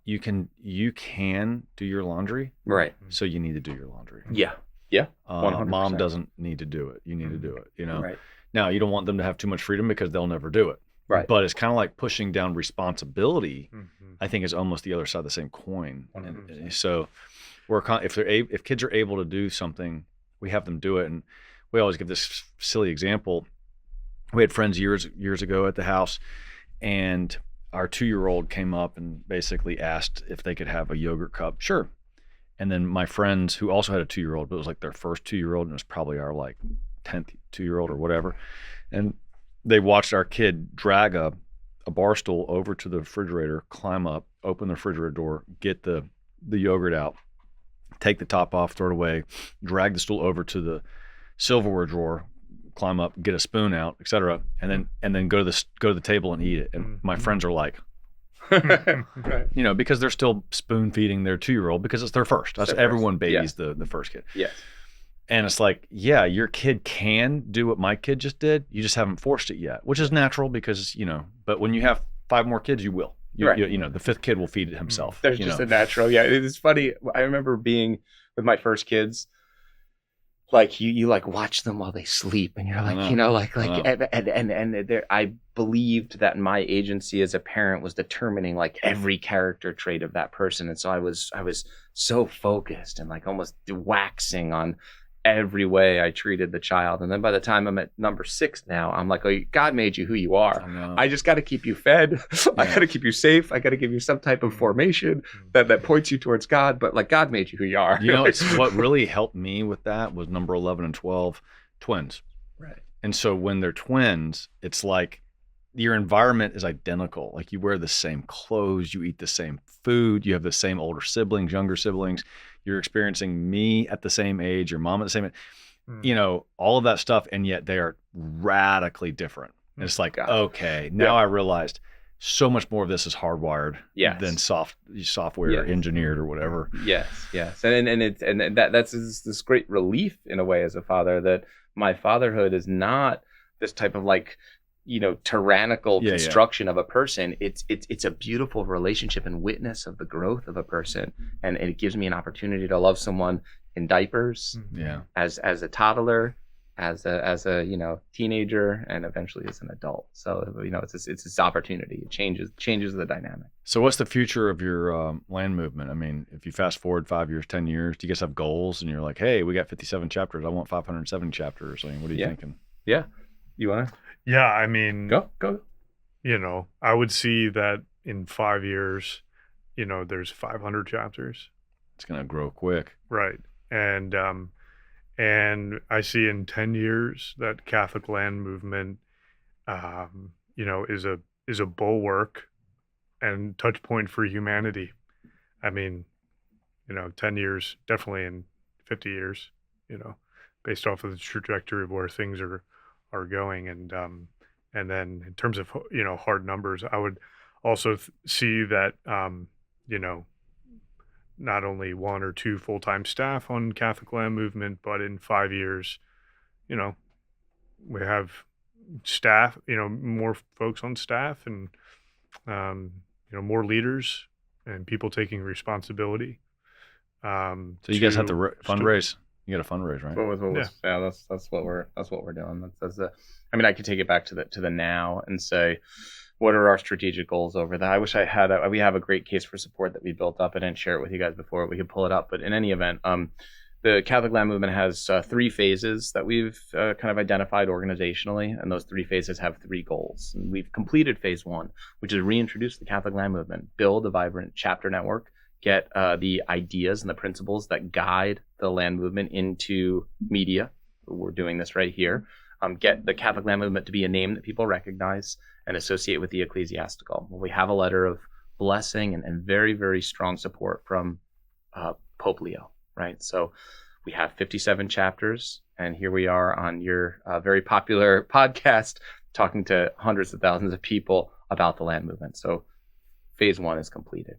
you can do your laundry. Right. So you need to do your laundry. Yeah. Yeah. 100%. Mom doesn't need to do it. You need to do it, Right. Now, you don't want them to have too much freedom because they'll never do it. Right. But it's kind of like pushing down responsibility, I think, is almost the other side of the same coin. And so if kids are able to do something, we have them do it. And we always give this silly example. We had friends years ago at the house, and our 2-year-old came up and basically asked if they could have a yogurt cup. Sure. And then my friends who also had a 2-year-old, but it was like their first 2-year-old, and it was probably our 10th 2-year-old or whatever. And they watched our kid drag a bar stool over to the refrigerator, climb up, open the refrigerator door, get the yogurt out, take the top off, throw it away, drag the stool over to the silverware drawer, climb up, get a spoon out, etc., and then go to the table and eat it. And my friends are like, right. Because they're still spoon feeding their 2-year-old because it's their first. That's everyone babies the first kid. Yes. And it's like, yeah, your kid can do what my kid just did. You just haven't forced it yet, which is natural because, but when you have 5 more kids, you will. Right. The 5th kid will feed it himself. There's just a natural. Yeah, it is funny. I remember being with my first kids, you watch them while they sleep, and you're I believed that my agency as a parent was determining every character trait of that person, and so I was so focused and almost waxing on every way I treated the child. And then by the time I'm at number 6 now, I'm like, oh, God made you who you are. I just got to keep you fed. I got to keep you safe. I got to give you some type of formation that points you towards God. But God made you who you are. It's what really helped me with that was number 11 and 12, twins. Right. And so when they're twins, it's like your environment is identical. You wear the same clothes, you eat the same food, you have the same older siblings, younger siblings. You're experiencing me at the same age, your mom at the same age, all of that stuff. And yet they are radically different. And it's okay, now I realized so much more of this is hardwired than software engineered or whatever. Yes. And that's this great relief in a way as a father, that my fatherhood is not this type of tyrannical construction of a person. It's a beautiful relationship and witness of the growth of a person, and it gives me an opportunity to love someone in diapers, as a toddler, as a teenager, and eventually as an adult. So it's this opportunity. It changes the dynamic. So what's the future of your land movement? I mean, if you fast forward 5 years, 10 years, do you guys have goals? And you're like, hey, we got 57 chapters. I want 570 chapters. I mean, what are you thinking? Yeah, you wanna? Yeah, I mean, go. I would see that in 5 years, there's 500 chapters. It's going to grow quick. Right. And I see in 10 years that Catholic land movement, is a bulwark and touch point for humanity. I mean, 10 years, definitely in 50 years, based off of the trajectory of where things are going. And then in terms of, hard numbers, I would also see that, not only 1 or 2 full-time staff on Catholic land movement, but in 5 years, we have staff, more folks on staff, and, more leaders and people taking responsibility. So you guys have to fundraise. You got to fundraise, right? That's what we're doing. I could take it back to the now and say, what are our strategic goals over that? I wish we have a great case for support that we built up. I didn't share it with you guys before. We could pull it up. But in any event, the Catholic land movement has 3 phases that we've kind of identified organizationally. And those 3 phases have 3 goals. And we've completed phase 1, which is reintroduce the Catholic land movement, build a vibrant chapter network, get the ideas and the principles that guide the land movement into media. We're doing this right here. get the Catholic land movement to be a name that people recognize and associate with the ecclesiastical. Well, we have a letter of blessing and very, very strong support from Pope Leo, right? So we have 57 chapters, and here we are on your very popular podcast talking to hundreds of thousands of people about the land movement. So phase 1 is completed.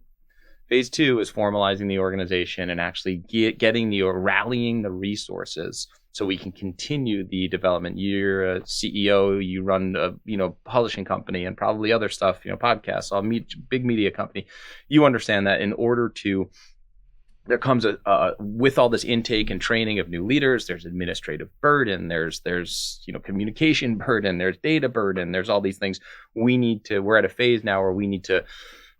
Phase 2 is formalizing the organization and actually rallying the resources so we can continue the development. You're a CEO, you run a publishing company and probably other stuff, podcasts, big media company. You understand that in order to, there comes with all this intake and training of new leaders, there's administrative burden, there's communication burden, there's data burden, there's all these things. We're at a phase now where we need to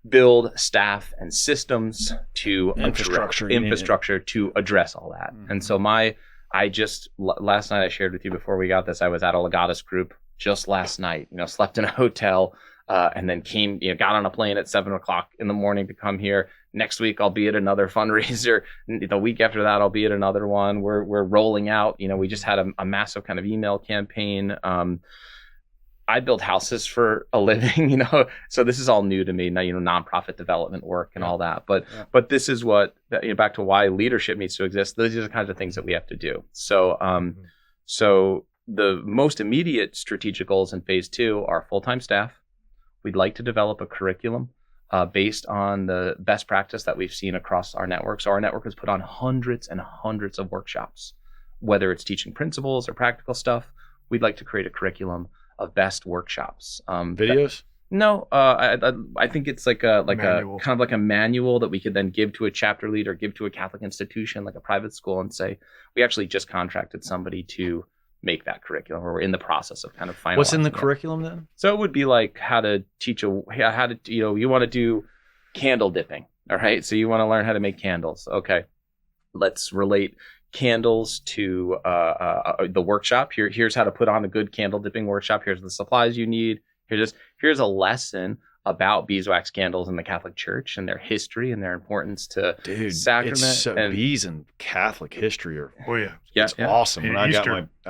build staff and systems to infrastructure to address all that. Mm-hmm. And so last night I shared with you before we got this, I was at a Legatus group just last night, slept in a hotel, and then got on a plane at 7:00 in the morning to come here. Next week, I'll be at another fundraiser. The week after that, I'll be at another one. We're rolling out, we just had a massive kind of email campaign. I build houses for a living, so this is all new to me now, nonprofit development work and all that. But this is what, back to why leadership needs to exist. These are the kinds of things that we have to do. So, so the most immediate strategic goals in phase 2 are full-time staff. We'd like to develop a curriculum based on the best practice that we've seen across our network. So our network has put on hundreds and hundreds of workshops, whether it's teaching principles or practical stuff. We'd like to create a curriculum of best workshops. Videos? No, I think it's like a kind of like a manual that we could then give to a chapter lead or give to a Catholic institution like a private school and say, we actually just contracted somebody to make that curriculum, or we're in the process of kind of finalizing. What's in the curriculum then? So it would be like how to teach you want to do candle dipping. All right. So you want to learn how to make candles. Okay. Let's relate candles to the workshop. Here's how to put on a good candle dipping workshop. Here's the supplies you need. Here's a lesson about beeswax candles in the Catholic Church and their history and their importance to sacrament. Bees and Catholic history are it's awesome. When I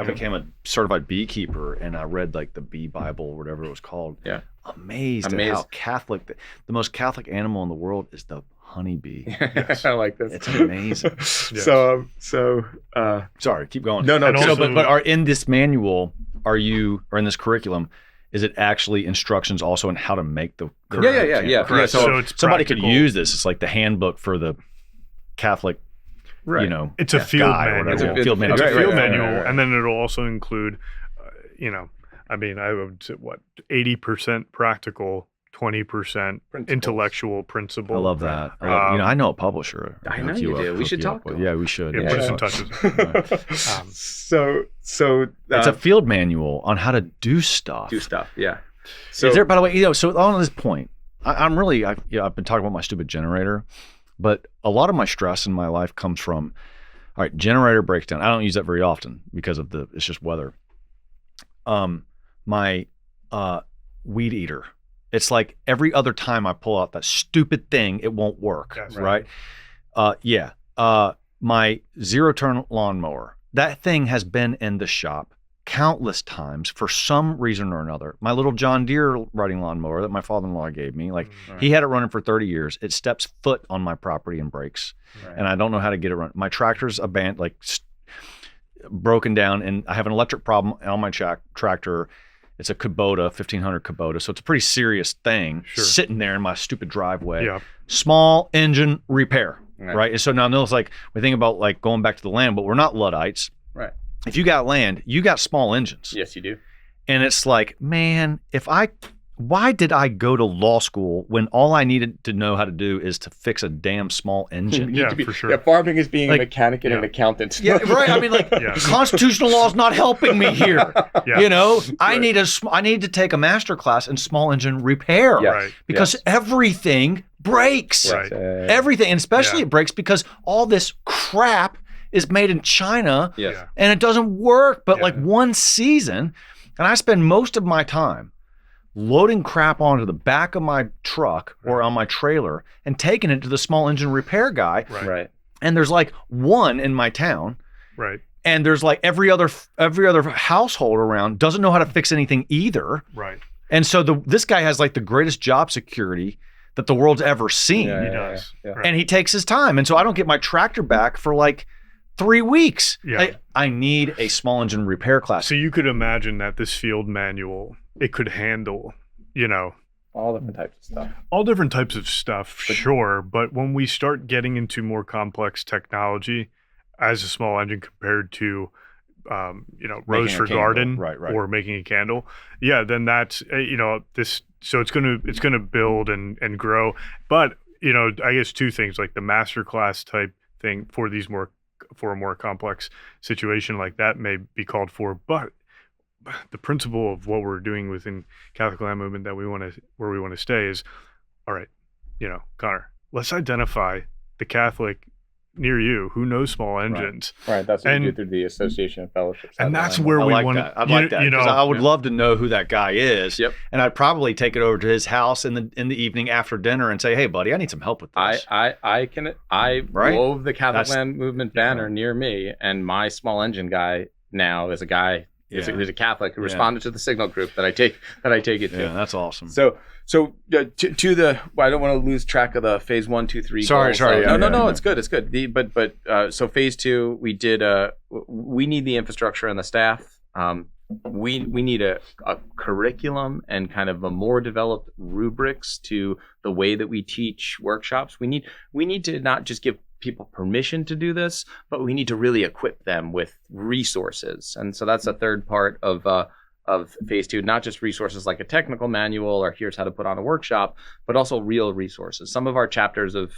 became a certified beekeeper and I read like the Bee Bible or whatever it was called. Yeah, amazed at how Catholic the most Catholic animal in the world is the honeybee. Yes. I like this. It's amazing. Yes. So sorry, keep going. No. But are in this manual, or in this curriculum, is it actually instructions also on how to make the Yeah. Correct. So it's somebody could practical. use this. It's like the handbook for the Catholic, right. It's a field guy or manual. whatever. Field manual. It's a field Right. manual, and then it'll also include, I would say 80% practical, 20% intellectual principle. I love that. I know a publisher. I know you do. We should talk to him. Yeah, we should. Yeah, put us in touch with So it's a field manual on how to do stuff. Yeah. So Is there, by the way, so on this point, I've been talking about my stupid generator, but a lot of my stress in my life comes from, all right, generator breaks down. I don't use that very often because it's just weather. My weed eater. It's like every other time I pull out that stupid thing, it won't work, That's right? My zero-turn lawnmower. That thing has been in the shop countless times for some reason or another. My little John Deere riding lawnmower that my father-in-law gave me, he had it running for 30 years. It steps foot on my property and breaks, and I don't know how to get it running. My tractor's broken down, and I have an electric problem on my tractor. It's a Kubota, 1500 Kubota, so it's a pretty serious thing sitting there in my stupid driveway. Yeah. Small engine repair, right? And so now it's like we think about like going back to the land, but we're not Luddites. Right. If you got land, you got small engines. Yes, you do. And it's like, man, why did I go to law school when all I needed to know how to do is to fix a damn small engine? Yeah, for sure. Yeah, farming is being a mechanic and an accountant. Yeah, right. I mean, constitutional law is not helping me here. I need to take a master class in small engine repair because everything breaks. Right. Everything, and especially it breaks because all this crap is made in China and it doesn't work. But like one season, and I spend most of my time loading crap onto the back of my truck or on my trailer and taking it to the small engine repair guy. Right. And there's like one in my town. Right. and there's like every other household around doesn't know how to fix anything either. Right. And so this guy has like the greatest job security that the world's ever seen. He does. Yeah. Right. And he takes his time. And so I don't get my tractor back for like 3 weeks. Yeah. I need a small engine repair class. So you could imagine that this field manual, it could handle, All different types of stuff. all different types of stuff, sure. But when we start getting into more complex technology as a small engine compared to, rose a for candle. garden Right. or making a candle, then that's, this, so it's going to build and grow. But, I guess two things, like the masterclass type thing for a more complex situation like that may be called for, but the principle of what we're doing within Catholic Land Movement where we want to stay is, all right, Connor, let's identify the Catholic near you who knows small engines. Right. That's what we do through the Association of Fellowships. And that's where I we like want that. I'd like that because I would love to know who that guy is. Yep. And I'd probably take it over to his house in the evening after dinner and say, "Hey, buddy, I need some help with this." I Right? wove the Catholic That's- Land Movement banner near me, and my small engine guy now is a guy who's a Catholic who responded to the signal group that I take it to. Yeah, that's awesome. So to the, I don't want to lose track of the phase 1, 2, 3. Sorry. goals. No, Yeah. it's good. It's good. So phase 2, we did. We need the infrastructure and the staff. We need a curriculum and kind of a more developed rubrics to the way that we teach workshops. We need to not just give people permission to do this, but we need to really equip them with resources. And so that's a third part of phase 2, not just resources like a technical manual or here's how to put on a workshop, but also real resources. Some of our chapters have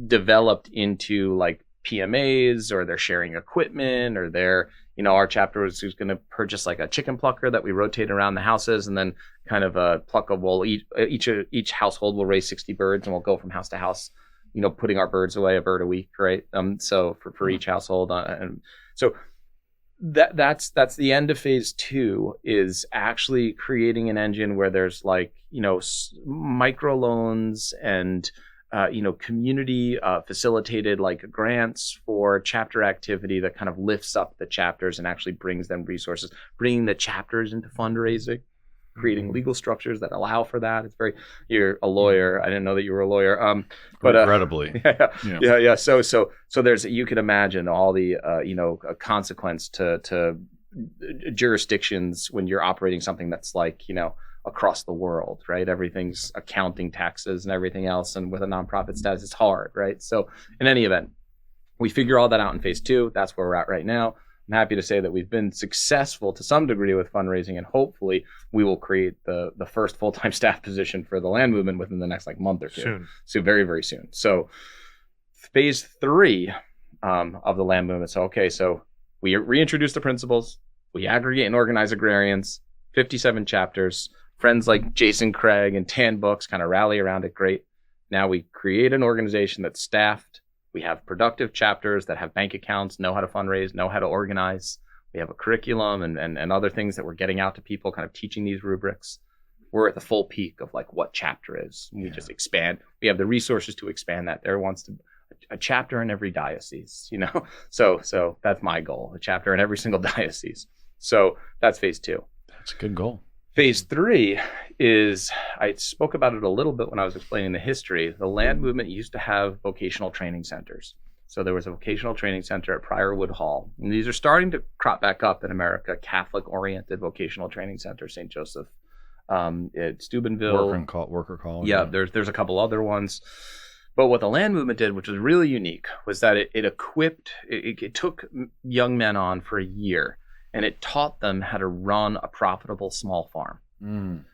developed into like PMAs, or they're sharing equipment, or they're, our chapter is who's going to purchase like a chicken plucker that we rotate around the houses, and then kind of each household will raise 60 birds, and we'll go from house to house, putting our birds away, a bird a week, right? So for each household, and so that's the end of phase 2, is actually creating an engine where there's like, micro loans and community facilitated like grants for chapter activity that kind of lifts up the chapters and actually brings them resources, bringing the chapters into fundraising, creating legal structures that allow for that. It's you're a lawyer. I didn't know that you were a lawyer. But Regrettably. Yeah. So there's, you can imagine all the, consequence to jurisdictions when you're operating something that's like, across the world, right? Everything's accounting, taxes, and everything else. And with a nonprofit status, it's hard, right? So in any event, we figure all that out in phase 2. That's where we're at right now. I'm happy to say that we've been successful to some degree with fundraising, and hopefully we will create the first full-time staff position for the land movement within the next month or two. Soon. So very, very soon. So phase 3 of the land movement. So we reintroduce the principles. We aggregate and organize agrarians, 57 chapters. Friends like Jason Craig and Tan Books kind of rally around it. Great. Now we create an organization that's staffed. We have productive chapters that have bank accounts, know how to fundraise, know how to organize. We have a curriculum and other things that we're getting out to people, kind of teaching these rubrics. We're at the full peak of like what chapter is. We just expand. We have the resources to expand that. There wants to a chapter in every diocese, So that's my goal, a chapter in every single diocese. So that's phase 2. That's a good goal. Phase 3 is, I spoke about it a little bit when I was explaining the history. The land movement used to have vocational training centers. So there was a vocational training center at Priourwood Hall. And these are starting to crop back up in America, Catholic-oriented vocational training center, St. Joseph, at Steubenville. Worker college. Yeah, there's a couple other ones. But what the land movement did, which was really unique, was that it took young men on for a year, and it taught them how to run a profitable small farm.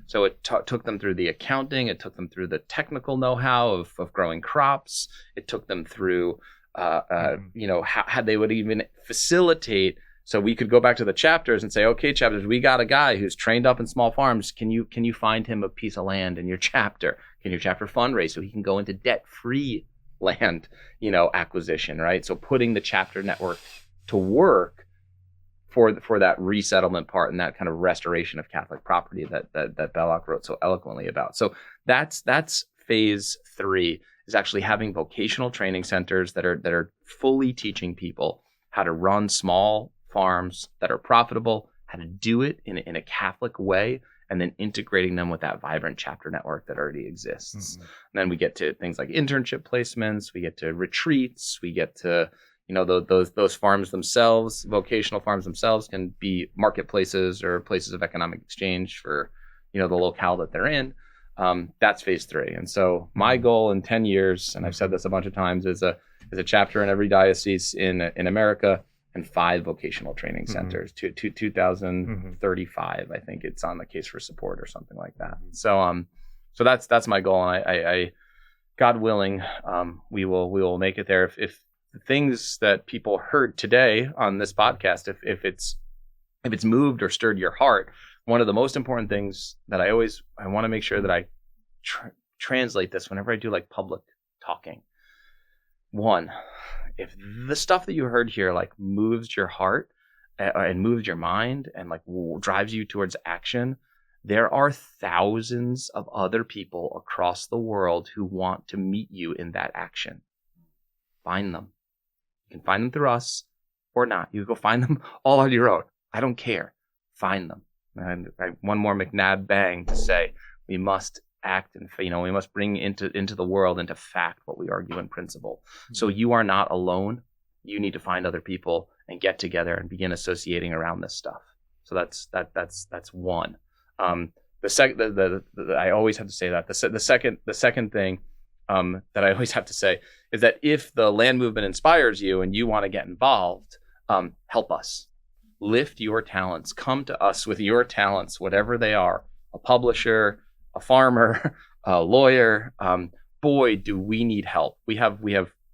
So it took them through the accounting. It took them through the technical know-how of growing crops. It took them through, how they would even facilitate. So we could go back to the chapters and say, okay, chapters, we got a guy who's trained up in small farms. Can you find him a piece of land in your chapter? Can your chapter fundraise so he can go into debt-free land, acquisition, right? So putting the chapter network to work for that resettlement part and that kind of restoration of Catholic property that Belloc wrote so eloquently about. So that's phase 3, is actually having vocational training centers that are fully teaching people how to run small farms that are profitable, how to do it in a Catholic way, and then integrating them with that vibrant chapter network that already exists. And then we get to things like internship placements, we get to retreats, we get to, those farms themselves, vocational farms themselves can be marketplaces or places of economic exchange for, the locale that they're in. That's phase 3. And so my goal in 10 years, and I've said this a bunch of times, is a chapter in every diocese in America, and 5 vocational training centers to 2035. I think it's on the case for support or something like that. So that's my goal, and I God willing, we will make it there. If the things that people heard today on this podcast, if it's moved or stirred your heart, one of the most important things that I want to make sure that I translate this whenever I do like public talking. One, if the stuff that you heard here like moves your heart and moves your mind and like drives you towards action, there are thousands of other people across the world who want to meet you in that action. Find them. You can find them through us or not. You can go find them all on your own. I don't care. Find them. And one more McNabb bang to say, we must act and, we must bring into the world, into fact, what we argue in principle. So you are not alone. You need to find other people and get together and begin associating around this stuff. So that's one. I always have to say that the second thing that I always have to say is that if the land movement inspires you and you want to get involved, help us. Lift your talents. Come to us with your talents, whatever they are. A publisher, a farmer, a lawyer. Boy, do we need help. We have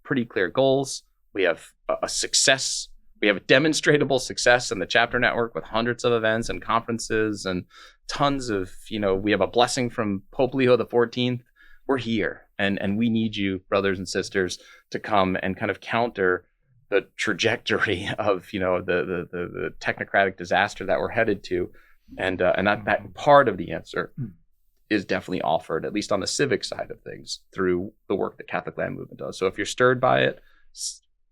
pretty clear goals. We have a success. We have a demonstrable success in the chapter network with hundreds of events and conferences and tons of, we have a blessing from Pope Leo XIV. We're here, and we need you, brothers and sisters, to come and kind of counter the trajectory of, the technocratic disaster that we're headed to. And that part of the answer is definitely offered, at least on the civic side of things, through the work that Catholic Land Movement does. So if you're stirred by it,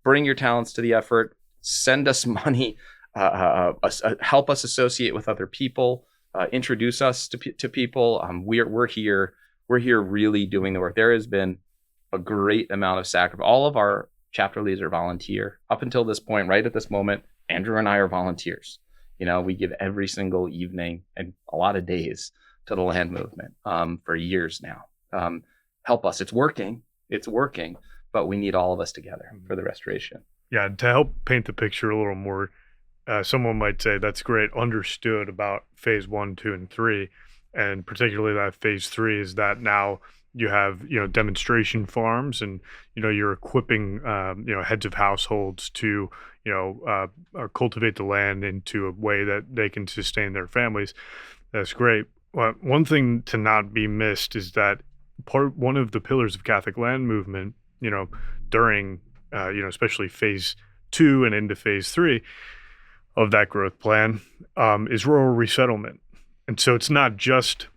bring your talents to the effort, send us money, help us associate with other people, introduce us to people. We're here really doing the work. There has been a great amount of sacrifice. All of our chapter leaders are volunteer. Up until this point, right at this moment, Andrew and I are volunteers. We give every single evening and a lot of days to the land movement for years now. Help us. It's working, but we need all of us together for the restoration. Yeah, to help paint the picture a little more, someone might say that's great, understood about phase 1, 2, and 3, and particularly that phase 3 is that now you have, demonstration farms, and, you're equipping, heads of households to, cultivate the land into a way that they can sustain their families. That's great. Well, one thing to not be missed is that one of the pillars of Catholic Land Movement, during, especially phase 2 and into phase 3 of that growth plan, is rural resettlement. And so it's not just,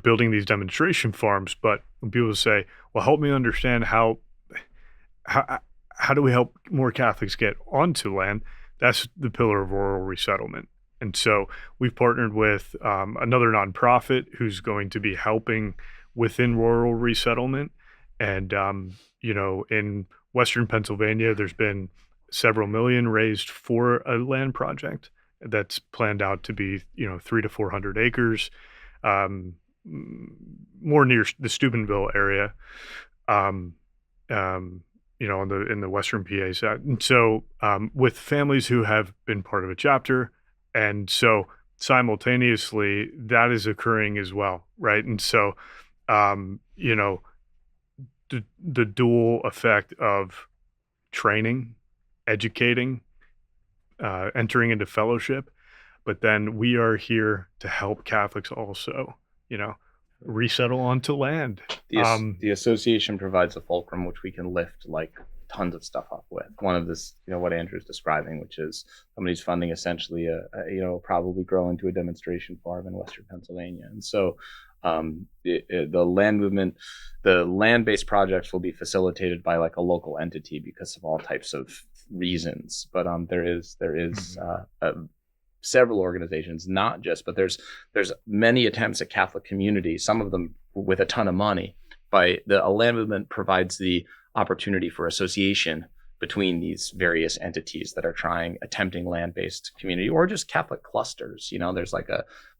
building these demonstration farms, but when people say, well, help me understand how do we help more Catholics get onto land? That's the pillar of rural resettlement. And so we've partnered with another nonprofit who's going to be helping within rural resettlement. And, in Western Pennsylvania, there's been several million raised for a land project that's planned out to be, 300 to 400 acres, more near the Steubenville area, in the Western PA side. And so with families who have been part of a chapter, and so simultaneously that is occurring as well, right? And so, the dual effect of training, educating, entering into fellowship, but then we are here to help Catholics also, resettle onto land. The association provides a fulcrum which we can lift like tons of stuff up with. One of this, what Andrew's describing, which is somebody's funding essentially probably grow into a demonstration farm in Western Pennsylvania. And so The land movement, the land-based projects will be facilitated by like a local entity because of all types of reasons. But there is several organizations, not just, but there's many attempts at Catholic communities, some of them with a ton of money. A land movement provides the opportunity for association between these various entities that are attempting land-based community, or just Catholic clusters. There's like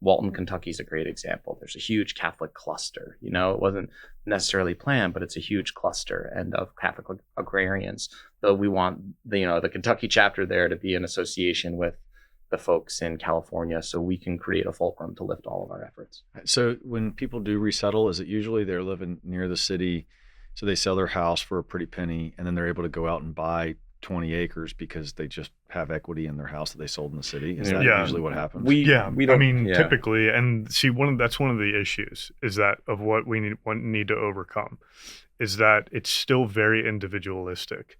Walton, Kentucky is a great example. There's a huge Catholic cluster. It wasn't necessarily planned, but it's a huge cluster and of Catholic agrarians. So we want the Kentucky chapter there to be in association with the folks in California, so we can create a fulcrum to lift all of our efforts. So when people do resettle, is it usually they're living near the city, so they sell their house for a pretty penny, and then they're able to go out and buy 20 acres because they just have equity in their house that they sold in the city? Is that usually what happens? Typically, and see, that's one of the issues is that of what we need to overcome is that it's still very individualistic.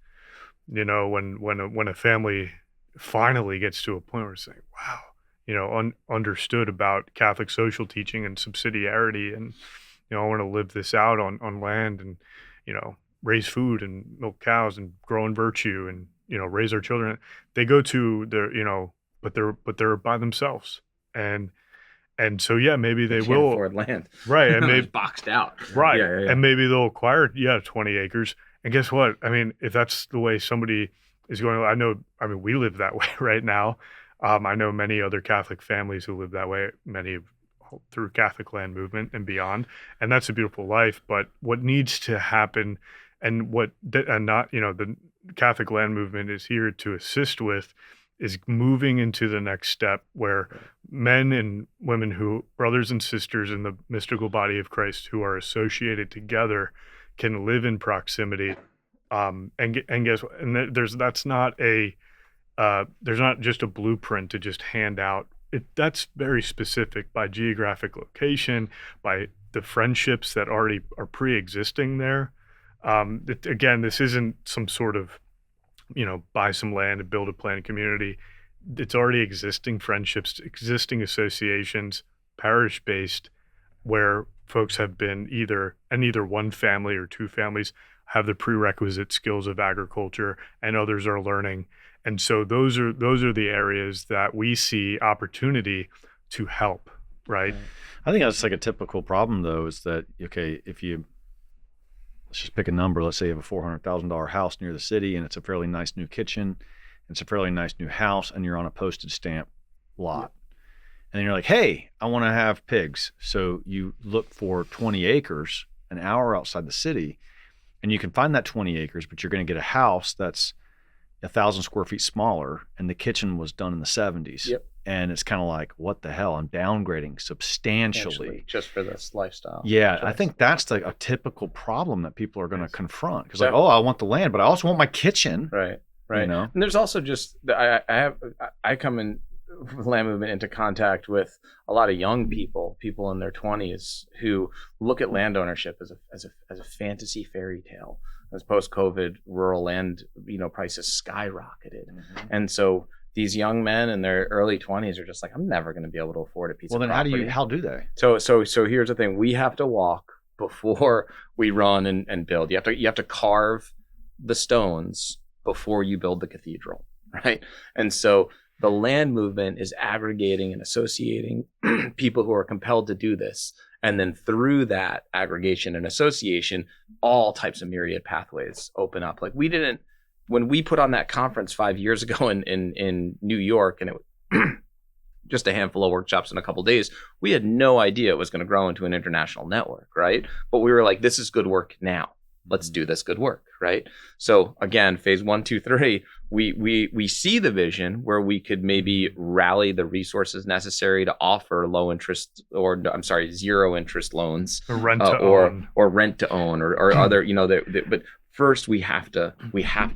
When a family finally gets to a point where it's saying, wow, understood about Catholic social teaching and subsidiarity, and I want to live this out on land and raise food and milk cows and grow in virtue and raise our children. They go to their but they're by themselves, and so maybe they can't will afford land, right, and maybe boxed out, right, and maybe they'll acquire 20 acres. And guess what? I mean, if that's the way somebody is going, we live that way right now. I know many other Catholic families who live that way, many through Catholic land movement and beyond. And that's a beautiful life. But what needs to happen the Catholic land movement is here to assist with is moving into the next step where men and women brothers and sisters in the mystical body of Christ who are associated together can live in proximity. And guess what? And there's not just a blueprint to just hand out. That's very specific by geographic location, by the friendships that already are pre-existing there. Again, this isn't some sort of, buy some land and build a planned community. It's already existing friendships, existing associations, parish-based, where folks have been either one family or two families have the prerequisite skills of agriculture, and others are learning. And so those are the areas that we see opportunity to help, right? I think that's like a typical problem, though, is that, okay, let's just pick a number. Let's say you have a $400,000 house near the city, and it's a fairly nice new kitchen, and it's a fairly nice new house, and you're on a postage stamp lot. And then you're like, hey, I want to have pigs. So you look for 20 acres, an hour outside the city, and you can find that 20 acres, but you're going to get a house that's 1,000 square feet smaller, and the kitchen was done in the 70s. Yep. And it's kind of like, what the hell? I'm downgrading substantially just for this lifestyle. Yeah, I think that's a typical problem that people are going to confront, because I want the land, but I also want my kitchen. Right. And there's also just I come in land movement into contact with a lot of young people in their 20s who look at land ownership as a fantasy fairy tale. As post-COVID rural land prices skyrocketed, and so these young men in their early 20s are just like, I'm never going to be able to afford a piece of property. Well, then how do they? So here's the thing: we have to walk before we run and build. You have to carve the stones before you build the cathedral, right? And so the land movement is aggregating and associating people who are compelled to do this. And then through that aggregation and association, all types of myriad pathways open up. Like when we put on that conference 5 years ago in New York, and it was just a handful of workshops in a couple of days, we had no idea it was going to grow into an international network, right? But we were like, this is good work now. Let's do this good work, right? So again, phase 1, 2, 3, we see the vision where we could maybe rally the resources necessary to offer zero interest loans, or rent to own, or rent to own, or other, but first we have to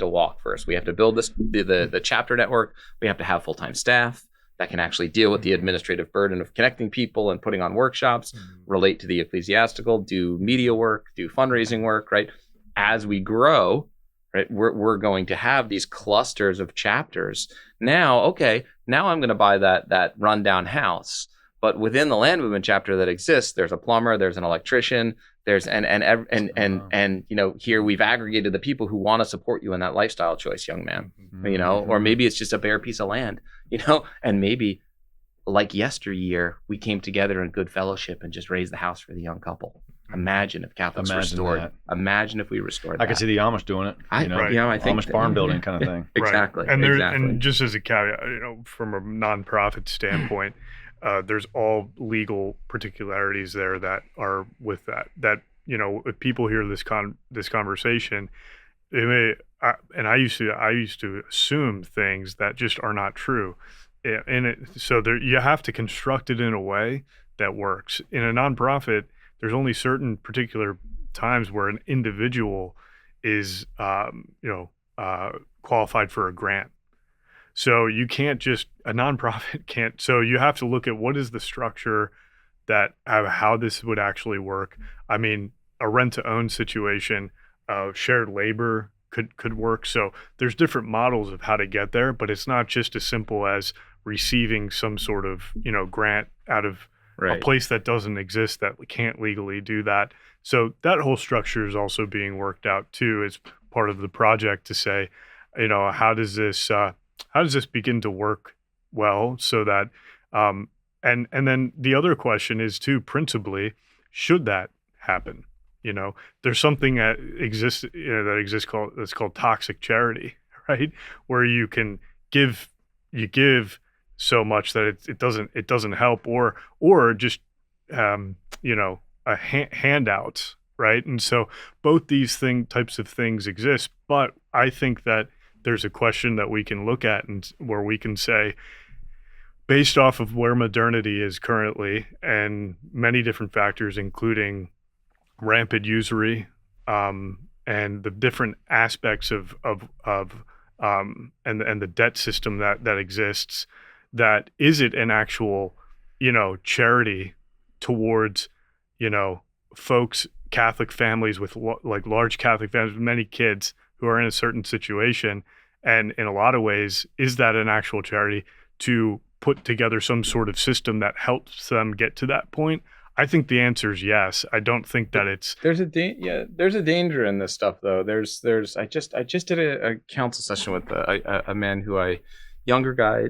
walk first. We have to build the chapter network. We have to have full-time staff that can actually deal with the administrative burden of connecting people and putting on workshops, relate to the ecclesiastical, do media work, do fundraising work, right? As we grow, right, we're going to have these clusters of chapters. Now I'm going to buy that rundown house, But within the land movement chapter that exists, there's a plumber, there's an electrician, there's and here we've aggregated the people who want to support you in that lifestyle choice, young man. Or maybe it's just a bare piece of land, and maybe like yesteryear, we came together in good fellowship and just raised the house for the young couple. Imagine if Catholics restored. That. Imagine if we restored that. I could see the Amish doing it. I think Amish barn building kind of thing. Exactly. Right. Exactly. And just as a caveat, from a nonprofit standpoint, there's all legal particularities there that are with that. That if people hear this conversation, they may. I used to assume things that just are not true, so you have to construct it in a way that works. In a nonprofit, there's only certain particular times where an individual is, qualified for a grant. So a nonprofit can't. So you have to look at what is the structure how this would actually work. I mean, a rent-to-own situation, shared labor could work. So there's different models of how to get there, but it's not just as simple as receiving some sort of grant out of a place that doesn't exist, that we can't legally do that. So that whole structure is also being worked out too, as part of the project, to say, how does this begin to work well, so that and then the other question is too, principally, should that happen? There's something that exists that's called toxic charity, right? Where you give so much that it doesn't help, or just handouts, right? And so both these types of things exist, but I think that there's a question that we can look at and where we can say, based off of where modernity is currently and many different factors, including rampant usury, and the different aspects of and the debt system that exists, that is it an actual charity towards folks, Catholic families with large Catholic families with many kids who are in a certain situation, and in a lot of ways, is that an actual charity to put together some sort of system that helps them get to that point? I think the answer is yes. I don't think that it's there's a danger in this stuff though. I just did a counsel session with a man younger guy,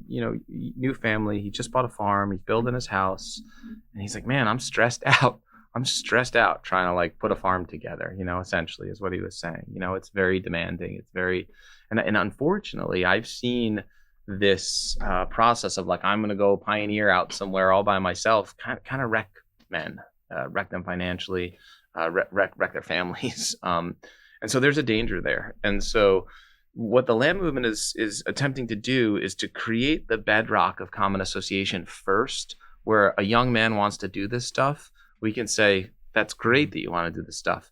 new family. He just bought a farm. He's building his house, and he's like, man, I'm stressed out. Trying to put a farm together, essentially is what he was saying. It's very demanding. It's very, and unfortunately, I've seen this process of I'm going to go pioneer out somewhere all by myself, kind of wreck men, wreck them financially, wreck their families. And so there's a danger there. And so what the land movement is attempting to do is to create the bedrock of common association first, where a young man wants to do this stuff. We can say, that's great that you want to do this stuff.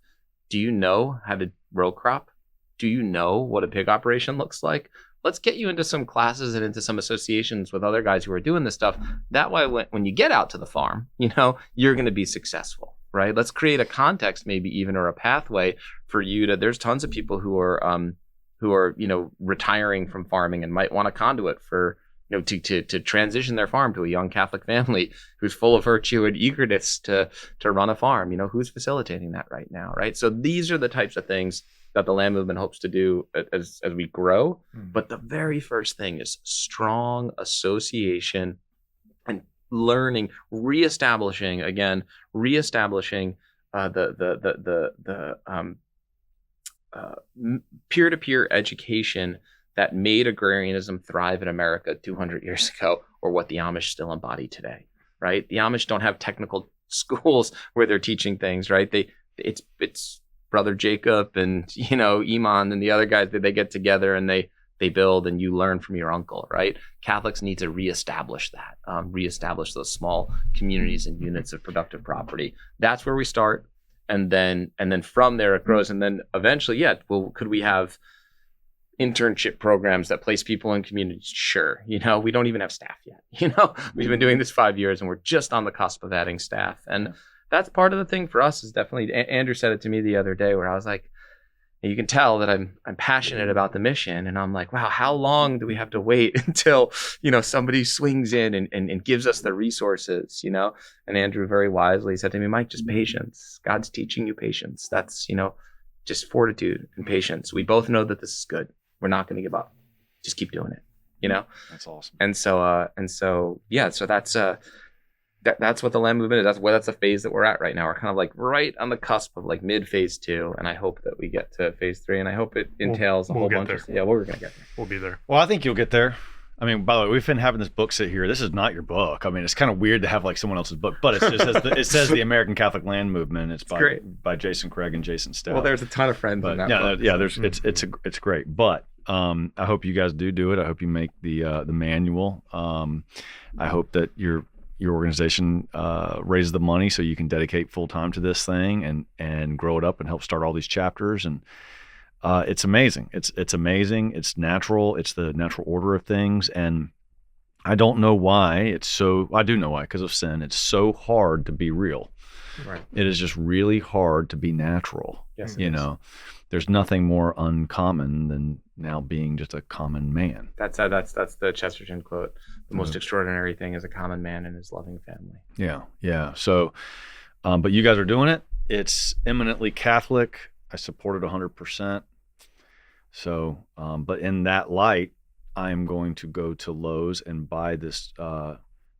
Do you know how to row crop? Do you know what a pig operation looks like? Let's get you into some classes and into some associations with other guys who are doing this stuff. That way, when you get out to the farm, you're going to be successful, right? Let's create a context, maybe even, or a pathway for you to. There's tons of people who are retiring from farming and might want a conduit for to transition their farm to a young Catholic family who's full of virtue and eagerness to run a farm. Who's facilitating that right now, right? So these are the types of things that the land movement hopes to do as we grow. But the very first thing is strong association and learning, reestablishing the peer-to-peer education that made agrarianism thrive in America 200 years ago, or what the Amish still embody today, right? The Amish don't have technical schools where they're teaching things, right? It's Brother Jacob and Iman and the other guys that they get together and they build, and you learn from your uncle, right? Catholics need to reestablish that, reestablish those small communities and units of productive property. That's where we start, and then from there it grows, and then eventually, could we have internship programs that place people in communities? Sure. We don't even have staff yet. We've been doing this 5 years and we're just on the cusp of adding staff. And that's part of the thing for us is definitely, Andrew said it to me the other day where I was like, And you can tell that I'm passionate about the mission, and I'm like, wow, how long do we have to wait until, somebody swings in and gives us the resources, And Andrew very wisely said to me, Mike, just patience. God's teaching you patience. That's, just fortitude and patience. We both know that this is good. We're not going to give up. Just keep doing it, That's awesome. And so that's what the land movement is. That's the phase that we're at right now. We're kind of like right on the cusp of like mid phase 2, and I hope that we get to phase 3, and I hope it entails a whole bunch of we're gonna get there. We'll be there. Well, I think you'll get there. I mean, by the way, we've been having this book sit here. This is not your book. I mean, it's kind of weird to have like someone else's book, but it says the American Catholic Land Movement. It's by Jason Craig and Jason Stout. Well, there's a ton of friends in that book. Yeah, it's great. But I hope you guys do it. I hope you make the manual. I hope that your organization raises the money so you can dedicate full time to this thing and grow it up and help start all these chapters. And it's amazing. It's amazing. It's natural. It's the natural order of things. And I don't know why I do know why, because of sin. It's so hard to be real. Right. It is just really hard to be natural. Yes, there's nothing more uncommon than now being just a common man. That's the Chesterton quote. The most extraordinary thing is a common man and his loving family. Yeah. So, but you guys are doing it. It's eminently Catholic. I support it 100%. So, but in that light, I am going to go to Lowe's and buy this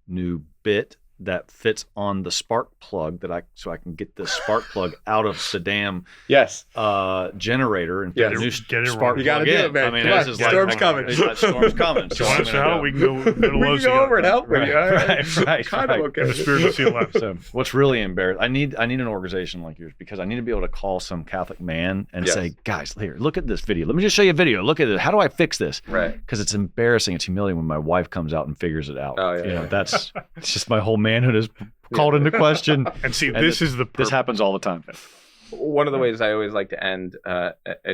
new bit that fits on the spark plug so I can get this spark plug out of the damn generator and get a new it spark plug. You gotta do it, man. I mean, this is storm's coming. Storm's coming. So want us to help? We can go to Lowe's. Go over and help with you. Right. Kind of okay. In the spirit of CLF. So what's really embarrassing, I need an organization like yours, because I need to be able to call some Catholic man and say, guys, here, look at this video. Let me just show you a video. Look at it. How do I fix this? Right. Because it's embarrassing. It's humiliating when my wife comes out and figures it out. Oh, yeah. It's just my whole manhood is called into question. And see, this is the this happens all the time. One of the ways I always like to end,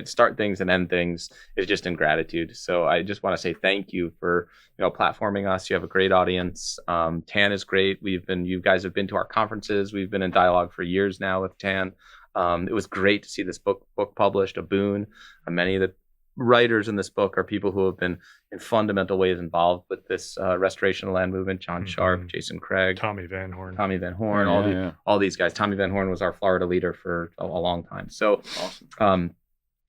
start things and end things is just in gratitude. So I just want to say thank you for platforming us. You have a great audience. TAN is great. You guys have been to our conferences. We've been in dialogue for years now with TAN. It was great to see this book published, a boon. Many of the writers in this book are people who have been in fundamental ways involved with this restoration of land movement. John Sharp, Jason Craig, Tommy Van Horn, all these guys. Tommy Van Horn was our Florida leader for a long time. So awesome.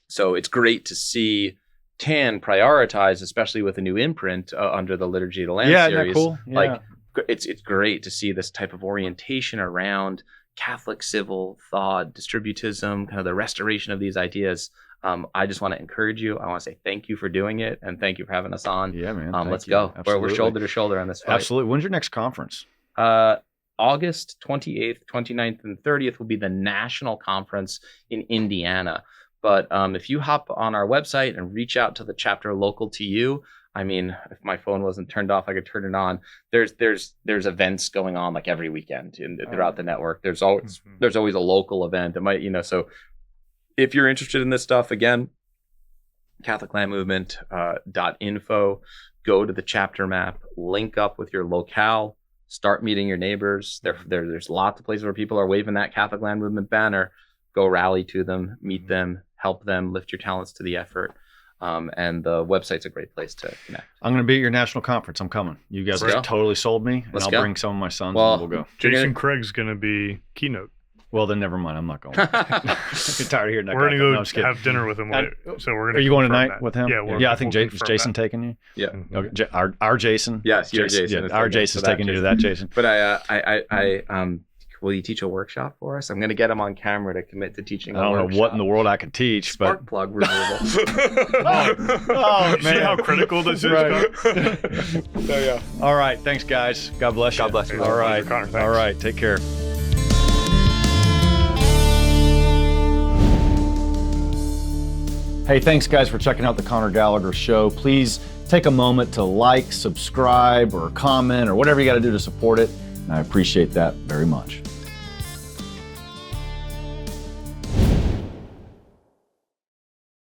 So it's great to see TAN prioritize, especially with a new imprint under the Liturgy of the Land series. Yeah, cool. Yeah. Like it's great to see this type of orientation around Catholic civil thought, distributism, kind of the restoration of these ideas. I just want to encourage you. I want to say thank you for doing it, and thank you for having us on. Yeah, man. Let's go. We're shoulder to shoulder on this fight. Absolutely. When's your next conference? August 28th, 29th, and 30th will be the national conference in Indiana. But if you hop on our website and reach out to the chapter local to you, I mean, if my phone wasn't turned off, I could turn it on. There's events going on like every weekend throughout the network. There's always a local event. It might, so if you're interested in this stuff, again, CatholicLandMovement.info, go to the chapter map, link up with your locale, start meeting your neighbors. There's lots of places where people are waving that Catholic Land Movement banner. Go rally to them, meet them, help them, lift your talents to the effort. And the website's a great place to connect. I'm going to be at your national conference. I'm coming. You guys have totally sold me, and I'll bring some of my sons and we'll go. Jason Craig's going to be keynote. Well, then never mind. I'm not going. I'm tired of hearing that. We're going to go have dinner with him later. So we're going to. Are you going tonight with him? Yeah. I think Jason taking you. Yeah. Okay. Our Jason. Yes, your Jason. Yeah, our Jason's taking you to that Jason. But will you teach a workshop for us? I'm going to get him on camera to commit to teaching. I don't know what in the world I can teach, Spark plug removal. Oh man, see how critical this is. Right. So yeah. All right. Thanks, guys. God bless you. God bless you. All right. Conor, all right. Take care. Hey, thanks guys for checking out the Conor Gallagher Show. Please take a moment to like, subscribe, or comment, or whatever you got to do to support it. And I appreciate that very much.